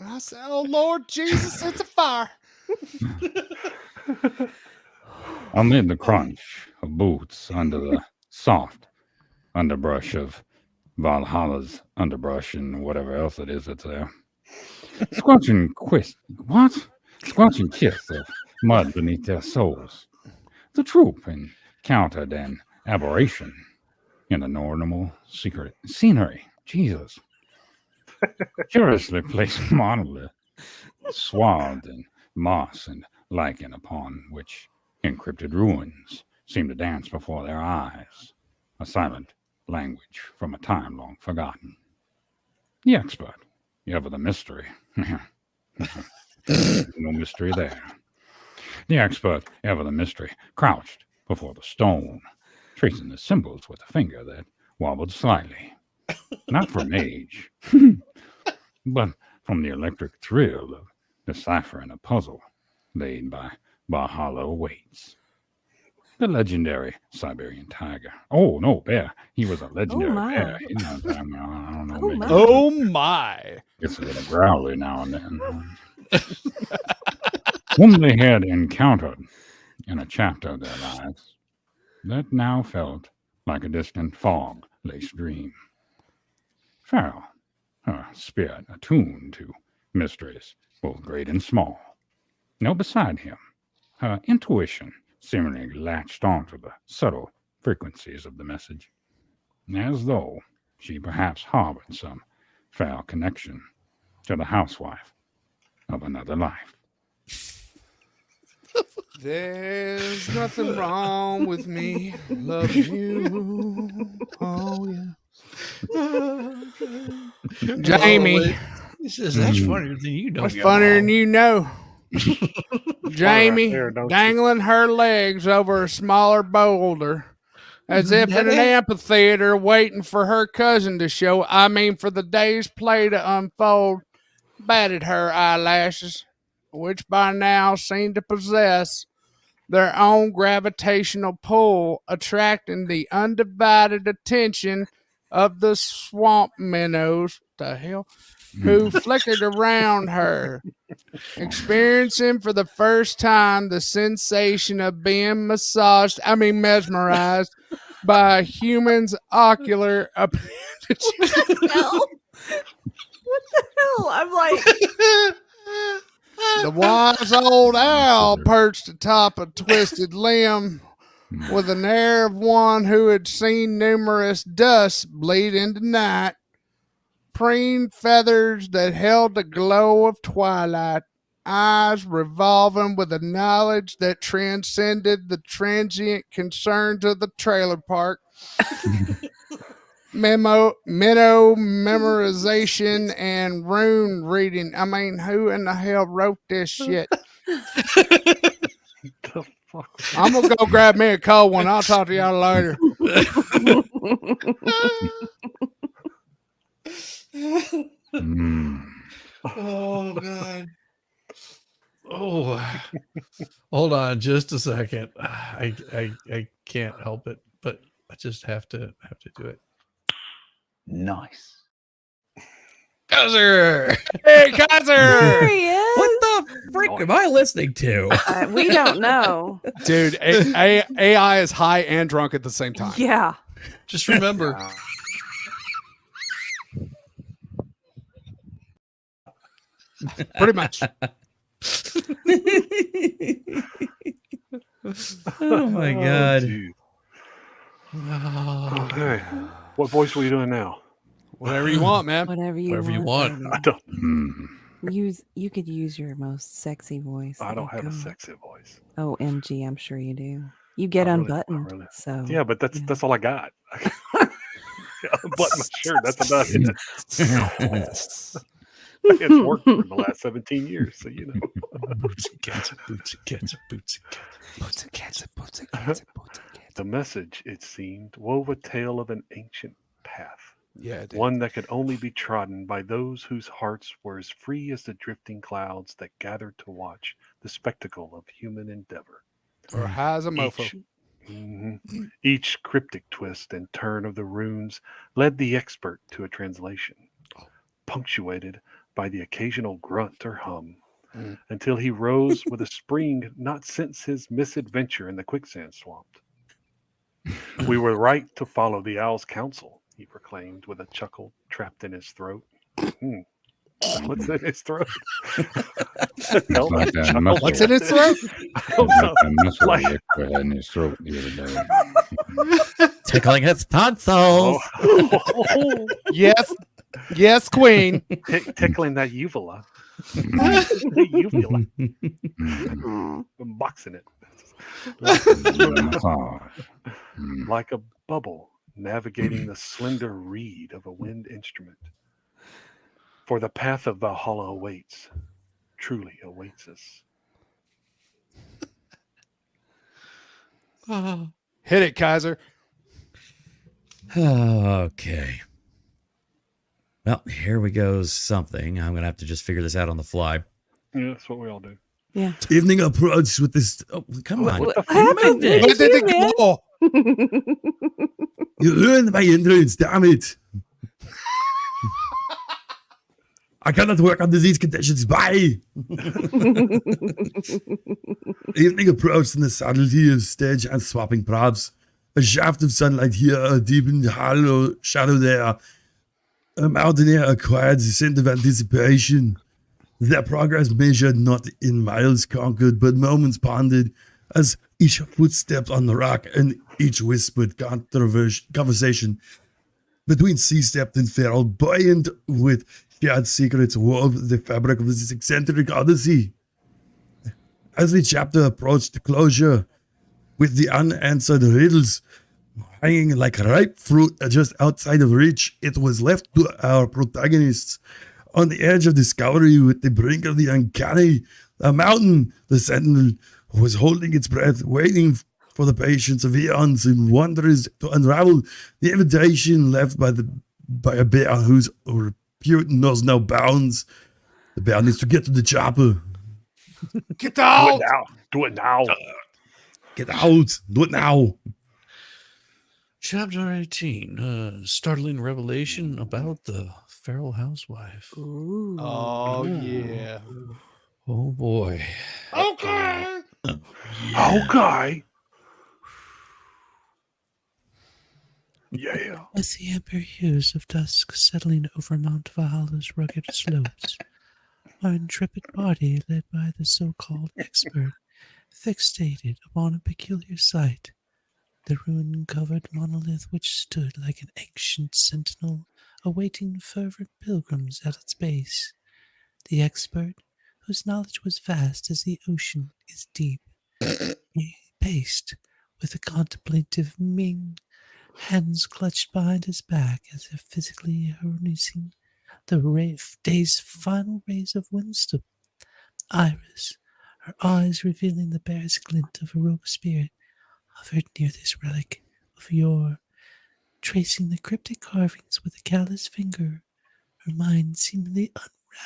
I said, oh, Lord Jesus, it's a fire. Amid the crunch of boots under the soft underbrush of Valhalla's underbrush and whatever else it is that's there, squelching squelching kiss of mud beneath their soles. The troop encountered an aberration in the normal secret scenery. Jesus. Curiously placed monolith, swathed in moss and lichen, upon which encrypted ruins seemed to dance before their eyes, a silent language from a time long forgotten. The expert, ever the mystery. No mystery there. The expert, ever the mystery, crouched before the stone, tracing the symbols with a finger that wobbled slightly. Not from age, but from the electric thrill of deciphering a puzzle laid by Bahalo weights. The legendary Siberian tiger. Oh, no, bear. He was a legendary bear. my. He's not, I don't know. Oh, Maybe my. Oh my. it's a little growly now and then. Whom they had encountered in a chapter of their lives that now felt like a distant fog-laced dream. Farrell, her spirit attuned to mysteries both great and small. No, beside him, her intuition seemingly latched onto the subtle frequencies of the message, as though she perhaps harbored some foul connection to the housewife of another life. There's nothing wrong with me loving you. Oh yeah. Jamie. He says that's Mm. funnier than you know. What's your funnier mom." than you know? Jamie there, don't you? dangling her legs over a smaller boulder as if in an amphitheater waiting for her cousin to show. I mean, for the day's play to unfold, batted her eyelashes, which by now seemed to possess their own gravitational pull, attracting the undivided attention of the swamp minnows, the hell, who flickered around her, experiencing for the first time the sensation of being mesmerized by a human's ocular appendage. Hell? What the hell? I'm like, The wise old owl perched atop a twisted limb with an air of one who had seen numerous dusts bleed into night, preen feathers that held the glow of twilight, eyes revolving with a knowledge that transcended the transient concerns of the trailer park. Minnow memorization and rune reading. I mean, who in the hell wrote this shit? The fuck? I'm gonna go grab me a cold one. I'll talk to y'all later. Mm. Oh God. Oh, hold on just a second. I can't help it, but I just have to do it. Nice. Kaiser! Hey, Kaiser! there he is. What the frick am I listening to? We don't know. Dude, AI is high and drunk at the same time. Yeah. Just remember, Pretty much. Oh my god. Geez. Okay. What voice were you doing now? Whatever you want, man. Whatever you whatever you want. want. I don't. You could use your most sexy voice. I that don't you've have a got. sexy voice. Oh, MG, I'm sure you do. You get I really- unbuttoned. So Yeah, but yeah. that's all I got. Button my shirt. That's about it. It's worked for the last 17 years, so you know. Boots and cats, boots and cats, boots and cats. Boots and cats, boots and cats, boots and cats. The message, it seemed, wove a tale of an ancient path, Yeah, dude. one that could only be trodden by those whose hearts were as free as the drifting clouds that gathered to watch the spectacle of human endeavor. Or high as a mofo. Each cryptic twist and turn of the runes led the expert to a translation, punctuated by the occasional grunt or hum, until he rose with a spring not since his misadventure in the quicksand swamp. We were right to follow the owl's counsel, he proclaimed with a chuckle trapped in his throat. What's in his throat? It's like that muscle. What's in his throat? It's like that muscle the expert had in his throat the other day. Tickling his tonsils. Yes. Yes, Queen. Tickling that uvula. The uvula. I'm boxing it. Like a bubble navigating the slender reed of a wind instrument. For the path of Valhalla awaits, truly awaits us. Hit it, Kaiser. Okay. Well, here we go. Something. I'm going to have to just figure this out on the fly. Yeah, that's what we all do. Yeah. Evening approach with this. Oh, come on. What happened? Where Where did it go? You ruined my entrance. Damn it. I cannot work under these conditions. Bye. Evening approached in the subtlety of stage and swapping props. A shaft of sunlight here, a deepened hollow shadow there. A mountaineer acquired the scent of anticipation. Their progress measured not in miles conquered, but moments pondered, as each footstep on the rock and each whispered conversation between sea-stepped and feral, buoyant with shared secrets, wove the fabric of this eccentric odyssey. As the chapter approached closure, with the unanswered riddles hanging like ripe fruit just outside of reach, it was left to our protagonists on the edge of discovery, with the brink of the uncanny. A mountain, the sentinel, was holding its breath, waiting for the patience of eons and wonders to unravel the invitation left by a bear whose repute knows no bounds. The bear needs to get to the chopper. Get out! Do it now. Get out! Do it now! Chapter 18, startling revelation about the feral housewife. Ooh. Oh, yeah. Oh, boy. Okay. Okay. Yeah. As the amber hues of dusk settling over Mount Valhalla's rugged slopes, our intrepid party, led by the so-called expert, fixated upon a peculiar sight, the ruin-covered monolith which stood like an ancient sentinel awaiting fervent pilgrims at its base. The expert, whose knowledge was vast as the ocean is deep, he paced with a contemplative mien, hands clutched behind his back as if physically harnessing the day's final rays of wisdom. Iris, her eyes revealing the barest glint of a rogue spirit, hovered near this relic of yore, tracing the cryptic carvings with a callous finger, her mind seemingly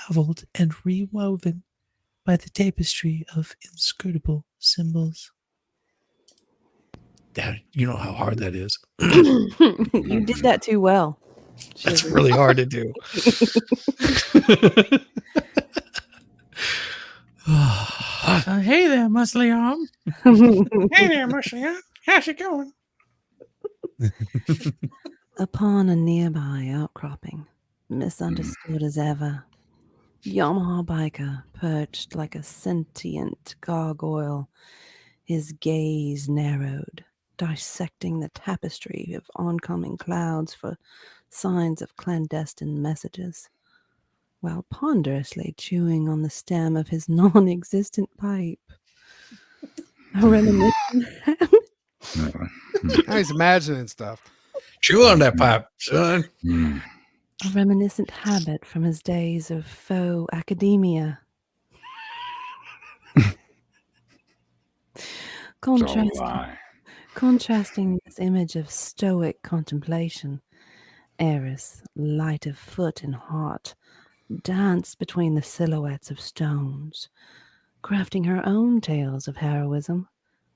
unraveled and rewoven by the tapestry of inscrutable symbols. Dad, you know how hard that is. You did that too well. That's really hard to do. Hey there, muscly arm. Hey there, Mushy. How's it going? Upon a nearby outcropping, misunderstood as ever, Yamaha biker perched like a sentient gargoyle, his gaze narrowed, dissecting the tapestry of oncoming clouds for signs of clandestine messages, while ponderously chewing on the stem of his non-existent pipe. A reminiscent Now he's imagining stuff. Chew on that pipe, son. A reminiscent habit from his days of faux academia. Contrasting this image of stoic contemplation, Eris, light of foot and heart, danced between the silhouettes of stones, crafting her own tales of heroism,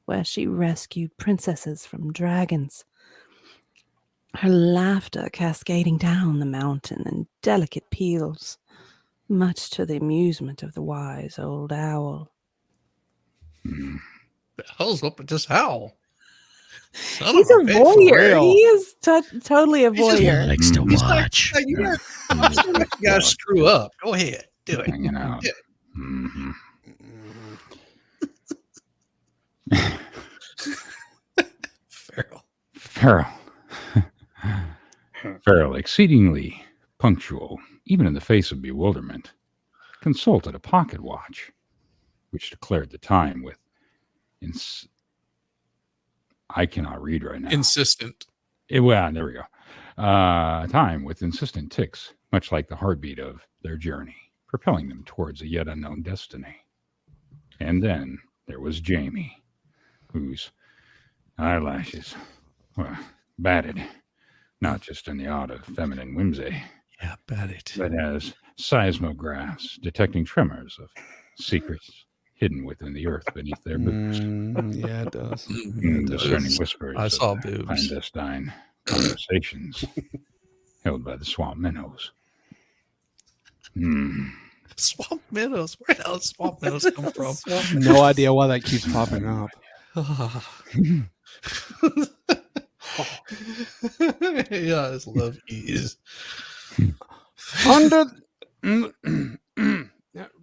where she rescued princesses from dragons, her laughter cascading down the mountain in delicate peals, much to the amusement of the wise old owl. The hell's up with this howl? Son He's of a a bitch, for voyeur. real. He is totally a He just voyeur. likes to He's watch. You guys, I'm just gonna let you guys screw up. Go ahead. Do it. Hanging out. Do it. Mhm. Feral. Farrell. Farrell, exceedingly punctual, even in the face of bewilderment, consulted a pocket watch, which declared the time with I cannot read right now. Insistent. Well, there we go. Time with insistent ticks, much like the heartbeat of their journey, propelling them towards a yet unknown destiny. And then there was Jamie, whose eyelashes were batted, not just in the art of feminine whimsy, Yeah, bet it. but as seismographs detecting tremors of secrets hidden within the earth beneath their boobs. Yeah, it does. Discerning whispers I saw of the boobs. clandestine conversations held by the swamp minnows. Swamp minnows. Where the hell did swamp minnows come from? No idea why that keeps popping up. Yeah, I just love ease. Under.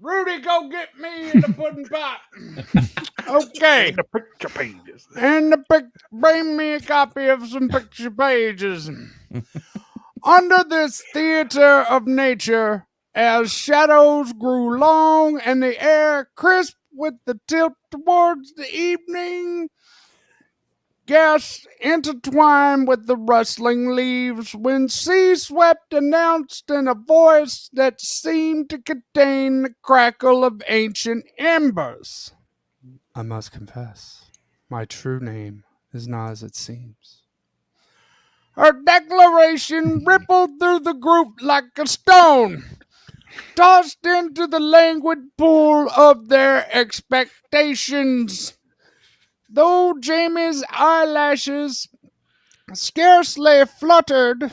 Rudy, go get me in the pudding pot. Okay. The picture pages. And bring me a copy of some picture pages. Under this theater of nature, as shadows grew long and the air crisp with the tilt towards the evening, guests intertwined with the rustling leaves when sea swept announced in a voice that seemed to contain the crackle of ancient embers. I must confess, my true name is not as it seems. Her declaration rippled through the group like a stone, tossed into the languid pool of their expectations. Though Jamie's eyelashes scarcely fluttered,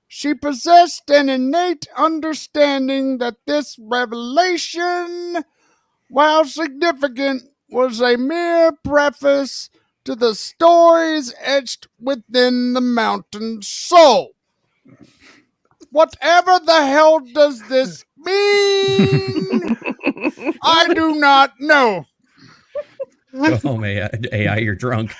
she possessed an innate understanding that this revelation, while significant, was a mere preface to the stories etched within the mountain soul. Whatever the hell does this mean? I do not know. Go home, AI, you're drunk.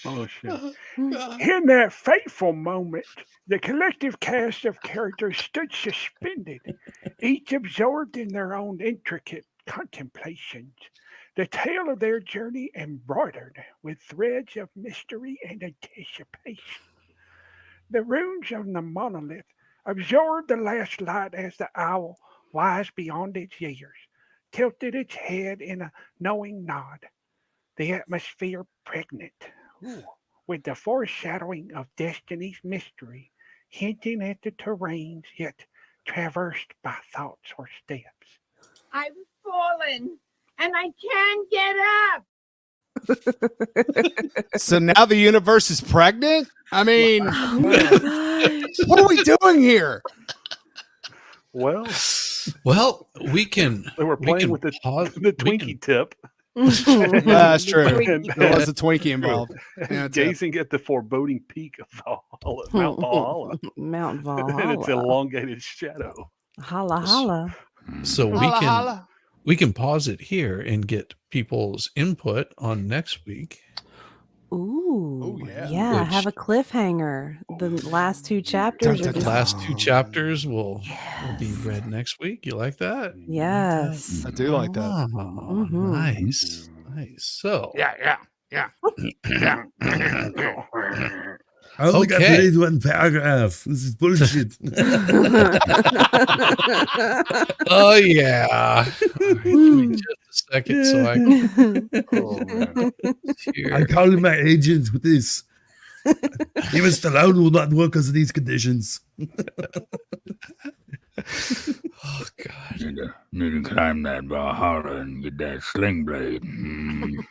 Oh, shit. In that fateful moment, the collective cast of characters stood suspended, each absorbed in their own intricate contemplations, the tale of their journey embroidered with threads of mystery and anticipation. The runes on the monolith absorbed the last light as the owl, wise beyond its years, tilted its head in a knowing nod, the atmosphere pregnant with the foreshadowing of destiny's mystery, hinting at the terrains yet traversed by thoughts or steps. I've fallen and I can't get up. So now the universe is pregnant? I mean, what are we doing here? Well, we can. They were playing with the Twinkie tip. That's true. And- There was a Twinkie involved. and Yeah, it's a- gazing at the foreboding peak of Valhalla, Mount Valhalla. Mount And its Valhalla. elongated shadow. Holla holla. So Holla, we can pause it here and get people's input on next week. Ooh, yeah. yeah. Have a cliffhanger. The last two chapters are The just last two chapters will be read next week. You like that? yes. I do like that. Oh, nice. So Yeah. I only got to Okay. read one paragraph. This is bullshit. Oh yeah. All right, give me just a second so I can I'm calling my agent with this. Even Stallone will not work because of these conditions. Oh god. Need to climb that Valhalla and get that sling blade. You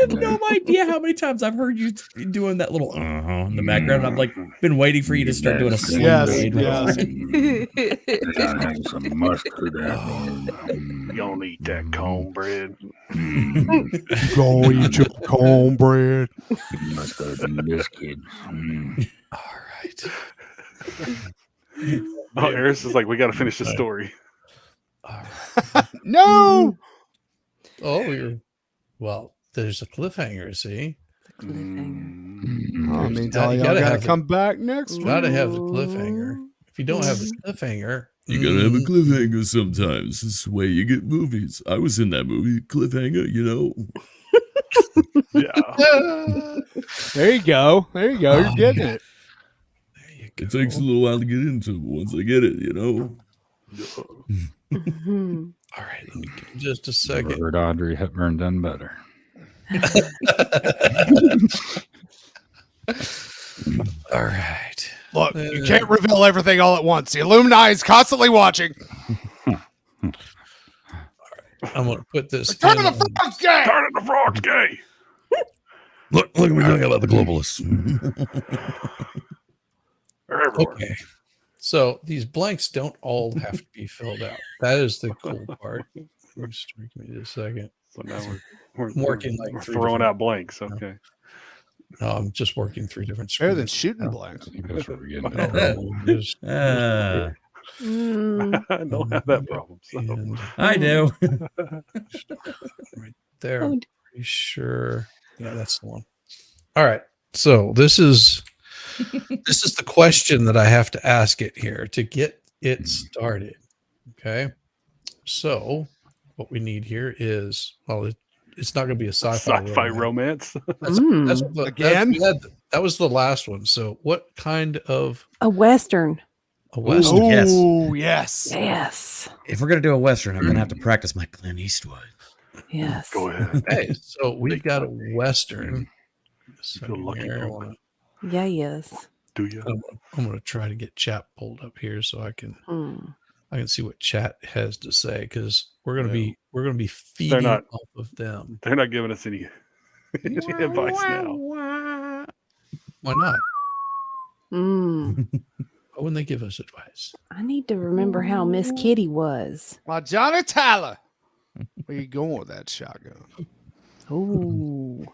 have no idea how many times I've heard you doing that little in the background. I've like been waiting for you to start doing a sling Yes, blade. yes. Have some mustard. gonna eat that cornbread. Go eat your cornbread. Mustard and biscuit. All right. Oh, Eris is like, we got to finish the story. No. Oh, well, there's a cliffhanger, see? Oh, it means all y'all gotta come back next week. Gotta have the cliffhanger. If you don't have the cliffhanger, You gotta have a cliffhanger sometimes. It's the way you get movies. I was in that movie, cliffhanger, you know. Yeah. There you go. There you go. You're getting it. It takes a little while to get into, but once I get it, you know. All right, let me give just a second. Heard Audrey Hepburn done better. All right. Look, you can't reveal everything all at once. The Illuminati is constantly watching. I'm gonna put this. Turn of the Frogs gay. Turn of the Frogs gay. Look at me talking about the globalists. Okay. So these blanks don't all have to be filled out. That is the cool part. Just give me just a second. So now we're I'm working like we're three throwing different- out blanks. Okay. No, I'm just working three different Better than screens. shooting blanks. Just- I don't have that problem. So. I do. Right there. Oh, I'm pretty sure. Yeah, that's the one. All right. So this is the question that I have to ask it here to get it started. Okay. So what we need here is, well, it's not going to be a Sci-fi romance. That's what Again? that was the last one. So what kind of A Western. a Western? Yes. Oh, yes. Yes. If we're gonna do a Western, I'm gonna have to practice my Clint Eastwood. Yes. Go ahead. Okay, so we've got a Western. feel lucky, Here, I Pope. wanna- Yeah, yes. Do you? I'm going to try to get chat pulled up here so I can see what chat has to say, because we're going to be feeding not- off of them. They're not giving us any advice now. Why not? Mm. Why wouldn't they give us advice? I need to remember how Miss Kitty was. My Johnny Tyler. Where you going with that shotgun? Ooh.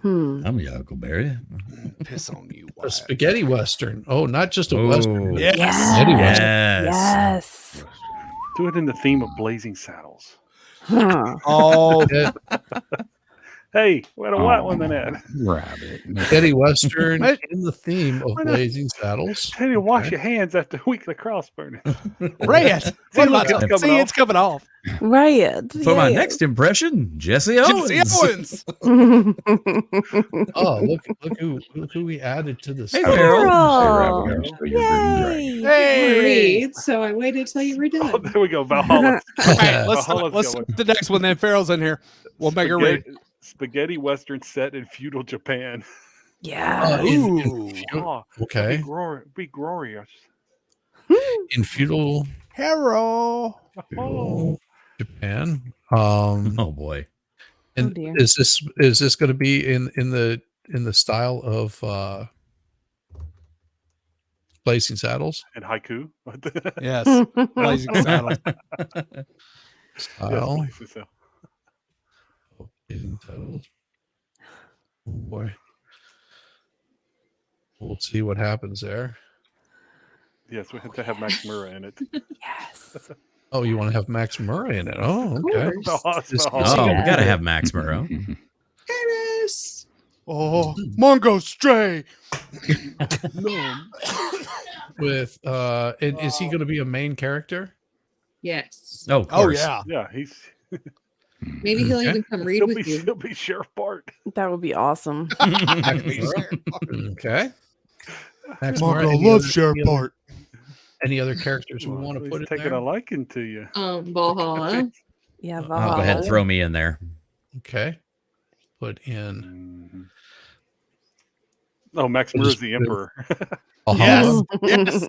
I'm your Huckleberry. Piss on you. A spaghetti Western. Oh, not just a Oh, Western. Yes. Spaghetti Western. Yes. Do it in the theme of Blazing Saddles. Huh. Oh, Hey, we had a white one than that. Rabbit. Spaghetti Western in the theme of Blazing Saddles. Tell you to wash your hands after a week of the cross burning. Red. See, look, it's coming See, off. it's coming off. Right. For my next impression, Jesse Owens. Jesse Owens. Oh, look who we added to this. Hey, Farrell. Girl. Yay. Hey. Read, so I waited till you were done. Oh, there we go. Valhalla. Okay, let's Valhalla's skip going. the next one then. Farrell's in here. We'll make her read. Spaghetti Western set in feudal Japan. Yeah. Oh, Okay. Be glorious. In feudal Harold. Japan. Oh boy. And dear. is this going to be in the style of Blazing Saddles? And haiku. Yes. Blazing Saddles. Style. Yes, Blazing Saddles. Blazing Saddles. Oh boy. We'll see what happens there. Yes, we have to have Max Murrah in it. Yes. Oh, you want to have Max Murray in it? Oh, okay. Oh, we gotta have Max Murrow. Iris. Oh, Mongo Stray. No. With and is he going to be a main character? Yes. Oh, of Oh, course. yeah. Yeah, he's. Maybe he'll even come read with you. He'll be Sheriff Bart. That would be awesome. Okay. Max Mongo Murray, any loves other- Sheriff any other- Bart. Any other characters we want to He's put in taking there? a liking to you. Valhalla. Yeah, I'll go ahead and throw me in there. Okay. Put in. Oh, Max We'll Murrah's just the put- Emperor. Valhalla. Yes.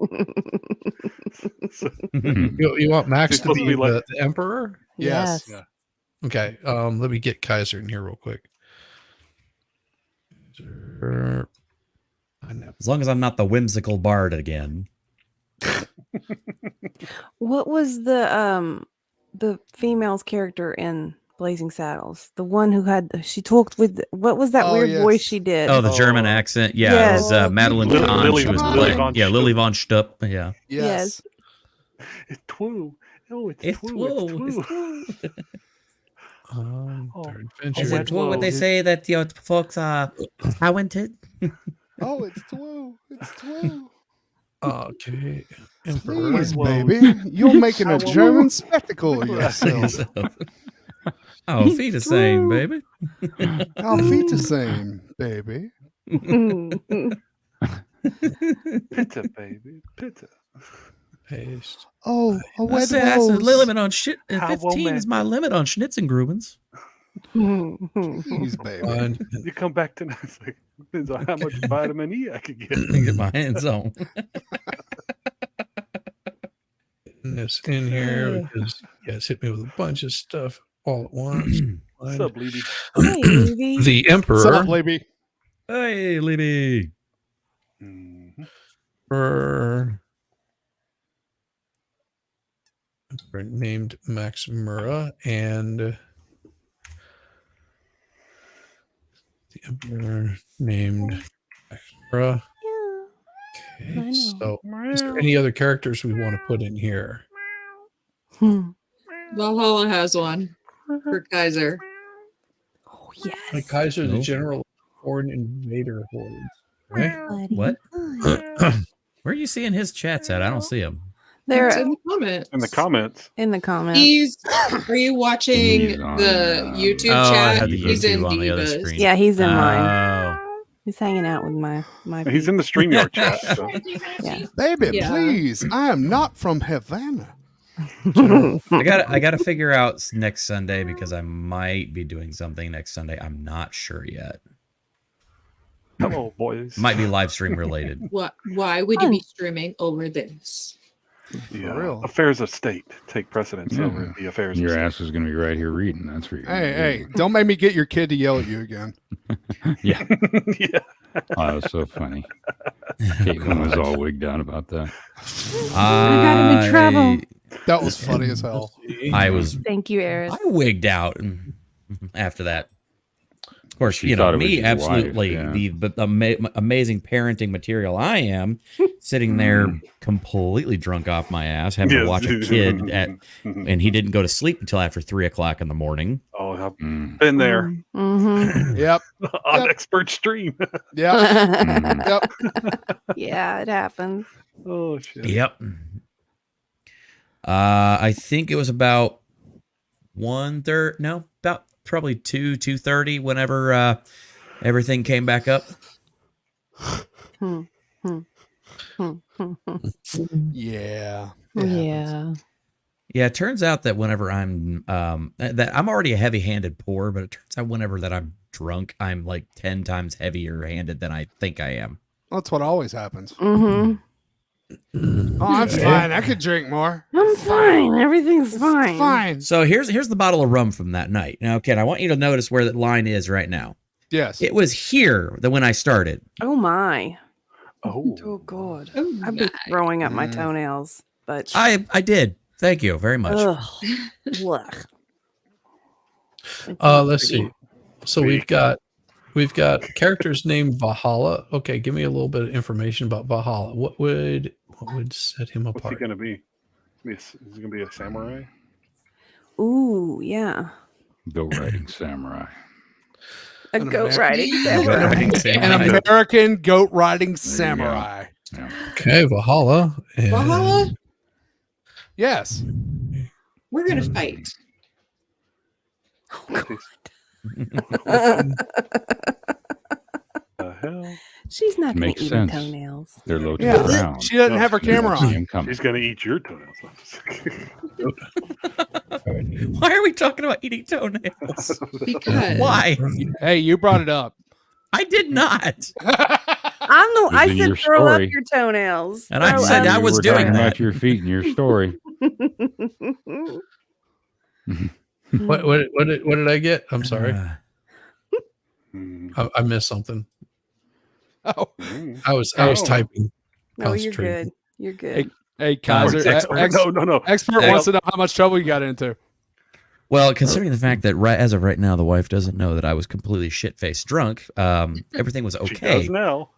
You want Max He's to supposed be to be like- the Emperor? Yes. Yeah. Okay. Let me get Kaiser in here real quick. As long as I'm not the whimsical bard again. What was the female's character in Blazing Saddles? The one who she talked with. What was that weird voice she did? Oh, the German accent. Yeah, it was Madeline Kahn. She was playing. Yeah, Lily von Stupp. Yeah. Yes. It's Twoo. Oh, it's It's Twoo. Twoo. It's Twoo. Is it true what they say that folks are talented? Oh, it's Twoo. It's Twoo. Okay. Please, baby. You're making a German spectacle of yourself. Oh, feet the same, baby. Our feet the same, baby. Pitta, baby. Pitta. Paste. Oh, a I wet said rose. the limit on shit. How 15 is my limit on Schnitzengrubens. Please, baby. You come back tonight. It's like, depends on how much vitamin E I could get. Get my hands on. This in here because you guys hit me with a bunch of stuff all at once. What's up, Libby? Hey, Libby. The Emperor. What's up, Libby? Hey, Libby. Named Max Mura and the Emperor named Max Mura. Okay, so is there any other characters we want to put in here? Valhalla has one for Kaiser. Oh yes. Like Kaiser, the Nope. general foreign invader hordes. Right? What? Where are you seeing his chats at? I don't see him. They're It's in the comments. In the comments. in the comments. Are you watching He's on, the YouTube Oh, I chat? had the He's in YouTube on the other Divas. screen. Yeah, he's in mine. Oh. He's hanging out with my. He's in the StreamYard chat. So. Yeah. Baby, Yeah. please. I am not from Havana. I gotta figure out next Sunday because I might be doing something next Sunday. I'm not sure yet. Hello, boys. Might be live stream related. Why would you be streaming over this? Yeah. real. Affairs of state take precedence over the affairs Your of ass is going to be right here reading. That's for you. Hey, don't make me get your kid to yell at you again. Yeah. state. Yeah. Oh, that was so funny. Caitlin was all wigged out about that. I got him in trouble. That was funny as hell. I was Thank you, Eris. I wigged out after that. Of course, She you thought know it was me, your absolutely wife, the amazing parenting material I am, sitting there completely drunk off my ass, having to Yes. watch a kid and he didn't go to sleep until after 3:00 in the morning. Oh, I've been there. Mm-hmm. Yep. On expert stream. Yep. Yep. Yeah, it happens. Oh shit. Yep. I think it was about 1:30. No, about probably 2:30 whenever everything came back up. Yeah. Yeah. Yeah, it turns out that whenever I'm that I'm already a heavy-handed pour, but it turns out whenever that I'm drunk, I'm like 10 times heavier-handed than I think I am. That's what always happens. Mm-hmm. Oh, I'm fine. I could drink more. I'm fine. Everything's fine. Fine. So here's the bottle of rum from that night. Now, Ken, I want you to notice where that line is right now. Yes. It was here that when I started. Oh my. Oh. Oh god. Oh, I've been throwing up my toenails, but I did. Thank you very much. ugh. Ugh. Let's see. So we've got characters named Valhalla. Okay, give me a little bit of information about Valhalla. What would set him What's he apart? gonna be? Is he gonna be a samurai? Ooh, yeah. Goat riding samurai. A An goat American- riding Riding samurai. An samurai. American goat riding samurai. Yeah. Okay, Valhalla. And Valhalla, Yes. we're gonna fight. The hell? She's not going Makes to eat her sense. toenails. They're low to Yeah. the ground. She doesn't have her camera See on. him coming. He's gonna eat your toenails. Why are we talking about eating toenails? Because Why? Hey, you brought it up. I did not. I in said your throw up story. your toenails. And I Throw said up. I was We're doing talking that. about your feet in your story. what did I get? I'm sorry. Uh, I missed something. Oh. Mm. I was Oh. typing. No, you're Concentrating. good. You're good. Hey, Hey, Kaiser, expert. No. Expert wants to know how much trouble you got into. Well, considering the fact that as of right now, the wife doesn't know that I was completely shit-faced drunk, everything was okay. She does now.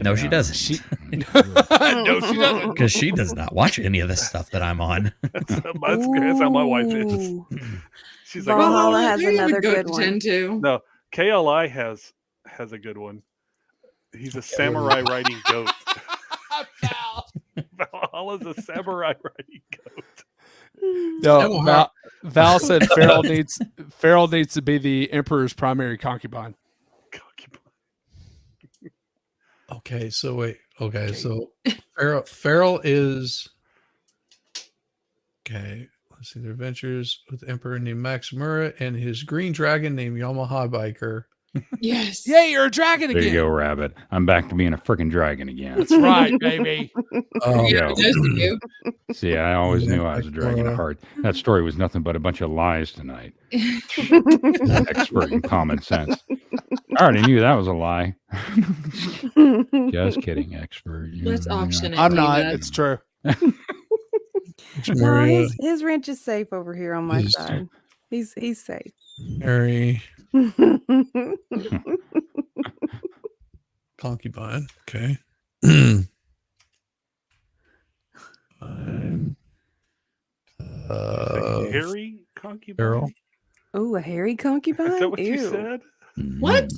No, she doesn't. No, she doesn't. Because she does not watch any of this stuff that I'm on. That's how my wife is. She's like, Valhalla has there you have a another goat good to one. tend to. no, KLI has a good one. He's a samurai riding goat. Valhalla's a samurai riding goat. No, Val said Farrell needs to be the Emperor's primary concubine. Okay, so wait. Okay, so Farrell is okay. Let's see, their adventures with the Emperor named Max Mura and his green dragon named Yamaha Biker. Yes. Yeah, you're a dragon There again. you go, Rabbit. I'm back to being a freaking dragon again. That's right, baby. Yo. You. See, I always knew I was a dragon at heart. That story was nothing but a bunch of lies tonight. Expert in common sense. I already knew that was a lie. Just kidding, expert. Let's auction it. I'm not. David. It's true. No, his wrench is safe over here on my side. He's safe. Mary concubine. Okay. Harry concubine. Farrell. Oh, a hairy concubine? Is that what you Ew. said? What?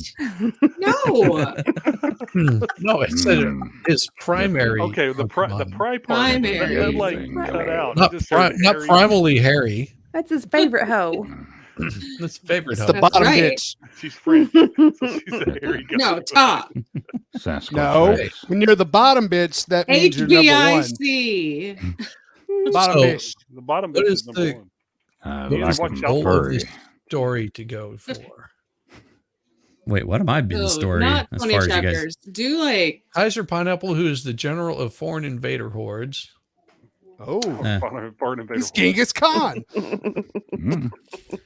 No. No, it said his primary. Okay, the pry part. Primary. That like cut out. Not, It just said not Harry. primally Harry. That's his favorite hoe. That's favorite. It's hoe. the bottom right. bitch. She's French, so she's a hairy goat. No, top. Sasquatch No, race. when you're the bottom bitch, that means you're number one. HBIC. Bottom So- bitch. The bottom What bitch is is number the- one. What Like is the watch out goal of furry. this story to go for? Wait, what am I being the So, story not as 20 far as you guys? chapters. Do like Kaiser Pineapple, who is the general of foreign invader hordes. Oh, Foreign invader. he's Genghis Khan. Mm.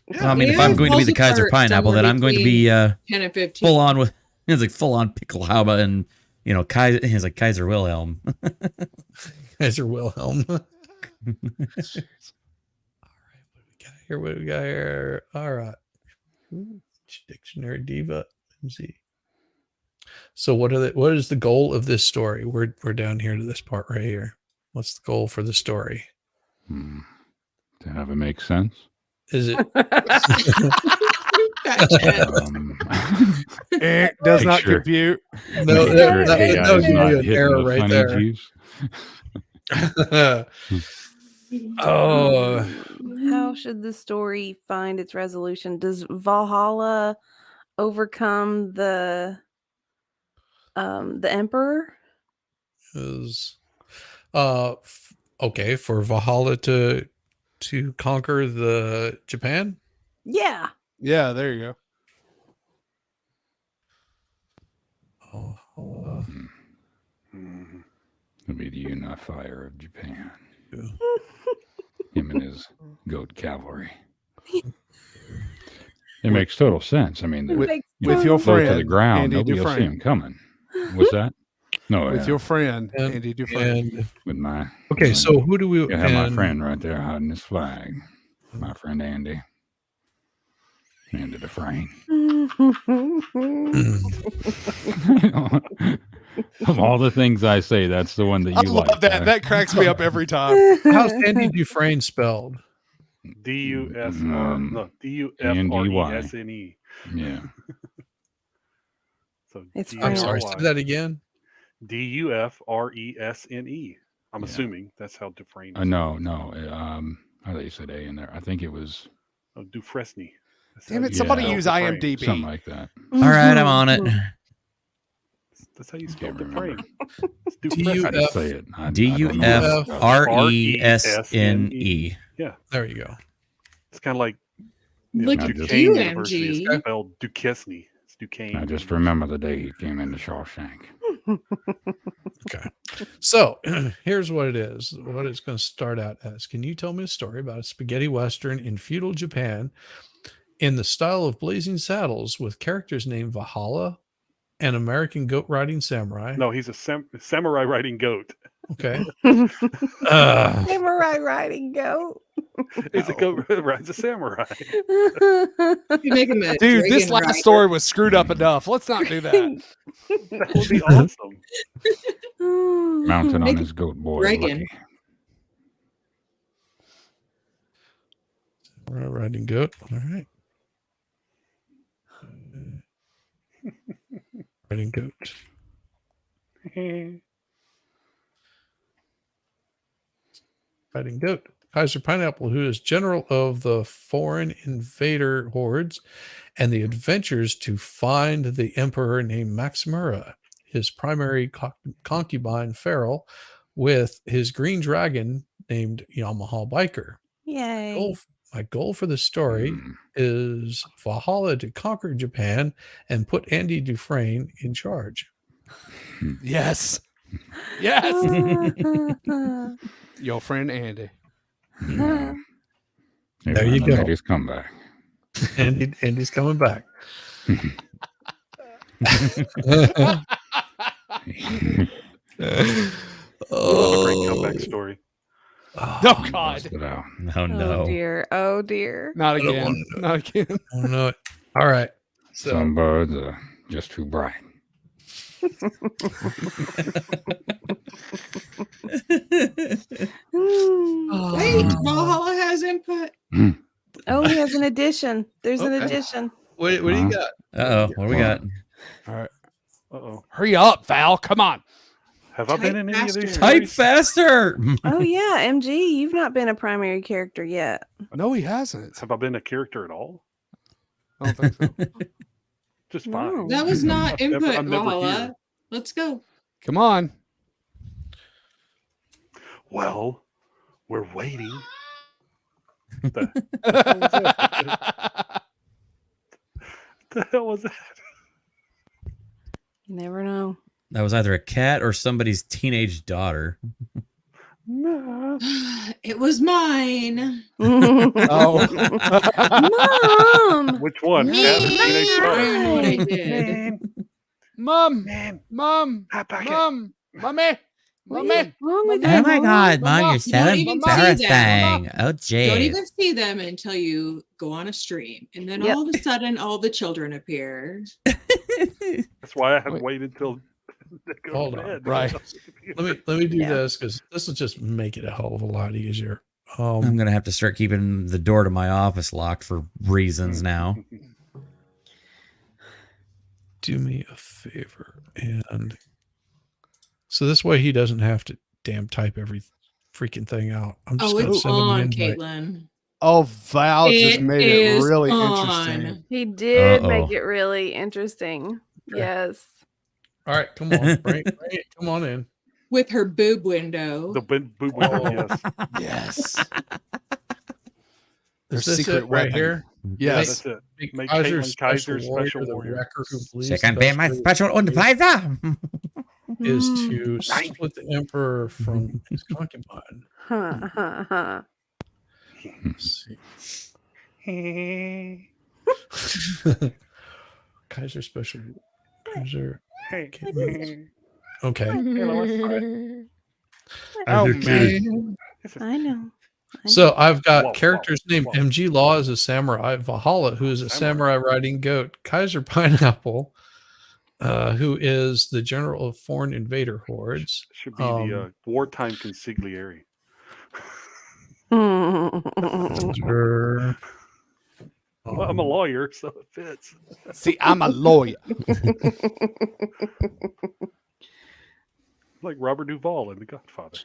Well, I mean, if Yeah, I'm going to be the falls Kaiser apart Pineapple, then somewhere I'm going to be 10 and 15. full on with it's like full on Pickelhaube and he's like Kaiser Wilhelm. Kaiser Wilhelm. All right, what do we got here? All right. Dictionary Diva. Let's see. So what is the goal of this story? We're down here to this part right here. What's the goal for the story? To have it make sense. Is it It does not Picture. compute. no, Making that, sure that, AI that would is be not an hitting error the right funny there. juice. Oh, How should the story find its resolution? Does Valhalla overcome the emperor? is okay for Valhalla to conquer the Japan? Yeah. Yeah, there you go. It'll be the unifier of Japan. Him and his goat cavalry. It makes total sense. I mean, With you know, your low to friend, the ground, Andy nobody will see Dufresne. him coming. What's that? No, With your friend, Andy Dufresne. And with my okay, so who do we you have my and- friend right there hiding his flag. My friend Andy. Andy Dufresne. Of all the things I say, that's the one that you I love like. that. huh? That cracks me up every time. How's Andy Dufresne spelled? D-U-F-R-E-S-N-E. Yeah. So It's I'm sorry, say that again. D-U-F-R-E-S-N-E. I'm assuming that's how Dufresne is. No. I thought you said A in there. I think it was. Oh, Dufresne. That's Damn how it, you somebody spell use Dufresne. IMDb. Something like that. All right, I'm on it. That's how you spell remember. Dufresne. It's I Dufresne. just say it. I don't know D-U-F-R-E-S-N-E. Yeah, There you go. it's kind of like Look at Duquesne you, University is MG. spelled Duquesne. It's Duquesne. I just remember the day he came into Shawshank. Okay. So here's what it is. What it's going to start out as. Can you tell me a story about a spaghetti western in feudal Japan in the style of Blazing Saddles with characters named Valhalla, an American goat riding samurai? No, he's a samurai riding goat. Okay. Samurai riding goat. He's a goat rides a samurai. You make him a Dude, this dragon last rider. story was screwed up enough. Let's not do that. That would be awesome. Mounted on Make his goat boy. dragon. Lucky. Riding goat. All right. Riding goat. Riding goat. Kaiser Pineapple, who is general of the foreign invader hordes and the adventures to find the emperor named Maximura, his primary concubine Feral, with his green dragon named Yamaha Biker. Yay. My goal for the story is Valhalla to conquer Japan and put Andy Dufresne in charge. Yes. Yes. Your friend Andy. There you go. Andy's come back. Andy's coming back. Oh, a great comeback story. Oh God. No, Oh no. dear. Oh dear. Not I don't again. want Not again. I don't know it. All right. So Some birds are just too bright. Wait, Valhalla has input. Oh, he has an addition. There's an Okay. addition. what do you got? Uh-oh. What do we got? All right. Uh-oh. Hurry up, Val. Come on. Have I been in any of these? Type stories? faster. Oh yeah, MG, you've not been a primary character yet. No, he hasn't. Have I been a character at all? I don't think so. Just No. fine. That was not I'm never- input, I'm never Valhalla. here. Let's go. Come on. Well, we're waiting. The hell was that? You never know. That was either a cat or somebody's teenage daughter. No. It was mine. Oh. Mom. Which one? Me. Cat or teenage I daughter? don't know what I did. Mom. Man, Mom. hot pocket. Mom. Mommy. What Mommy. is wrong with Oh you, my Mom? God, Mom, Mama, you're so don't even see embarrassing. Oh, Don't jeez. even see them until you go on a stream. And then Yep. all of a sudden, all the children appear. That's why I have Wait. waited till they go Hold to on. bed. Right. Let me do Yeah. this because this will just make it a hell of a lot easier. I'm going to have to start keeping the door to my office locked for reasons now. Do me a favor and so this way he doesn't have to damn type every freaking thing out. I'm just Oh, gonna it's send him an on, invite. Caitlin. Oh, Val just It made it is really on. interesting. He did Uh-oh. make it really interesting. Okay. Yes. All right, come on, bring it. Come on in. With her boob window. The boob window, yes. Yes. Is Their this secret it right weapon. here? Yes. That's it. Big Make Kaiser Caitlin Kaiser special the warrior. wrecker who believes She the can be best my way special advisor. is to split the emperor from his concubine. Huh, huh, huh. Let's see. Kaiser special. Kaiser. Hey. Okay. Oh, Okay. man. I know. So I've got Whoa, characters whoa, named whoa. MG Law is a samurai, Valhalla, who is a samurai riding goat, Kaiser Pineapple, who is the general of foreign invader hordes. Should be the wartime consigliere. Sure. Well, I'm a lawyer, so it fits. See, I'm a lawyer. Like Robert Duvall in The Godfather.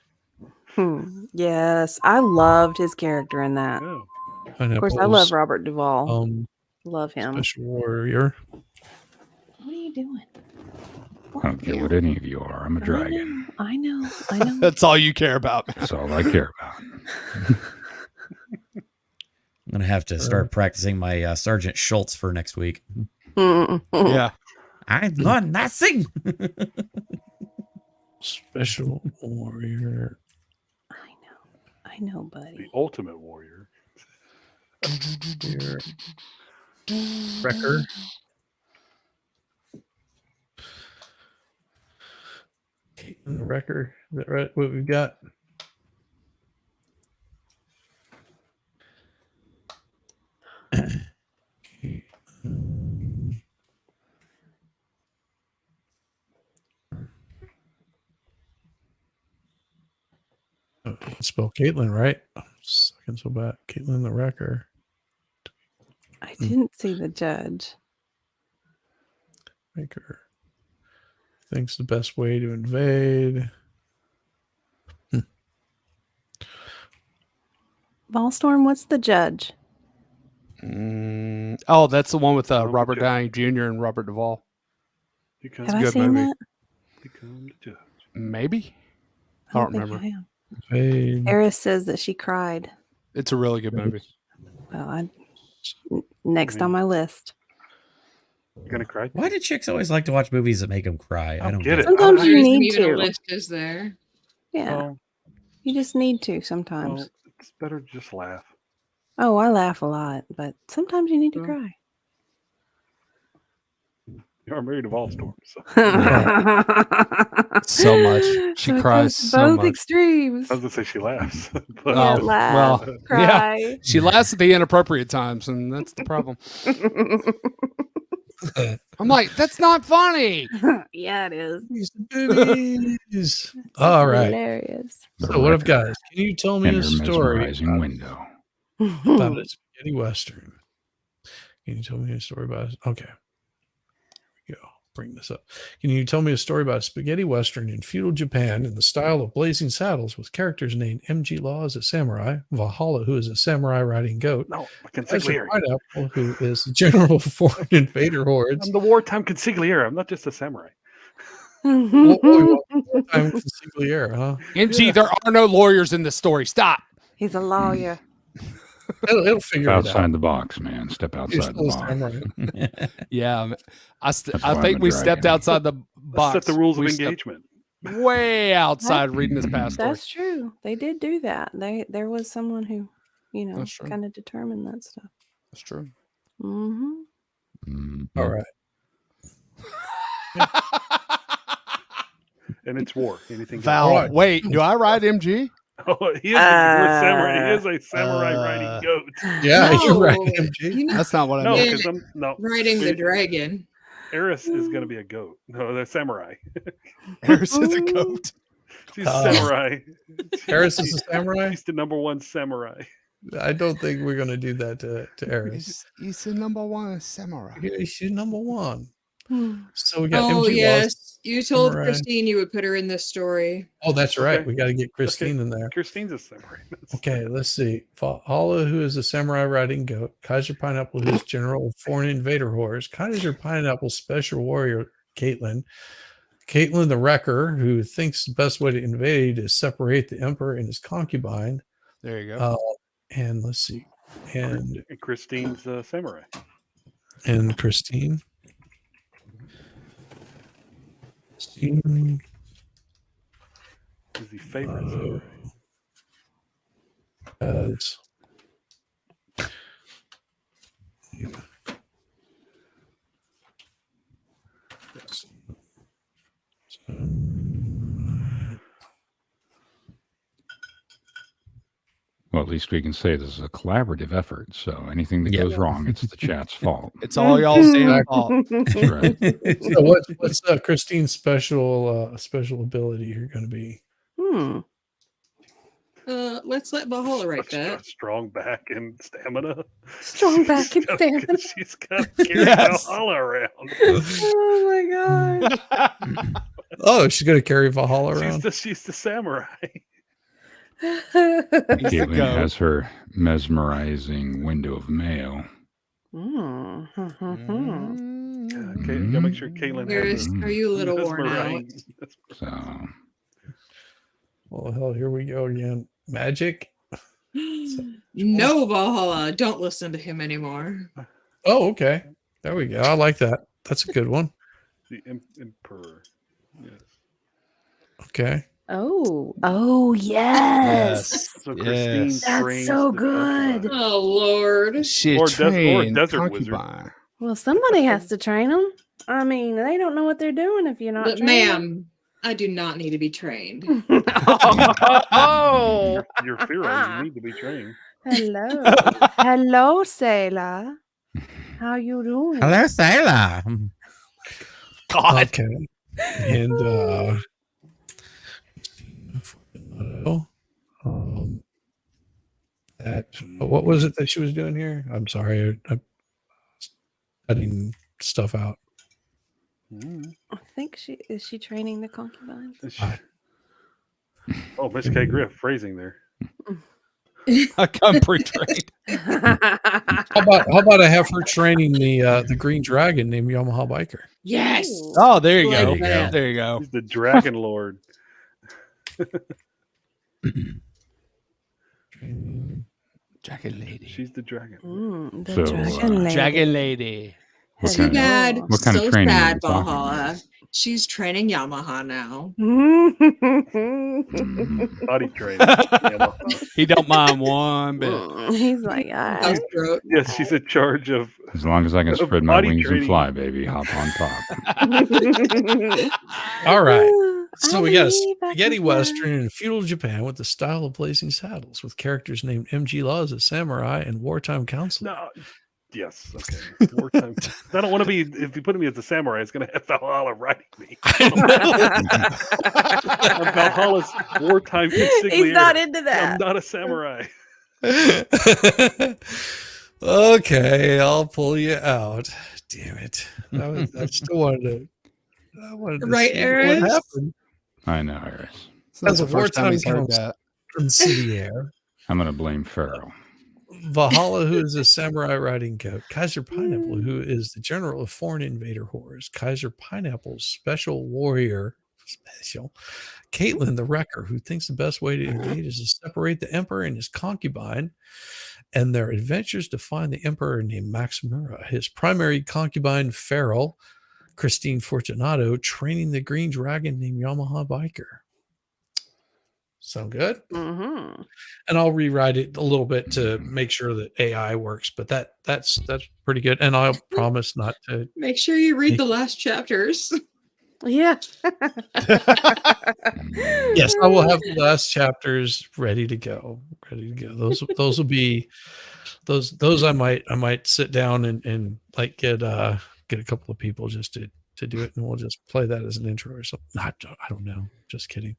Yes, I loved his character in that. Yeah. Of course, I love Robert Duvall. Love him. Special warrior. What are you doing? I don't care what any of you are. I'm a dragon. I know. I know. That's all you care about. That's all I care about. I'm going to have to start practicing my Sergeant Schultz for next week. Yeah. I know nothing. Special warrior. I know, buddy. The ultimate warrior. Wrecker. Caitlin the Wrecker. Is that right? What we've got? Oh, I can't spell Caitlin right. Second so bad. Caitlin the Wrecker. I didn't see the judge. Wrecker thinks the best way to invade. Ballstorm, what's the judge? Oh, that's the one with Robert Downey Jr. and Robert Duvall. Have I seen that? Become the judge. Maybe. I don't remember. Eris says that she cried. It's a really good movie. Well, next on my list. You're gonna cry? Why do chicks always like to watch movies that make them cry? I don't get it. Sometimes you need Even a to. list is there. Yeah. Well, You just need to sometimes. well, it's better to just laugh. Oh, I laugh a lot, but sometimes you need to cry. You're married to Ballstorm, so. So much. She So it cries goes so both much. extremes. I was gonna say she laughs. Yeah, laugh, cry. yeah. She laughs at the inappropriate times, and that's the problem. I'm like, that's not funny. Yeah, it is. Boobies. All right. Hilarious. So what I've got is, can you tell me And a her story mesmerizing window. about a spaghetti western? Can you tell me a story about it? Okay. Here we go. Bring this up. Can you tell me a story about a spaghetti western in feudal Japan in the style of Blazing Saddles with characters named M.G. Law as a samurai, Valhalla, who is a samurai riding goat, No, Kaiser consigliere. Pineapple, who is the general of foreign invader hordes. I'm the wartime consigliere. I'm not just a samurai. Wartime consigliere, huh? MG, there are no lawyers in this story. Stop. He's a lawyer. It'll figure it out. Outside the box, man. Step You're outside the still a box. samurai. Yeah, I That's why think I'm a we stepped dragon. outside the box. Set the rules of We stepped engagement. way outside reading this past story. That's true. They did do that. There was someone who, That's true. kind of determined that stuff. That's true. Mm-hmm. All right. And it's war. Anything Val, goes. wait, do I ride MG? Oh, he is a samurai. He is a samurai riding goat. Yeah, No, you're right, you MG. know, That's not what I No, meant. because I'm no riding the dragon. Eris is going to be a goat. No, they're samurai. Eris is a goat. She's samurai. Eris is a samurai? She's the #1 samurai. I don't think we're going to do that to Eris. He's the #1 samurai. Yeah, she's #1. So we got Oh, MG yes. Laws. You told Samurai. Christine you would put her in this story. Oh, that's right. Okay. We got to get Christine in there. Christine's a samurai. Okay, let's see. Valhalla, who is a samurai riding goat. Kaiser Pineapple, who is general of foreign invader hordes. Kaiser Pineapple, special warrior Caitlin. Caitlin the Wrecker, who thinks the best way to invade is separate the emperor and his concubine. There you go. And let's see. And Christine's a samurai. Christine. Christine. Is the favorite samurai. As Well, at least we can say this is a collaborative effort. So anything that Yeah. goes wrong, it's the chat's fault. It's all y'all's damn fault. That's right. So what's Christine's special ability here going to be? Let's let Valhalla write that. Strong back and stamina. Strong back and stamina. She's got to carry Valhalla around. Oh my god. Oh, she's going to carry Valhalla around. She's the samurai. Caitlin has her mesmerizing window of mail. Okay, you gotta make sure Caitlin has Are you a little worn out? So, Well, hell, here we go again. Magic. No, Valhalla. Don't listen to him anymore. Oh, okay. There we go. I like that. That's a good one. The Emperor. Yes. Okay. Oh, yes. So Christine That's trains so the- good. Oh, Lord. She Or trained desert wizard. concubine. Well, somebody has to train them. I mean, they don't know what they're doing if you're not But, training 'em. ma'am, I do not need to be trained. Oh, You're Firo. You need to be trained. hello, hello, Sailor. How you doing? Hello, Sailor. God. Okay. And that what was it that she was doing here? I'm sorry, I'm cutting stuff out. I think she is training the concubines. Oh, Miss K. Griff phrasing there. I come pre-trained. How about I have her training the green dragon named Yamaha Biker? Yes. Oh, there you go. Like that. There you go. He's the Dragon Lord. Dragon lady. She's the dragon. The So, dragon lady. Dragon lady. What Too kind of- bad. what kind of So training are sad, you talking Valhalla. She's training Yamaha now. Body training. He don't mind one bit. He's like, That was Yes, she's in charge of. As long as I can of spread my body wings and training. fly, baby, hop on top. All right. So we got a Ali, back spaghetti and western in feudal Japan with the style of blazing saddles, with characters named MG Law as a samurai and wartime counselor. No. Yes. Okay. Wartime. I don't want to be. If you put me as a samurai, it's going to have Valhalla riding me. I'm Valhalla's wartime consigliere. He's not into that. I'm not a samurai. Okay, I'll pull you out. Damn it! I still wanted to. I wanted to Right, see what Eris? happened. I know, Harris. As a the first time wartime he's heard counselor, that. consigliere, I'm going to blame Pharaoh. Valhalla, who is a samurai riding goat, Kaiser Pineapple, who is the general of foreign invader horrors, Kaiser Pineapple's special warrior, Caitlin the Wrecker, who thinks the best way to invade is to separate the emperor and his concubine, and their adventures to find the emperor named Maximura, his primary concubine, Farrell, Christine Fortunato, training the green dragon named Yamaha Biker. Sound good? Mm-hmm. And I'll rewrite it a little bit to make sure that AI works, but that's pretty good. And I'll promise not to. Make sure you read the last chapters. Yeah. Yes, I will have the last chapters ready to go. Those will be those I might sit down and like get a couple of people just to do it, and we'll just play that as an intro or something. I don't know. Just kidding.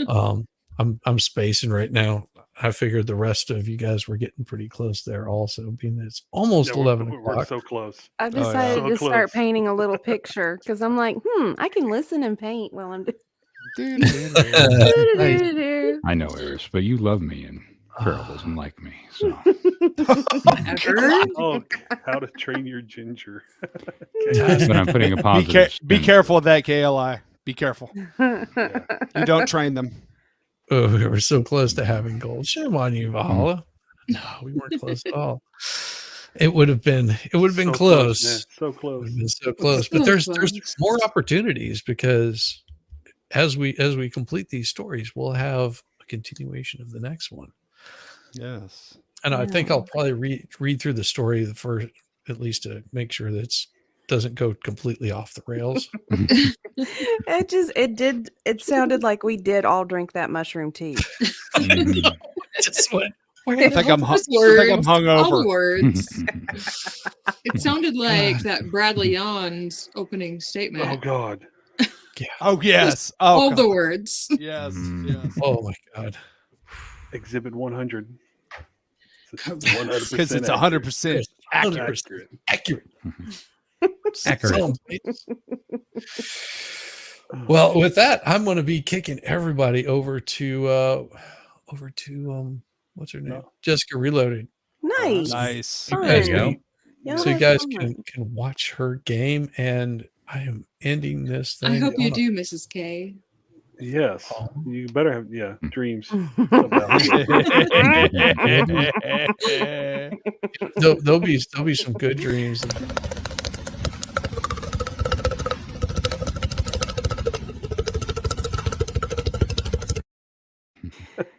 I'm spacing right now. I figured the rest of you guys were getting pretty close there also, being that it's almost 11 We're o'clock. so close. I've decided So to close. start painting a little picture because I'm like, I can listen and paint while I'm doing. I know, Eris, but you love me, and Pharaoh doesn't like me. So Oh, how to train your ginger. but I'm putting a positive. Be careful of that, KLI. Be careful. You don't train them. Oh, we were so close to having gold. Shame on you, Valhalla. No, we weren't close at all. It would have been So close. Yeah, so close. It would have been so close. But there's more opportunities because as we complete these stories, we'll have a continuation of the next one. Yes. And I think I'll probably read through the story the first, at least to make sure that it doesn't go completely off the rails. It sounded like we did all drink that mushroom tea. Just went, I think I'm All the hungover. words. It sounded like that Bradley Yawn's opening statement. Oh God. Oh yes. All Oh the God. words. Yes. Yes. Oh my God. Exhibit 100. Because 100% it's 100% accurate. Accurate. Accurate. Well, with that, I'm going to be kicking everybody over to what's her name? Jessica Reloaded. Nice. Nice. You guys There you can- Yeah, so you that's guys fun. can watch her game, and I am ending this thing. I hope you on a- do, Mrs. K. Yes. You better have dreams. There'll be some good dreams.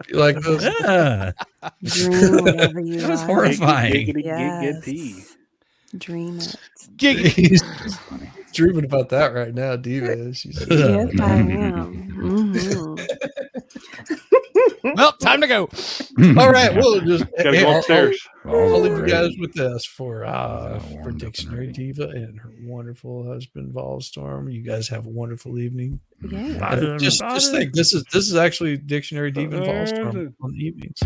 You like those? Dream whatever you That was like. horrifying. Giggity, Yes. giggity. Dream it. Giggity. dreaming about that right now, Diva. She's Yes, I am. Mhm. Well, time to go. All right, we'll just Gotta go upstairs. I'll leave you guys with this for Dictionary Diva and her wonderful husband Volstorm. You guys have a wonderful evening. Yeah. And just think, this is actually Dictionary Diva and Volstorm on the evenings.